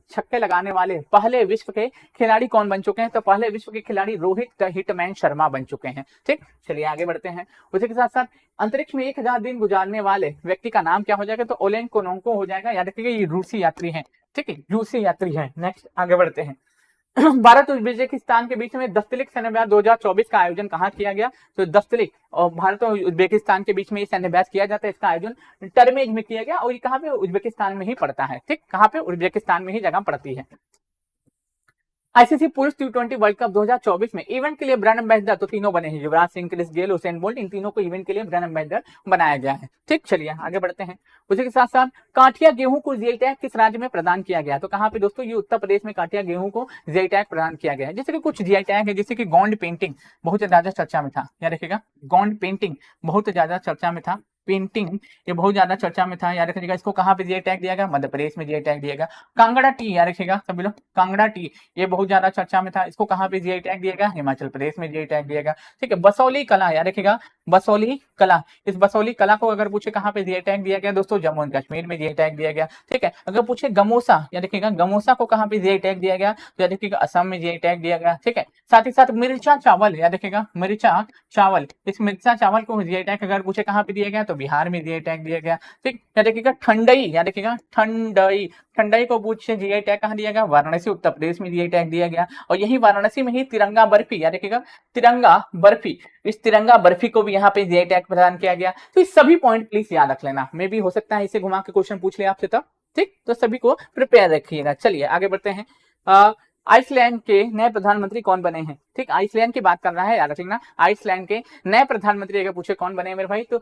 छक्के लगाने वाले पहले विश्व के खिलाड़ी कौन बन चुके हैं? तो पहले विश्व के खिलाड़ी रोहित हिटमैन शर्मा बन चुके हैं। ठीक, चलिए आगे बढ़ते हैं। उसी के साथ साथ अंतरिक्ष में 1000 दिन गुजारने वाले व्यक्ति का नाम क्या हो जाएगा? तो ओलेग कोनोन्को हो जाएगा। याद रखिएगा ये रूसी यात्री हैं, ठीक है, रूसी यात्री हैं। नेक्स्ट आगे बढ़ते हैं। भारत और उज्बेकिस्तान के बीच में दस्तलिक सैन्याभ्यास 2024 का आयोजन कहाँ किया गया? तो दस्तलिक और भारत और उज्बेकिस्तान के बीच में ये सैन्याभ्यास किया जाता है, इसका आयोजन टर्मेज में किया गया और ये कहाँ पे? उज्बेकिस्तान में ही पड़ता है। ठीक, कहाँ पे? उज्बेकिस्तान में ही जगह पड़ती है। आईसीसी पुरुष T20 वर्ल्ड कप 2024 में इवेंट के लिए ब्रांड एम्बेसडर तो तीनों बने हैं, Yuvraj Singh, Chris Gayle, Usain Bolt, इन तीनों को इवेंट के लिए ब्रांड एम्बेसडर बनाया गया है। ठीक, चलिए आगे बढ़ते हैं। उसी के साथ साथ काठिया गेहूं को जीआई टैग किस राज्य में प्रदान किया गया? तो कहाँ पे दोस्तों? ये उत्तर प्रदेश में काठिया गेहूं को जीआई टैग प्रदान किया गया है। जैसे कि कुछ जीआई टैग है, जैसे कि गोंड पेंटिंग बहुत ज्यादा चर्चा में था, याद रखिएगा, गोंड पेंटिंग बहुत ज्यादा चर्चा में था, पेंटिंग ये बहुत ज्यादा चर्चा में था, याद रखिएगा। इसको कहाँ पे जीआई टैग दिया गया? मध्य प्रदेश में जीआई टैग दिया गया। कांगड़ा टी, याद रखिएगा सभी लोग, कांगड़ा टी ये बहुत ज्यादा चर्चा में था, इसको कहाँ पे जीआई टैग दिया गया? हिमाचल प्रदेश में जीआई टैग दिया गया। ठीक है, बसौली कला, याद रखिएगा, बसौली कला, इस बसौली कला को अगर पूछे कहाँ पे जीआई टैग दिया गया दोस्तों? जम्मू एंड कश्मीर में जीआई टैग दिया गया। ठीक है, अगर पूछे गमोसा, याद रखिएगा, गमोसा को कहाँ पे जीआई टैग दिया गया? तो याद रखिएगा असम में जीआई टैग दिया गया। ठीक है, साथ ही साथ मिर्चा चावल, याद रखिएगा, मिर्चा चावल, इस मिर्चा चावल को जीआई टैग अगर पूछे कहाँ पे दिया गया? तो बिहार में जीआई टैग दिया गया। ठीक, याद रखिएगा ठंडई, याद रखिएगा ठंडई, ठंडई को पूछे जीआई टैग कहाँ दिया गया? वाराणसी उत्तर प्रदेश में जीआई टैग दिया गया। और यही वाराणसी में ही तिरंगा बर्फी, याद रखिएगा, तिरंगा बर्फी, इस तिरंगा बर्फी को भी यहाँ पे जीआई टैग प्रदान किया गया। तो इस सभी पॉइंट प्लीज याद रख लेना, मे भी हो सकता है इसे घुमा के क्वेश्चन पूछ ले आपसे तब। ठीक, तो सभी को प्रिपेयर रखिएगा। चलिए आगे बढ़ते हैं। आइसलैंड के नए प्रधानमंत्री कौन बने हैं? ठीक, आइसलैंड की बात कर रहा है, याद रखना। आइसलैंड के नए प्रधानमंत्री अगर पूछे कौन बने मेरे भाई, तो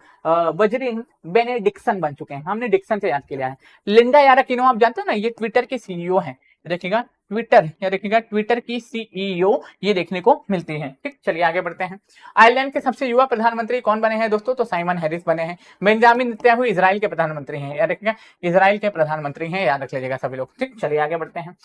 बजरिन बेनेडिक्सन बन चुके हैं। हमने डिक्सन से याद किया है। लिंडा याराकिनो आप जानते हो ना, ये ट्विटर के सीईओ हैं, देखिएगा ट्विटर, या देखिएगा ट्विटर की सीईओ ये देखने को मिलती है। ठीक, चलिए आगे बढ़ते हैं। आयरलैंड के सबसे युवा प्रधानमंत्री कौन बने हैं दोस्तों? तो साइमन हैरिस बने हैं। बेंजामिन नेतन्याहू इजराइल के प्रधानमंत्री हैं, याद रखिएगा, इजराइल के प्रधानमंत्री हैं, याद रख लीजिएगा सभी लोग। ठीक, चलिए आगे बढ़ते हैं।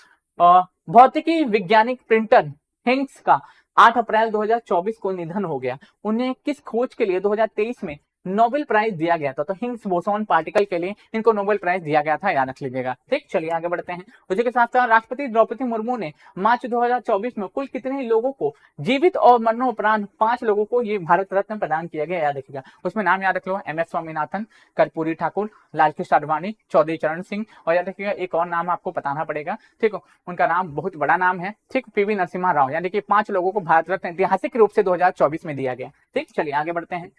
भौतिकी वैज्ञानिक प्रिंटर हिंग्स का 8 अप्रैल 2024 को निधन हो गया। उन्हें किस खोज के लिए 2023 में नोबेल प्राइज दिया गया था? तो हिग्स बोसोन पार्टिकल के लिए इनको नोबेल प्राइज दिया गया था, याद रख लीजिएगा। ठीक, चलिए आगे बढ़ते हैं। उसी के साथ साथ राष्ट्रपति द्रौपदी मुर्मू ने मार्च 2024 में कुल कितने लोगों को जीवित और मरणोपरांत 5 लोगों को ये भारत रत्न प्रदान किया गया, याद रखिएगा। उसमें नाम याद रख लो, MS स्वामीनाथन, कर्पूरी ठाकुर, लालकृष्ण आडवाणी, चौधरी चरण सिंह, और याद रखिएगा एक और नाम आपको बताना पड़ेगा, ठीक है, उनका नाम बहुत बड़ा नाम है, ठीक, PV नरसिम्हा राव। यानी कि 5 लोगों को भारत रत्न ऐतिहासिक रूप से 2024 में दिया गया। ठीक, चलिए आगे बढ़ते हैं।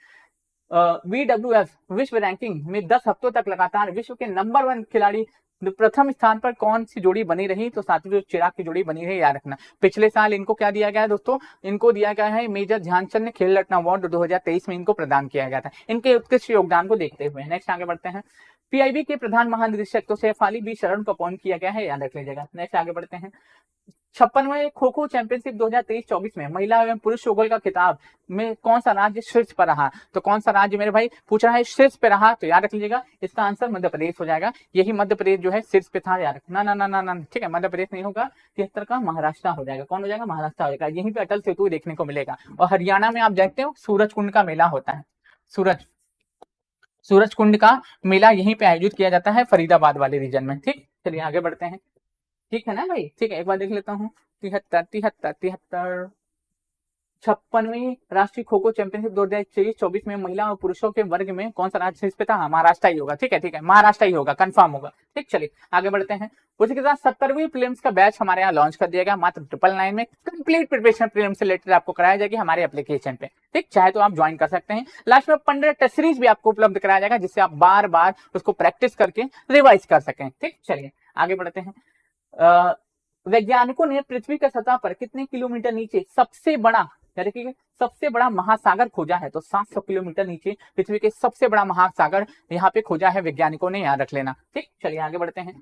WWF विश्व रैंकिंग में 10 हफ्तों तक लगातार विश्व के नंबर 1 खिलाड़ी प्रथम स्थान पर कौन सी जोड़ी बनी रही? तो सातवीं चिराग की जोड़ी बनी रही, याद रखना। पिछले साल इनको क्या दिया गया है दोस्तों? इनको दिया गया है मेजर ध्यानचंद खेल रत्न अवार्ड 2023 में इनको प्रदान किया गया था, इनके उत्कृष्ट योगदान को देखते हुए। नेक्स्ट आगे बढ़ते हैं। PIB के प्रधान महानिदेशक तो सैफ अली बी शरण को अपॉइंट किया गया है, याद रख लीजिएगा। नेक्स्ट आगे बढ़ते हैं। 56वें खो खो चैंपियनशिप 2023-24 में महिला एवं पुरुष युगल का खिताब में कौन सा राज्य शीर्ष पर रहा? तो कौन सा राज्य मेरे भाई पूछ रहा है शीर्ष पे रहा? तो याद रख लीजिएगा इसका आंसर मध्य प्रदेश हो जाएगा। यही मध्य प्रदेश जो है शीर्ष पे था, याद रखना। ना ना ना ना, ठीक है, मध्य प्रदेश नहीं होगा, 73 का महाराष्ट्र हो जाएगा। कौन हो जाएगा? महाराष्ट्र हो जाएगा। यहीं पे अटल सेतु देखने को मिलेगा। और हरियाणा में आप जानते हो सूरज कुंड का मेला होता है, सूरज कुंड का मेला यहीं पे आयोजित किया जाता है, फरीदाबाद वाले रीजन में। ठीक, चलिए आगे बढ़ते हैं। ठीक है ना भाई? ठीक है, एक बार देख लेता हूँ। 56वीं राष्ट्रीय खो खो चैंपियनशिप 2023-24 में महिला और पुरुषों के वर्ग में कौन सा राज्य शीर्ष पे था? महाराष्ट्र ही होगा। ठीक है, महाराष्ट्र ही होगा, कंफर्म होगा। ठीक, चलिए आगे बढ़ते हैं। उसी के साथ 70वीं प्रीलिम्स का बैच हमारे यहाँ लॉन्च कर दिया गया, मात्र 999 में कंप्लीट प्रिपरेशन प्रीलिम्स से रिलेटेड आपको कराया जाएगी हमारे एप्लीकेशन पे। ठीक, चाहे तो आप ज्वाइन कर सकते हैं। लास्ट में 15 टेस्ट सीरीज भी आपको उपलब्ध कराया जाएगा, जिससे आप बार बार उसको प्रैक्टिस करके रिवाइज कर सकें। ठीक, चलिए आगे बढ़ते हैं। वैज्ञानिकों ने पृथ्वी की सतह पर कितने किलोमीटर नीचे सबसे बड़ा महासागर खोजा है? तो 700 किलोमीटर नीचे पृथ्वी के सबसे बड़ा महासागर यहाँ पे खोजा है वैज्ञानिकों ने, याद रख लेना। ठीक, चलिए आगे बढ़ते हैं।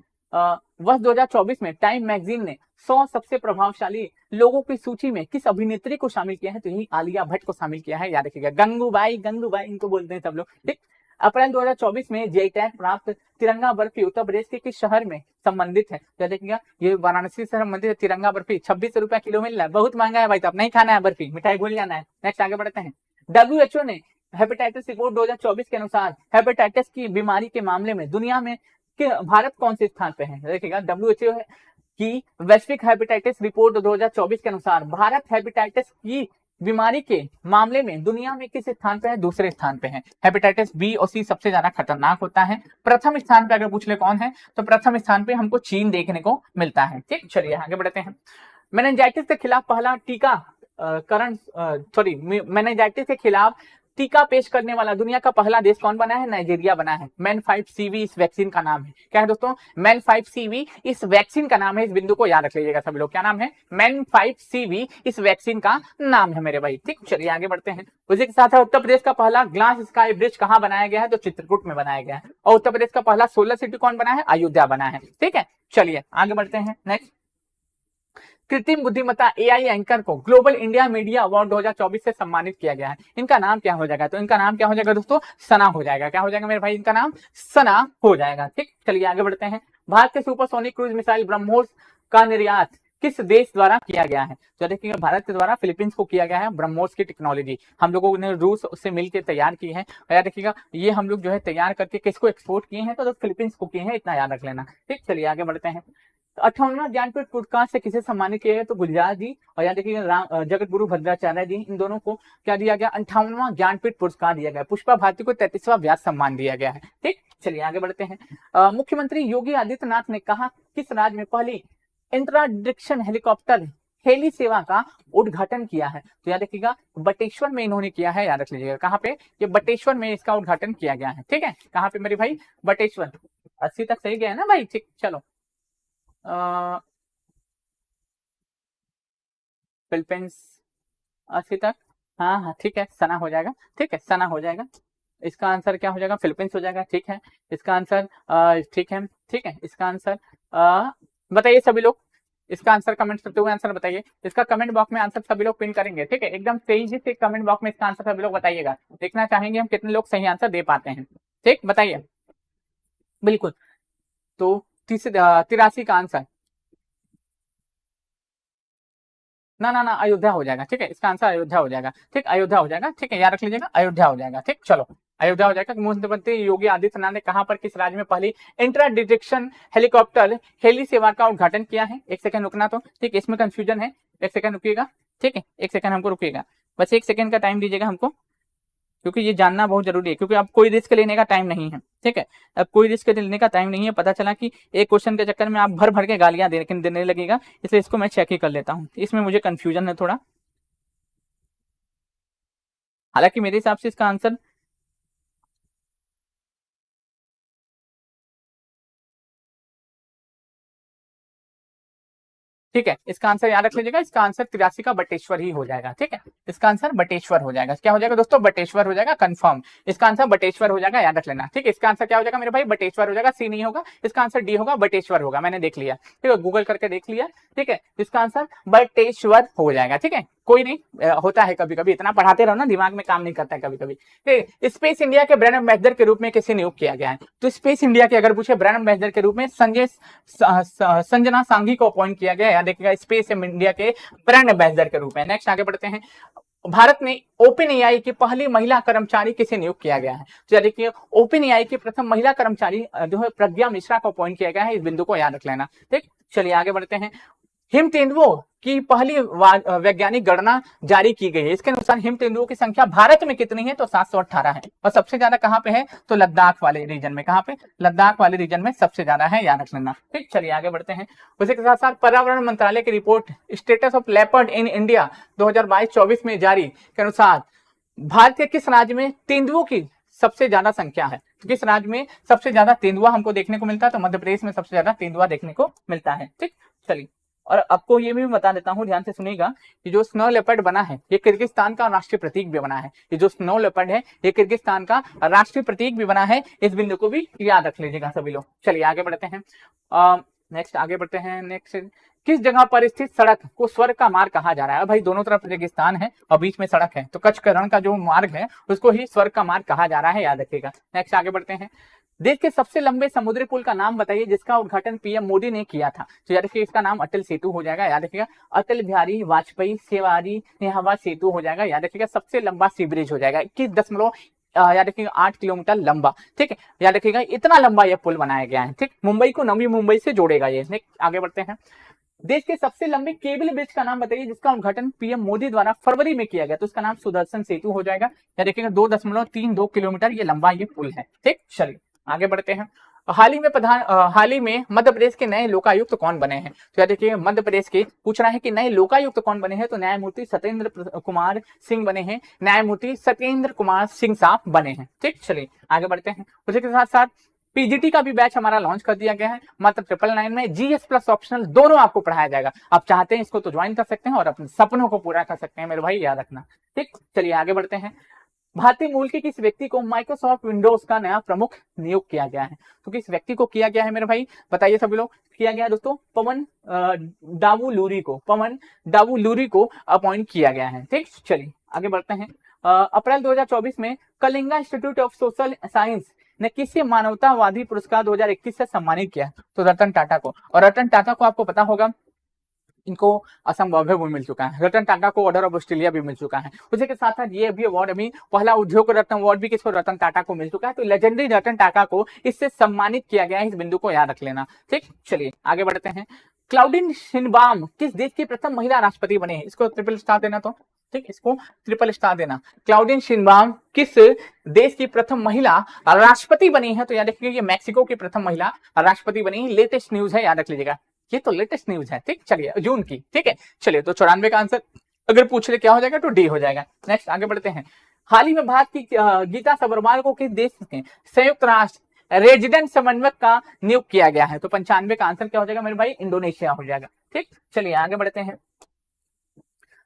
वर्ष 2024 में टाइम मैगजीन ने 100 सबसे प्रभावशाली लोगों की सूची में किस अभिनेत्री को शामिल किया है? तो यही आलिया भट्ट को शामिल किया है, याद रखिएगा। गंगूबाई इनको बोलते हैं सब लोग। ठीक, अप्रैल 2024 में जीआई टैग प्राप्त तिरंगा बर्फी उत्तर प्रदेश के किस शहर में संबंधित है? तो देखिएगा ये वाराणसी से संबंधित है। तिरंगा बर्फी 26 रुपए किलो मिल रहा है, बहुत महंगा है भाई, तो अब नहीं खाना है बर्फी, मिठाई भूल जाना है। नेक्स्ट आगे बढ़ते हैं। WHO ने हेपेटाइटिस रिपोर्ट 2024 के अनुसार हेपेटाइटिस की बीमारी के मामले में दुनिया में भारत कौन से स्थान पे है? देखिएगा WHO की वैश्विक हेपेटाइटिस रिपोर्ट 2024 के अनुसार भारत हेपेटाइटिस की बीमारी के मामले में दुनिया में किस स्थान पे है? दूसरे स्थान पे है। हेपेटाइटिस बी और सी सबसे ज्यादा खतरनाक होता है। प्रथम स्थान पे अगर पूछ ले कौन है, तो प्रथम स्थान पे हमको चीन देखने को मिलता है। ठीक, चलिए आगे बढ़ते हैं। मेनिंजाइटिस के खिलाफ पहला टीका मेनिंजाइटिस के खिलाफ टीका पेश करने वाला दुनिया का पहला देश कौन बना है? नाइजीरिया बना है। मैन 5CV इस वैक्सीन का नाम है। क्या है दोस्तों? मैन 5CV इस वैक्सीन का नाम है। इस बिंदु को याद रख लीजिएगा सभी लोग। क्या नाम है? मैन 5CV इस वैक्सीन का नाम है मेरे भाई। ठीक, चलिए आगे बढ़ते हैं। उसी के साथ उत्तर प्रदेश का पहला ग्लास स्काई ब्रिज कहाँ बनाया गया है? तो चित्रकूट में बनाया गया है। और उत्तर प्रदेश का पहला सोलर सिटी कौन बना है? अयोध्या बना है। ठीक है, चलिए आगे बढ़ते हैं। नेक्स्ट, कृत्रिम बुद्धिमत्ता AI एंकर को ग्लोबल इंडिया मीडिया अवार्ड 2024 से सम्मानित किया गया है। इनका नाम क्या हो जाएगा? तो इनका नाम क्या हो जाएगा दोस्तों? सना हो जाएगा। क्या हो जाएगा मेरे भाई? इनका नाम सना हो जाएगा। ठीक, चलिए आगे बढ़ते हैं। भारत के सुपरसोनिक क्रूज मिसाइल ब्रह्मोस का निर्यात किस देश द्वारा किया गया है? तो देखिए भारत के द्वारा फिलीपींस को किया गया है। ब्रह्मोस की टेक्नोलॉजी हम लोगों ने रूस से मिलकर तैयार की है। याद देखिएगा ये हम लोग जो है तैयार करके किसको एक्सपोर्ट किए हैं? तो फिलीपींस को किए हैं, इतना याद रख लेना। ठीक, चलिए आगे बढ़ते हैं। 58वां ज्ञानपीठ पुरस्कार से किसे सम्मानित किया गया? तो गुलजार जी और यहाँ देखिए जगत गुरु भद्राचार्य जी, इन दोनों को क्या दिया गया? 58वां ज्ञानपीठ पुरस्कार दिया गया। पुष्पा भारती को 33वां व्यास सम्मान दिया गया है। ठीक, चलिए आगे बढ़ते हैं। मुख्यमंत्री योगी आदित्यनाथ ने कहा किस राज्य में पहली इंट्राडिक्शन हेलीकॉप्टर हेली सेवा का उद्घाटन किया है? तो याद रखिएगा बटेश्वर में इन्होंने किया है। याद रख लीजिएगा कहाँ पे? ये बटेश्वर में इसका उद्घाटन किया गया है। ठीक है, कहाँ पे मेरे भाई? बटेश्वर। 80 तक सही गया है ना भाई? ठीक, चलो फिलीपींस 80 तक। हाँ हाँ ठीक है, सना हो जाएगा। ठीक है, सना हो जाएगा। इसका आंसर क्या हो जाएगा? फिलीपींस हो जाएगा। ठीक है, इसका आंसर ठीक है। ठीक है, इसका आंसर बताइए सभी लोग। इसका आंसर कमेंट करते हुए आंसर बताइए। इसका कमेंट बॉक्स में आंसर सभी लोग पिन करेंगे। ठीक है, एकदम तेजी से कमेंट बॉक्स में इसका आंसर सभी लोग बताइएगा। देखना चाहेंगे हम कितने लोग सही आंसर दे पाते हैं। ठीक, बताइए। बिल्कुल, तो 83 का आंसर ना अयोध्या हो जाएगा। ठीक है, इसका आंसर अयोध्या हो जाएगा। ठीक, अयोध्या हो जाएगा। ठीक है, याद रख लीजिएगा अयोध्या हो जाएगा। ठीक, चलो अयोध्या हो जाएगा। मुख्यमंत्री योगी आदित्यनाथ ने कहां पर किस राज्य में पहली इंट्रा डिटेक्शन हेलीकॉप्टर हेली सेवा का उद्घाटन किया है? एक सेकंड रुकना। तो ठीक, इसमें कंफ्यूजन है, एक सेकंड रुकिएगा। ठीक है, एक सेकंड हमको रुकिएगा, बस एक सेकंड का टाइम दीजिएगा हमको, क्योंकि ये जानना बहुत जरूरी है। क्योंकि अब कोई रिस्क लेने का टाइम नहीं है। ठीक है, अब कोई रिस्क लेने का टाइम नहीं है। पता चला कि एक क्वेश्चन के चक्कर में आप भर भर के गालियां देने लगेगा, इसलिए इसको मैं चेक ही कर लेता हूं। इसमें मुझे कंफ्यूजन है थोड़ा, हालांकि मेरे हिसाब से इसका आंसर ठीक है, इसका आंसर याद रख लीजिएगा। इसका आंसर 83 का बटेश्वर ही हो जाएगा। ठीक है, इसका आंसर बटेश्वर हो जाएगा। क्या हो जाएगा दोस्तों? बटेश्वर हो जाएगा, कंफर्म। इसका आंसर बटेश्वर हो जाएगा, याद रख लेना। ठीक है, इसका आंसर क्या हो जाएगा मेरे भाई? बटेश्वर हो जाएगा। सी नहीं होगा, इसका आंसर डी होगा, बटेश्वर होगा। मैंने देख लिया। ठीक है, गूगल करके देख लिया। ठीक है, इसका आंसर बटेश्वर हो जाएगा। ठीक है, कोई नहीं, होता है कभी कभी, इतना पढ़ाते रहो ना, दिमाग में काम नहीं करता है कभी कभी। ठीक, स्पेस इंडिया के ब्रांड एम्बेसडर के रूप में किसे नियुक्त किया गया है? तो स्पेस इंडिया के अगर पूछे ब्रांड एम्बेसडर के रूप में संजना सांघी को अपॉइंट किया गया है। देखिएगा स्पेस इंडिया के ब्रांड एम्बेसडर के रूप में। नेक्स्ट आगे बढ़ते हैं। भारत में ओपन एआई की पहली महिला कर्मचारी किसे नियुक्त किया गया है? तो देखिए ओपन एआई की प्रथम महिला कर्मचारी जो है प्रज्ञा मिश्रा को अपॉइंट किया गया है। इस बिंदु को याद रख लेना। ठीक, चलिए आगे बढ़ते हैं। हिम तेंदुओं की पहली वैज्ञानिक गणना जारी की गई है। इसके अनुसार हिम तेंदुओं की संख्या भारत में कितनी है? तो 718 है। और सबसे ज्यादा कहां पे है? तो लद्दाख वाले रीजन में। कहां पे? लद्दाख वाले रीजन में सबसे ज्यादा है, याद रख लेना। ठीक, चलिए आगे बढ़ते हैं। उसी के साथ साथ पर्यावरण मंत्रालय की report status of leopard in India 2022-24 में जारी के अनुसार भारत के किस राज्य में तेंदुओं की सबसे ज्यादा संख्या है? तो किस राज्य में सबसे ज्यादा तेंदुआ हमको देखने को मिलता है? तो मध्य प्रदेश में सबसे ज्यादा तेंदुआ देखने को मिलता है। ठीक, चलिए, और आपको ये भी बता देता हूं, ध्यान से सुनिएगा, कि जो स्नो लेपर्ड बना है ये किर्गिस्तान का राष्ट्रीय प्रतीक भी बना है। ये जो स्नो लेपर्ड है ये किर्गिस्तान का राष्ट्रीय प्रतीक भी बना है। इस बिंदु को भी याद रख लीजिएगा सभी लोग। चलिए आगे बढ़ते हैं। नेक्स्ट आगे बढ़ते हैं। नेक्स्ट, किस जगह पर स्थित सड़क को स्वर्ग का मार्ग कहा जा रहा है? भाई दोनों तरफ रेगिस्तान है और बीच में सड़क है, तो कच्छ के रण का जो मार्ग है उसको ही स्वर्ग का मार्ग कहा जा रहा है, याद रखिएगा। नेक्स्ट आगे बढ़ते हैं। देश के सबसे लंबे समुद्री पुल का नाम बताइए जिसका उद्घाटन पीएम मोदी ने किया था। तो याद रखिए इसका नाम अटल सेतु हो जाएगा, याद रखिएगा। अटल बिहारी वाजपेयी सेवारी नेहवा सेतु हो जाएगा, याद रखिएगा। सबसे लंबा सी ब्रिज हो जाएगा, 21 याद रखिएगा 8 किलोमीटर लंबा, ठीक है, याद रखिएगा इतना लंबा यह पुल बनाया गया है, ठीक। मुंबई को नवी मुंबई से जोड़ेगा ये। नेक्स्ट आगे बढ़ते हैं। देश के सबसे लंबे केबल ब्रिज का नाम बताइए जिसका उद्घाटन पीएम मोदी द्वारा फरवरी में किया गया। तो इसका नाम सुदर्शन सेतु हो जाएगा, या देखिएगा 2.32 किलोमीटर ये लंबा ये पुल है, ठीक। चलिए आगे बढ़ते हैं। हाल ही में मध्य प्रदेश के नए लोकायुक्त कौन बने हैं? तो याद देखिए मध्य प्रदेश के पूछ रहा है कि नए लोकायुक्त कौन बने हैं, तो न्यायमूर्ति सत्येंद्र कुमार सिंह बने हैं। न्यायमूर्ति सत्येंद्र कुमार सिंह साहब बने हैं, ठीक। चलिए आगे बढ़ते हैं। उसी के साथ साथ पीजीटी का भी बैच हमारा लॉन्च कर दिया गया है, मात्र 999 में जीएस प्लस ऑप्शनल दोनों आपको पढ़ाया जाएगा। आप चाहते हैं इसको तो ज्वाइन कर सकते हैं और अपने सपनों को पूरा कर सकते हैं, मेरे भाई याद रखना, ठीक। चलिए आगे बढ़ते हैं। भारतीय मूल के किस व्यक्ति को माइक्रोसॉफ्ट विंडोज का नया प्रमुख नियुक्त किया गया है? तो किस व्यक्ति को किया गया है मेरे भाई, बताइए सभी लोग। किया गया दोस्तों पवन दावुलूरी को अपॉइंट किया गया है, ठीक। चलिए आगे बढ़ते हैं। अप्रैल 2024 में Kalinga institute of social science ने किसी मानवतावादी पुरस्कार 2021 से सम्मानित किया? तो रतन टाटा को। और रतन टाटा को आपको पता होगा इनको असम वैभव भी मिल चुका है, रतन टाटा को ऑर्डर ऑफ ऑस्ट्रेलिया भी मिल चुका है। उसी के साथ साथ ये भी अवार्ड अभी पहला उद्योग रत्न अवार्ड भी किसको, रतन टाटा को मिल चुका है। तो लेजेंडरी रतन टाटा को इससे सम्मानित किया गया है, इस बिंदु को याद रख लेना, ठीक। चलिए आगे बढ़ते हैं। क्लाउडिन शिनबाम किस देश की प्रथम महिला राष्ट्रपति बने हैं? इसको ट्रिपल स्टार देना, तो ठीक, इसको ट्रिपल स्टार देना। क्लाउडिन शिनबाम किस देश की प्रथम महिला राष्ट्रपति बनी है? तो याद रखिएगा ये मैक्सिको की प्रथम महिला राष्ट्रपति बनी। लेटेस्ट न्यूज है, याद रख लीजिएगा, ये तो लेटेस्ट न्यूज है, ठीक। चलिए जून की, ठीक है। चलिए तो 94 का आंसर अगर पूछ ले क्या हो जाएगा, तो डी हो जाएगा। नेक्स्ट आगे बढ़ते हैं। हाल ही में भारत की गीता सबरवाल को किस देश के संयुक्त राष्ट्र रेजिडेंट समन्वयक का नियुक्त किया गया है? तो 95 का आंसर क्या हो जाएगा मेरे भाई, इंडोनेशिया हो जाएगा, ठीक। चलिए आगे बढ़ते हैं।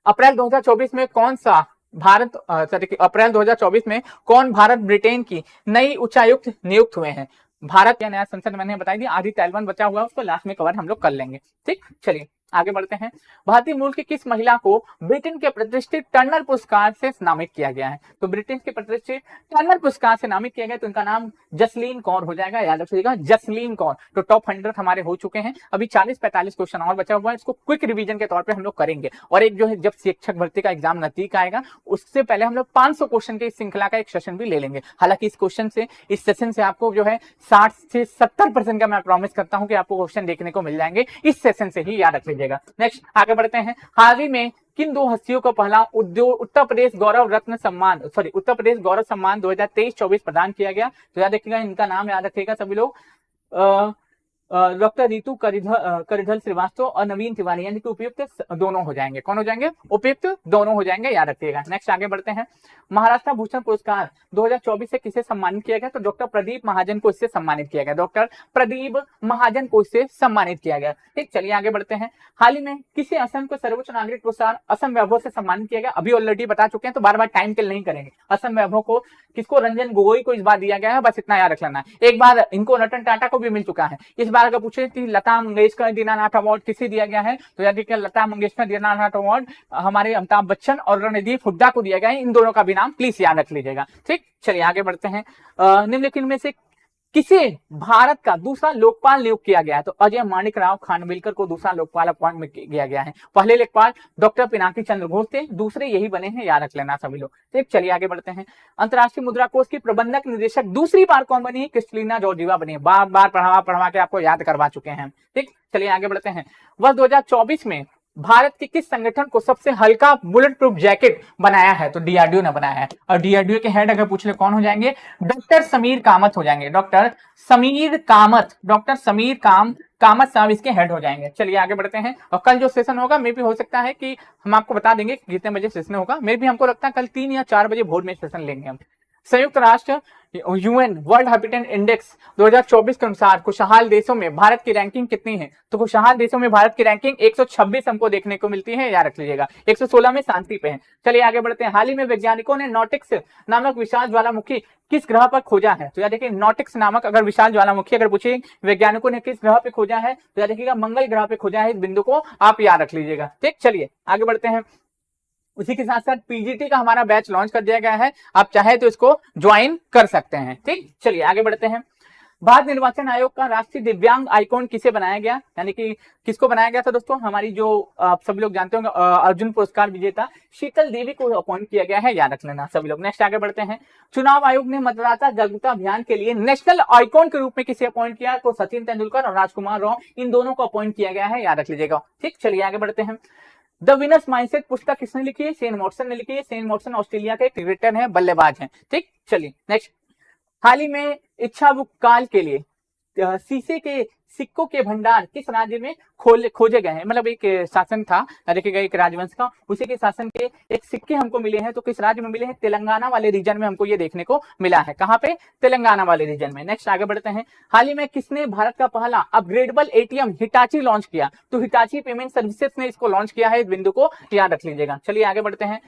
अप्रैल 2024 में कौन सा भारत अप्रैल 2024 में कौन भारत ब्रिटेन की नई उच्चायुक्त नियुक्त हुए हैं? भारत या नया संसद मैंने बताई दी, आदि तैलवन बचा हुआ है उसको लास्ट में कवर हम लोग कर लेंगे, ठीक। चलिए आगे बढ़ते हैं। भारतीय मूल की किस महिला को ब्रिटेन के प्रतिष्ठित टर्नर पुरस्कार से नामित किया गया है? तो ब्रिटेन के प्रतिष्ठित टर्नर पुरस्कार से नामित किया गया, तो इनका नाम जसलीन कौर हो जाएगा, याद रखिएगा जसलीन कौर। तो टॉप 100 हमारे हो चुके हैं, अभी 40-45 क्वेश्चन और बचा हुआ है, इसको क्विक रिवीजन के तौर पर हम लोग करेंगे। और एक जो है जब शिक्षक भर्ती का एग्जाम नजदीक आएगा उससे पहले हम लोग 500 क्वेश्चन के इस श्रृंखला का एक सेशन भी ले लेंगे। हालांकि इस सेशन से आपको जो है 60 से 70% का मैं प्रॉमिस करता हूं कि आपको क्वेश्चन देखने को मिल जाएंगे इस सेशन से ही, याद रख लीजिएगा। नेक्स्ट आगे बढ़ते हैं। हाल ही में किन दो हस्तियों को पहला उत्तर प्रदेश गौरव गौरव सम्मान 2023-24 प्रदान किया गया? तो याद रखिएगा इनका नाम याद रखिएगा सभी लोग, डॉक्टर रितु करिधल श्रीवास्तव और नवीन तिवारी, यानी कि उपयुक्त दोनों हो जाएंगे। कौन हो जाएंगे? उपयुक्त दोनों हो जाएंगे, याद रखिएगा। नेक्स्ट आगे बढ़ते हैं। महाराष्ट्र भूषण पुरस्कार 2024 से किसे सम्मानित किया गया? तो डॉक्टर प्रदीप महाजन को इससे सम्मानित किया गया, डॉक्टर प्रदीप महाजन को इससे सम्मानित किया गया, ठीक। चलिए आगे बढ़ते हैं। हाल ही में किसे असम को सर्वोच्च नागरिक पुरस्कार असम वैभव से सम्मानित किया गया? अभी ऑलरेडी बता चुके हैं, तो बार बार टाइम किल नहीं करेंगे। असम वैभव को किसको? रंजन गोगोई को इस बार दिया गया है, बस इतना याद रख लेना। एक बार इनको रतन टाटा को भी मिल चुका है। इस बार अगर पूछे कि लता मंगेशकर दीनानाथ अवार्ड किसे दिया गया है, तो याद रखिएगा लता मंगेशकर दीनानाथ अवार्ड हमारे अमिताभ बच्चन और रणदीप हुड्डा को दिया गया है। इन दोनों का भी नाम प्लीज याद रख लीजिएगा, ठीक। चलिए आगे बढ़ते हैं। निम्नलिखित में से किसे भारत का दूसरा लोकपाल नियुक्त किया गया है? तो अजय माणिक राव खानविलकर को दूसरा लोकपाल अपॉइंट किया गया है। पहले लोकपाल डॉक्टर पिनाकी चंद्र घोष थे, दूसरे यही बने हैं, याद रख लेना सभी लोग, ठीक। चलिए आगे बढ़ते हैं। अंतर्राष्ट्रीय मुद्रा कोष की प्रबंधक निदेशक दूसरी बार कौन बनी है? क्रिस्टलिना जॉर्जिवा बनी है। बार बार पढ़वा के आपको याद करवा चुके हैं, ठीक। चलिए आगे बढ़ते हैं। वर्ष 2024 में भारत के किस संगठन को सबसे हल्का बुलेट प्रूफ जैकेट बनाया है? तो डीआरडीओ ने बनाया है। और डीआरडीओ के हेड अगर पूछ ले कौन हो जाएंगे? डॉक्टर समीर कामत हो जाएंगे, डॉक्टर समीर कामत साहब इसके हेड हो जाएंगे। चलिए आगे बढ़ते हैं। और कल जो सेशन होगा मे भी हो सकता है कि हम आपको बता देंगे कितने बजे सेशन होगा। मे भी हमको लगता है कल 3 या 4 बजे भोर में सेशन लेंगे हम। संयुक्त राष्ट्र यूएन वर्ल्ड हैबिटेट इंडेक्स 2024 के अनुसार खुशहाल देशों में भारत की रैंकिंग कितनी है? तो खुशहाल देशों में भारत की रैंकिंग 126 हमको देखने को मिलती है, याद रख लीजिएगा। 116 में शांति पे है। चलिए आगे बढ़ते हैं। हाल ही में वैज्ञानिकों ने नॉटिक्स नामक विशाल ज्वालामुखी किस ग्रह पर खोजा है? तो याद देखिए नॉटिक्स नामक अगर विशाल ज्वालामुखी अगर पूछे वैज्ञानिकों ने किस ग्रह पे खोजा है, तो याद देखिएगा मंगल ग्रह पे खोजा है। इस बिंदु को आप याद रख लीजिएगा। ठीक, चलिए आगे बढ़ते हैं। उसी के साथ साथ पीजीटी का हमारा बैच लॉन्च कर दिया गया है, आप चाहे तो इसको ज्वाइन कर सकते हैं। ठीक, चलिए आगे बढ़ते हैं। भारत निर्वाचन आयोग का राष्ट्रीय दिव्यांग आइकॉन किसे बनाया गया, यानी कि किसको बनाया गया था दोस्तों? हमारी जो आप सभी लोग जानते होंगे अर्जुन पुरस्कार विजेता शीतल देवी को अपॉइंट किया गया है, याद रख लेना सभी लोग। नेक्स्ट आगे बढ़ते हैं। चुनाव आयोग ने मतदाता जागरूकता अभियान के लिए नेशनल आइकॉन के रूप में किसे अपॉइंट किया? तो सचिन तेंदुलकर और राजकुमार राव, इन दोनों को अपॉइंट किया गया है, याद रख लीजिएगा। ठीक, चलिए आगे बढ़ते हैं। द विनर्स माइंडसेट पुस्तक किसने लिखी है? शेन वॉटसन ने लिखी है। शेन वॉटसन ऑस्ट्रेलिया के क्रिकेटर हैं, बल्लेबाज हैं। ठीक, चलिए नेक्स्ट। हाल ही में इच्छाबुक काल के लिए शीशे के सिक्कों के भंडार किस राज्य में खोजे गए हैं? मतलब एक शासन था, देखिएगा एक राजवंश का, उसी के शासन के एक सिक्के हमको मिले हैं, तो किस राज्य में मिले हैं? तेलंगाना वाले रीजन में हमको ये देखने को मिला है। कहाँ पे? तेलंगाना वाले रीजन में। नेक्स्ट आगे बढ़ते हैं। हाल ही में किसने भारत का पहला अपग्रेडेबल एटीएम हिटाची लॉन्च किया? तो हिटाची पेमेंट सर्विसेज ने इसको लॉन्च किया है, इस बिंदु को याद रख लीजिएगा। चलिए आगे बढ़ते हैं।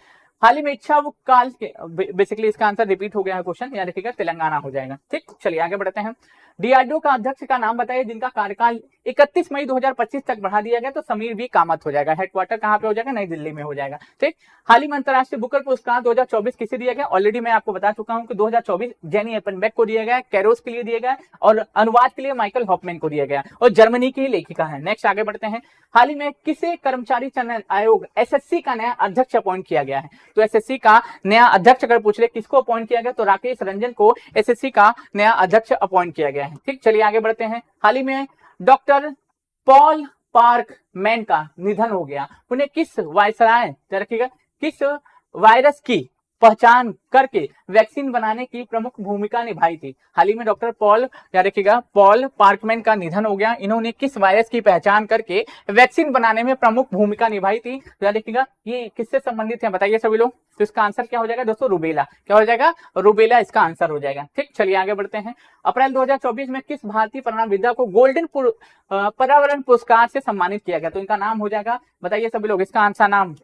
हाल ही में इच्छाबुक काल के, बेसिकली इसका आंसर रिपीट हो गया है क्वेश्चन, याद रखिएगा तेलंगाना हो जाएगा। ठीक, चलिए आगे बढ़ते हैं। डीआरडीओ का अध्यक्ष का नाम बताइए जिनका कार्यकाल 31 मई 2025 तक बढ़ा दिया गया, तो समीर वी कामत हो जाएगा। हेडक्वार्टर कहाँ पे हो जाएगा? नई दिल्ली में हो जाएगा। ठीक, हाल ही में अंतरराष्ट्रीय बुकर पुरस्कार 2024 किसे दिया गया? ऑलरेडी मैं आपको बता चुका हूं कि 2024 जेनी एपनबेक को दिया गया, कैरोस के लिए दिया गया, और अनुवाद के लिए माइकल हॉफमैन को दिया गया, और जर्मनी की लेखिका है। नेक्स्ट आगे बढ़ते हैं। हाल ही में किसे कर्मचारी चयन आयोग एसएससी का नया अध्यक्ष अपॉइंट किया गया है? तो एसएससी का नया अध्यक्ष अगर पूछ ले किसको अपॉइंट किया गया, तो राकेश रंजन को एसएससी का नया अध्यक्ष अपॉइंट किया गया है। ठीक, चलिए आगे बढ़ते हैं। हाल ही में डॉक्टर पॉल पार्कमैन का निधन हो गया। उन्हें किस वायसराय रखिएगा किस वायरस की पहचान करके वैक्सीन बनाने की प्रमुख भूमिका निभाई थी? हाल ही में डॉक्टर पॉल पार्कमैन का निधन हो गया। इन्होंने किस वायरस की पहचान करके वैक्सीन बनाने में प्रमुख भूमिका निभाई थी? तो याद रखिएगा ये किससे संबंधित है, बताइए सभी लोग। तो इसका आंसर क्या हो जाएगा दोस्तों? रूबेला। क्या हो जाएगा? रूबेला इसका आंसर हो जाएगा। ठीक, चलिए आगे बढ़ते हैं। अप्रैल 2024 में किस भारतीय पर्यावरणविद्या को गोल्डन पर्यावरण पुरस्कार से सम्मानित किया गया? तो इनका नाम हो जाएगा, बताइए सभी लोग इसका आंसर नाम,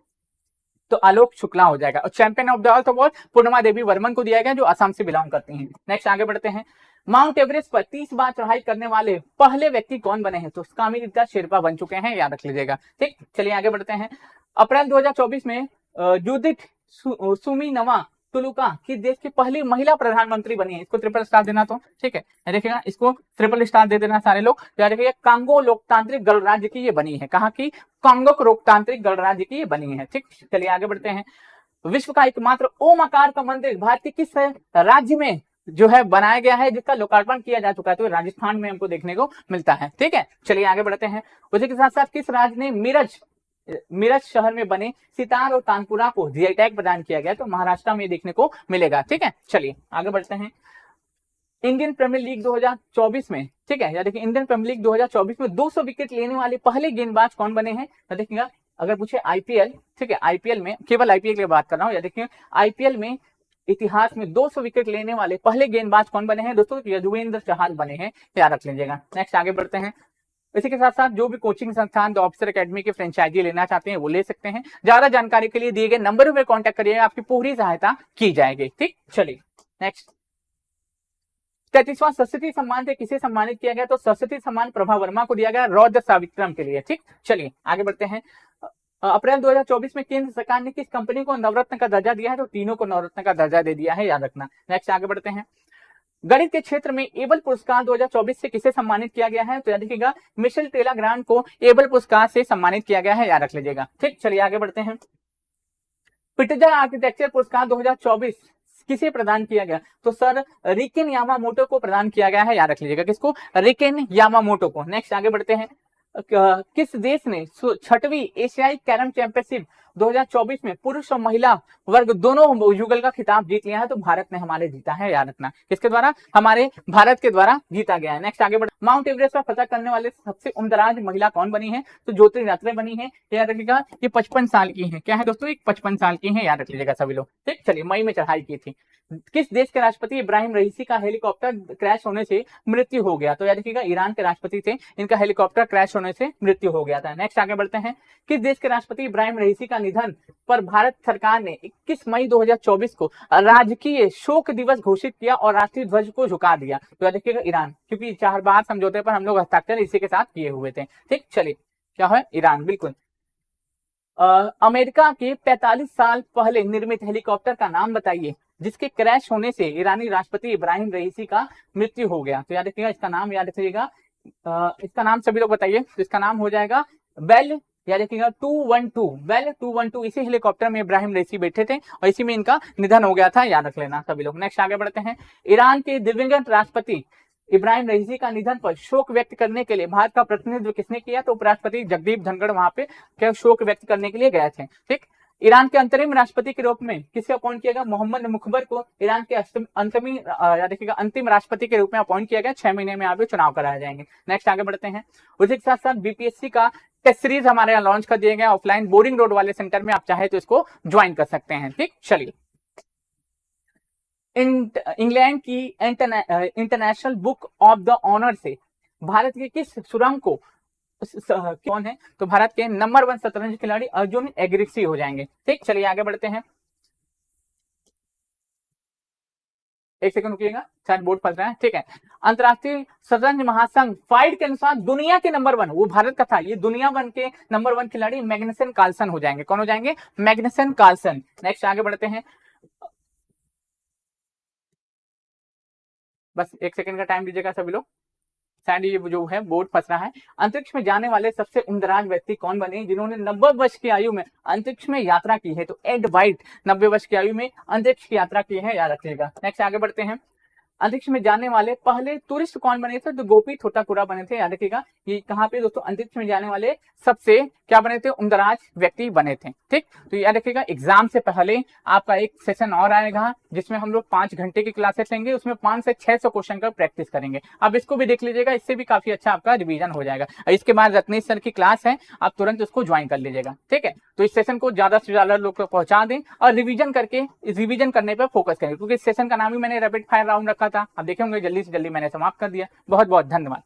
तो आलोक शुक्ला हो जाएगा। और champion of the Earth award Purnima Devi Barman को दिया गया, जो असम से बिलोंग करती हैं। नेक्स्ट आगे बढ़ते हैं। माउंट एवरेस्ट पर 30 बार चढ़ाई करने वाले पहले व्यक्ति कौन बने हैं? तो कामिता शेरपा बन चुके हैं, याद रख लीजिएगा। ठीक, चलिए आगे बढ़ते हैं। अप्रैल 2024 में जूडिथ सुमिनवा तुलुका किस देश की पहली महिला प्रधानमंत्री बनी है? इसको ट्रिपल स्टार देना, तो ठीक है, देखिएगा इसको ट्रिपल स्टार दे देना सारे लोग। याद रखिएगा कांगो लोकतांत्रिक गणराज्य की ये बनी है। कहाँ की? कांगो लोकतांत्रिक गणराज्य की ये बनी है। ठीक, चलिए आगे बढ़ते हैं। विश्व का एकमात्र ओम आकार का मंदिर भारत के किस राज्य में जो है बनाया गया है, जिसका लोकार्पण किया जा चुका है? तो राजस्थान में हमको देखने को मिलता है। ठीक है, चलिए आगे बढ़ते हैं। उसी के साथ साथ किस राज्य ने मिरज शहर में बने सितार और तानपुरा को जीआई टैग प्रदान किया गया? तो महाराष्ट्र में देखने को मिलेगा। ठीक है, चलिए आगे बढ़ते हैं। इंडियन प्रीमियर लीग 2024 में, ठीक है, या देखिए इंडियन प्रीमियर लीग 2024 में 200 विकेट लेने वाले पहले गेंदबाज कौन बने हैं? तो देखिएगा अगर पूछे आईपीएल, ठीक है, आईपीएल में, केवल आईपीएल की बात कर रहा हूं, या देखिए आईपीएल में इतिहास में 200 विकेट लेने वाले पहले गेंदबाज कौन बने हैं दोस्तों? यजुवेंद्र चहल बने हैं, याद रख लीजिएगा। नेक्स्ट आगे बढ़ते हैं। इसी के साथ साथ जो भी कोचिंग संस्थान द ऑफिसर एकेडमी के फ्रेंचाइजी लेना चाहते हैं वो ले सकते हैं। ज्यादा जानकारी के लिए दिए गए नंबर पर कांटेक्ट करिएगा, आपकी पूरी सहायता की जाएगी। ठीक, चलिए नेक्स्ट। 33वां सरस्वती सम्मान से किसे सम्मानित किया गया? तो सरस्वती सम्मान प्रभा वर्मा को दिया गया रौद्र सावित्रम के लिए। ठीक, चलिए आगे बढ़ते हैं। अप्रैल 2024 में केंद्र सरकार ने किस कंपनी को नवरत्न का दर्जा दिया है? तो तीनों को नवरत्न का दर्जा दे दिया है, याद रखना। नेक्स्ट आगे बढ़ते हैं। गणित के क्षेत्र में एबल पुरस्कार 2024 से किसे सम्मानित किया गया है? तो याद रखिएगा मिशेल टेला ग्रांट को एबल पुरस्कार से सम्मानित किया गया है, याद रख लीजिएगा। ठीक, चलिए आगे बढ़ते हैं। पिटजर आर्किटेक्चर पुरस्कार 2024 किसे प्रदान किया गया? तो सर रिकेन यामामोटो को प्रदान किया गया है, याद रख लीजिएगा। किसको? रिकेन यामामोटो को। नेक्स्ट आगे बढ़ते हैं। किस देश ने 6वीं एशियाई कैरम चैंपियनशिप 2024 में पुरुष और महिला वर्ग दोनों युगल का खिताब जीत लिया है, तो भारत ने हमारे जीता है, याद रखना। किसके द्वारा? हमारे भारत के द्वारा जीता गया है। नेक्स्ट आगे बढ़, माउंट एवरेस्ट पर फतह करने वाले सबसे उम्रदराज महिला कौन बनी है? तो ज्योतिरादित्य बनी है, याद रखिएगा। ये 55 साल की है। क्या है दोस्तों? 55 साल की है, याद रख लीजिएगा सभी लोग। ठीक, चलिए, मई में चढ़ाई की थी। किस देश के राष्ट्रपति इब्राहिम रईसी का हेलीकॉप्टर क्रैश होने से मृत्यु हो गया? तो याद रखिएगा, ईरान के राष्ट्रपति थे, इनका हेलीकॉप्टर क्रैश होने से मृत्यु हो गया था। नेक्स्ट आगे बढ़ते हैं। किस देश के राष्ट्रपति इब्राहिम रईसी का निधन पर भारत सरकार ने 21 मई 2024 को राजकीय शोक दिवस घोषित किया और राष्ट्रीय ध्वज को झुका दिया? तो याद रखिएगा, ईरान, क्योंकि चाबहार समझौते पर हम लोग हस्ताक्षर इसी के साथ किए हुए थे। ठीक, चलिए, क्या है? ईरान, बिल्कुल। अमेरिका के 45 साल पहले निर्मित हेलीकॉप्टर का नाम बताइए जिसके क्रैश होने से ईरानी राष्ट्रपति इब्राहिम रईसी का मृत्यु हो गया? तो याद रखिएगा, इसका नाम याद रखिएगा, इसका नाम सभी लोग बताइए। तो इसका नाम हो जाएगा बेल, याद रखिएगा 212, बेल 212। इसी हेलीकॉप्टर में इब्राहिम रईसी बैठे थे और इसी में इनका निधन हो गया था, याद रख लेना सभी लोग। नेक्स्ट आगे बढ़ते हैं। ईरान के दिवंगत राष्ट्रपति इब्राहिम रईसी का निधन पर शोक व्यक्त करने के लिए भारत का प्रतिनिधित्व किसने किया? तो उपराष्ट्रपति जगदीप धनखड़ वहां पे क्या शोक व्यक्त करने के लिए गए थे। ठीक, ईरान के अंतरिम राष्ट्रपति के रूप में किसे अपॉइंट किया गया? मोहम्मद मुखबर को ईरान के अंतिम राष्ट्रपति के रूप में अपॉइंट किया गया। 6 महीने में आगे चुनाव कराए जाएंगे। नेक्स्ट आगे बढ़ते हैं। उसी के साथ साथ बीपीएससी का टेस्ट सीरीज हमारे यहाँ लॉन्च कर दिया गया ऑफलाइन बोरिंग रोड वाले सेंटर में, आप चाहे तो इसको ज्वाइन कर सकते हैं। ठीक, चलिए, इंग्लैंड की international book of the honour से भारत के किस सुरंग को कौन है? तो भारत के नंबर 1 शतरंज खिलाड़ी अर्जुन एग्रिक्सी हो जाएंगे। ठीक, चलिए आगे बढ़ते हैं। एक सेकंड रुकिएगा, शायद बोर्ड फंस रहा है। ठीक है, अंतरराष्ट्रीय शतरंज महासंघ फाइड के अनुसार दुनिया के नंबर 1, वो भारत का था, ये दुनिया 1 के नंबर 1 खिलाड़ी मैग्नसन कार्लसन हो जाएंगे। कौन हो जाएंगे? Magnusson Carlsen. नेक्स्ट आगे बढ़ते हैं। बस एक सेकंड का टाइम दीजिएगा सभी लोग, शायद ये जो है बोर्ड फंस रहा है। अंतरिक्ष में जाने वाले सबसे उम्रदराज व्यक्ति कौन बने जिन्होंने 90 वर्ष की आयु में अंतरिक्ष में यात्रा की है? तो एड वाइट 90 वर्ष की आयु में अंतरिक्ष की यात्रा की है, याद रखिएगा। नेक्स्ट आगे बढ़ते हैं। अंतरिक्ष में जाने वाले पहले टूरिस्ट कौन बने थे? तो गोपी थोटाकुरा बने थे, याद रखिएगा। ये कहाँ पे दोस्तों? अंतरिक्ष में जाने वाले सबसे क्या बने थे? उम्रदराज व्यक्ति बने थे। ठीक, तो याद रखिएगा, एग्जाम से पहले आपका एक सेशन और आएगा जिसमें हम लोग 5 घंटे की क्लासेस लेंगे, उसमें 500 से 600 क्वेश्चन का प्रैक्टिस करेंगे। अब इसको भी देख लीजिएगा, इससे भी काफी अच्छा आपका रिवीजन हो जाएगा। इसके बाद रत्नेश सर की क्लास है, आप तुरंत उसको ज्वाइन कर लीजिएगा। ठीक है, तो इस सेशन को ज्यादा से ज्यादा लोग को पहुंचा दें और रिवीजन करके रिवीजन करने पर फोकस करें, क्योंकि इस सेशन का नाम ही मैंने रैपिड फायर राउंड रखा था। अब देखेंगे जल्दी से जल्दी मैंने समाप्त कर दिया। बहुत बहुत धन्यवाद।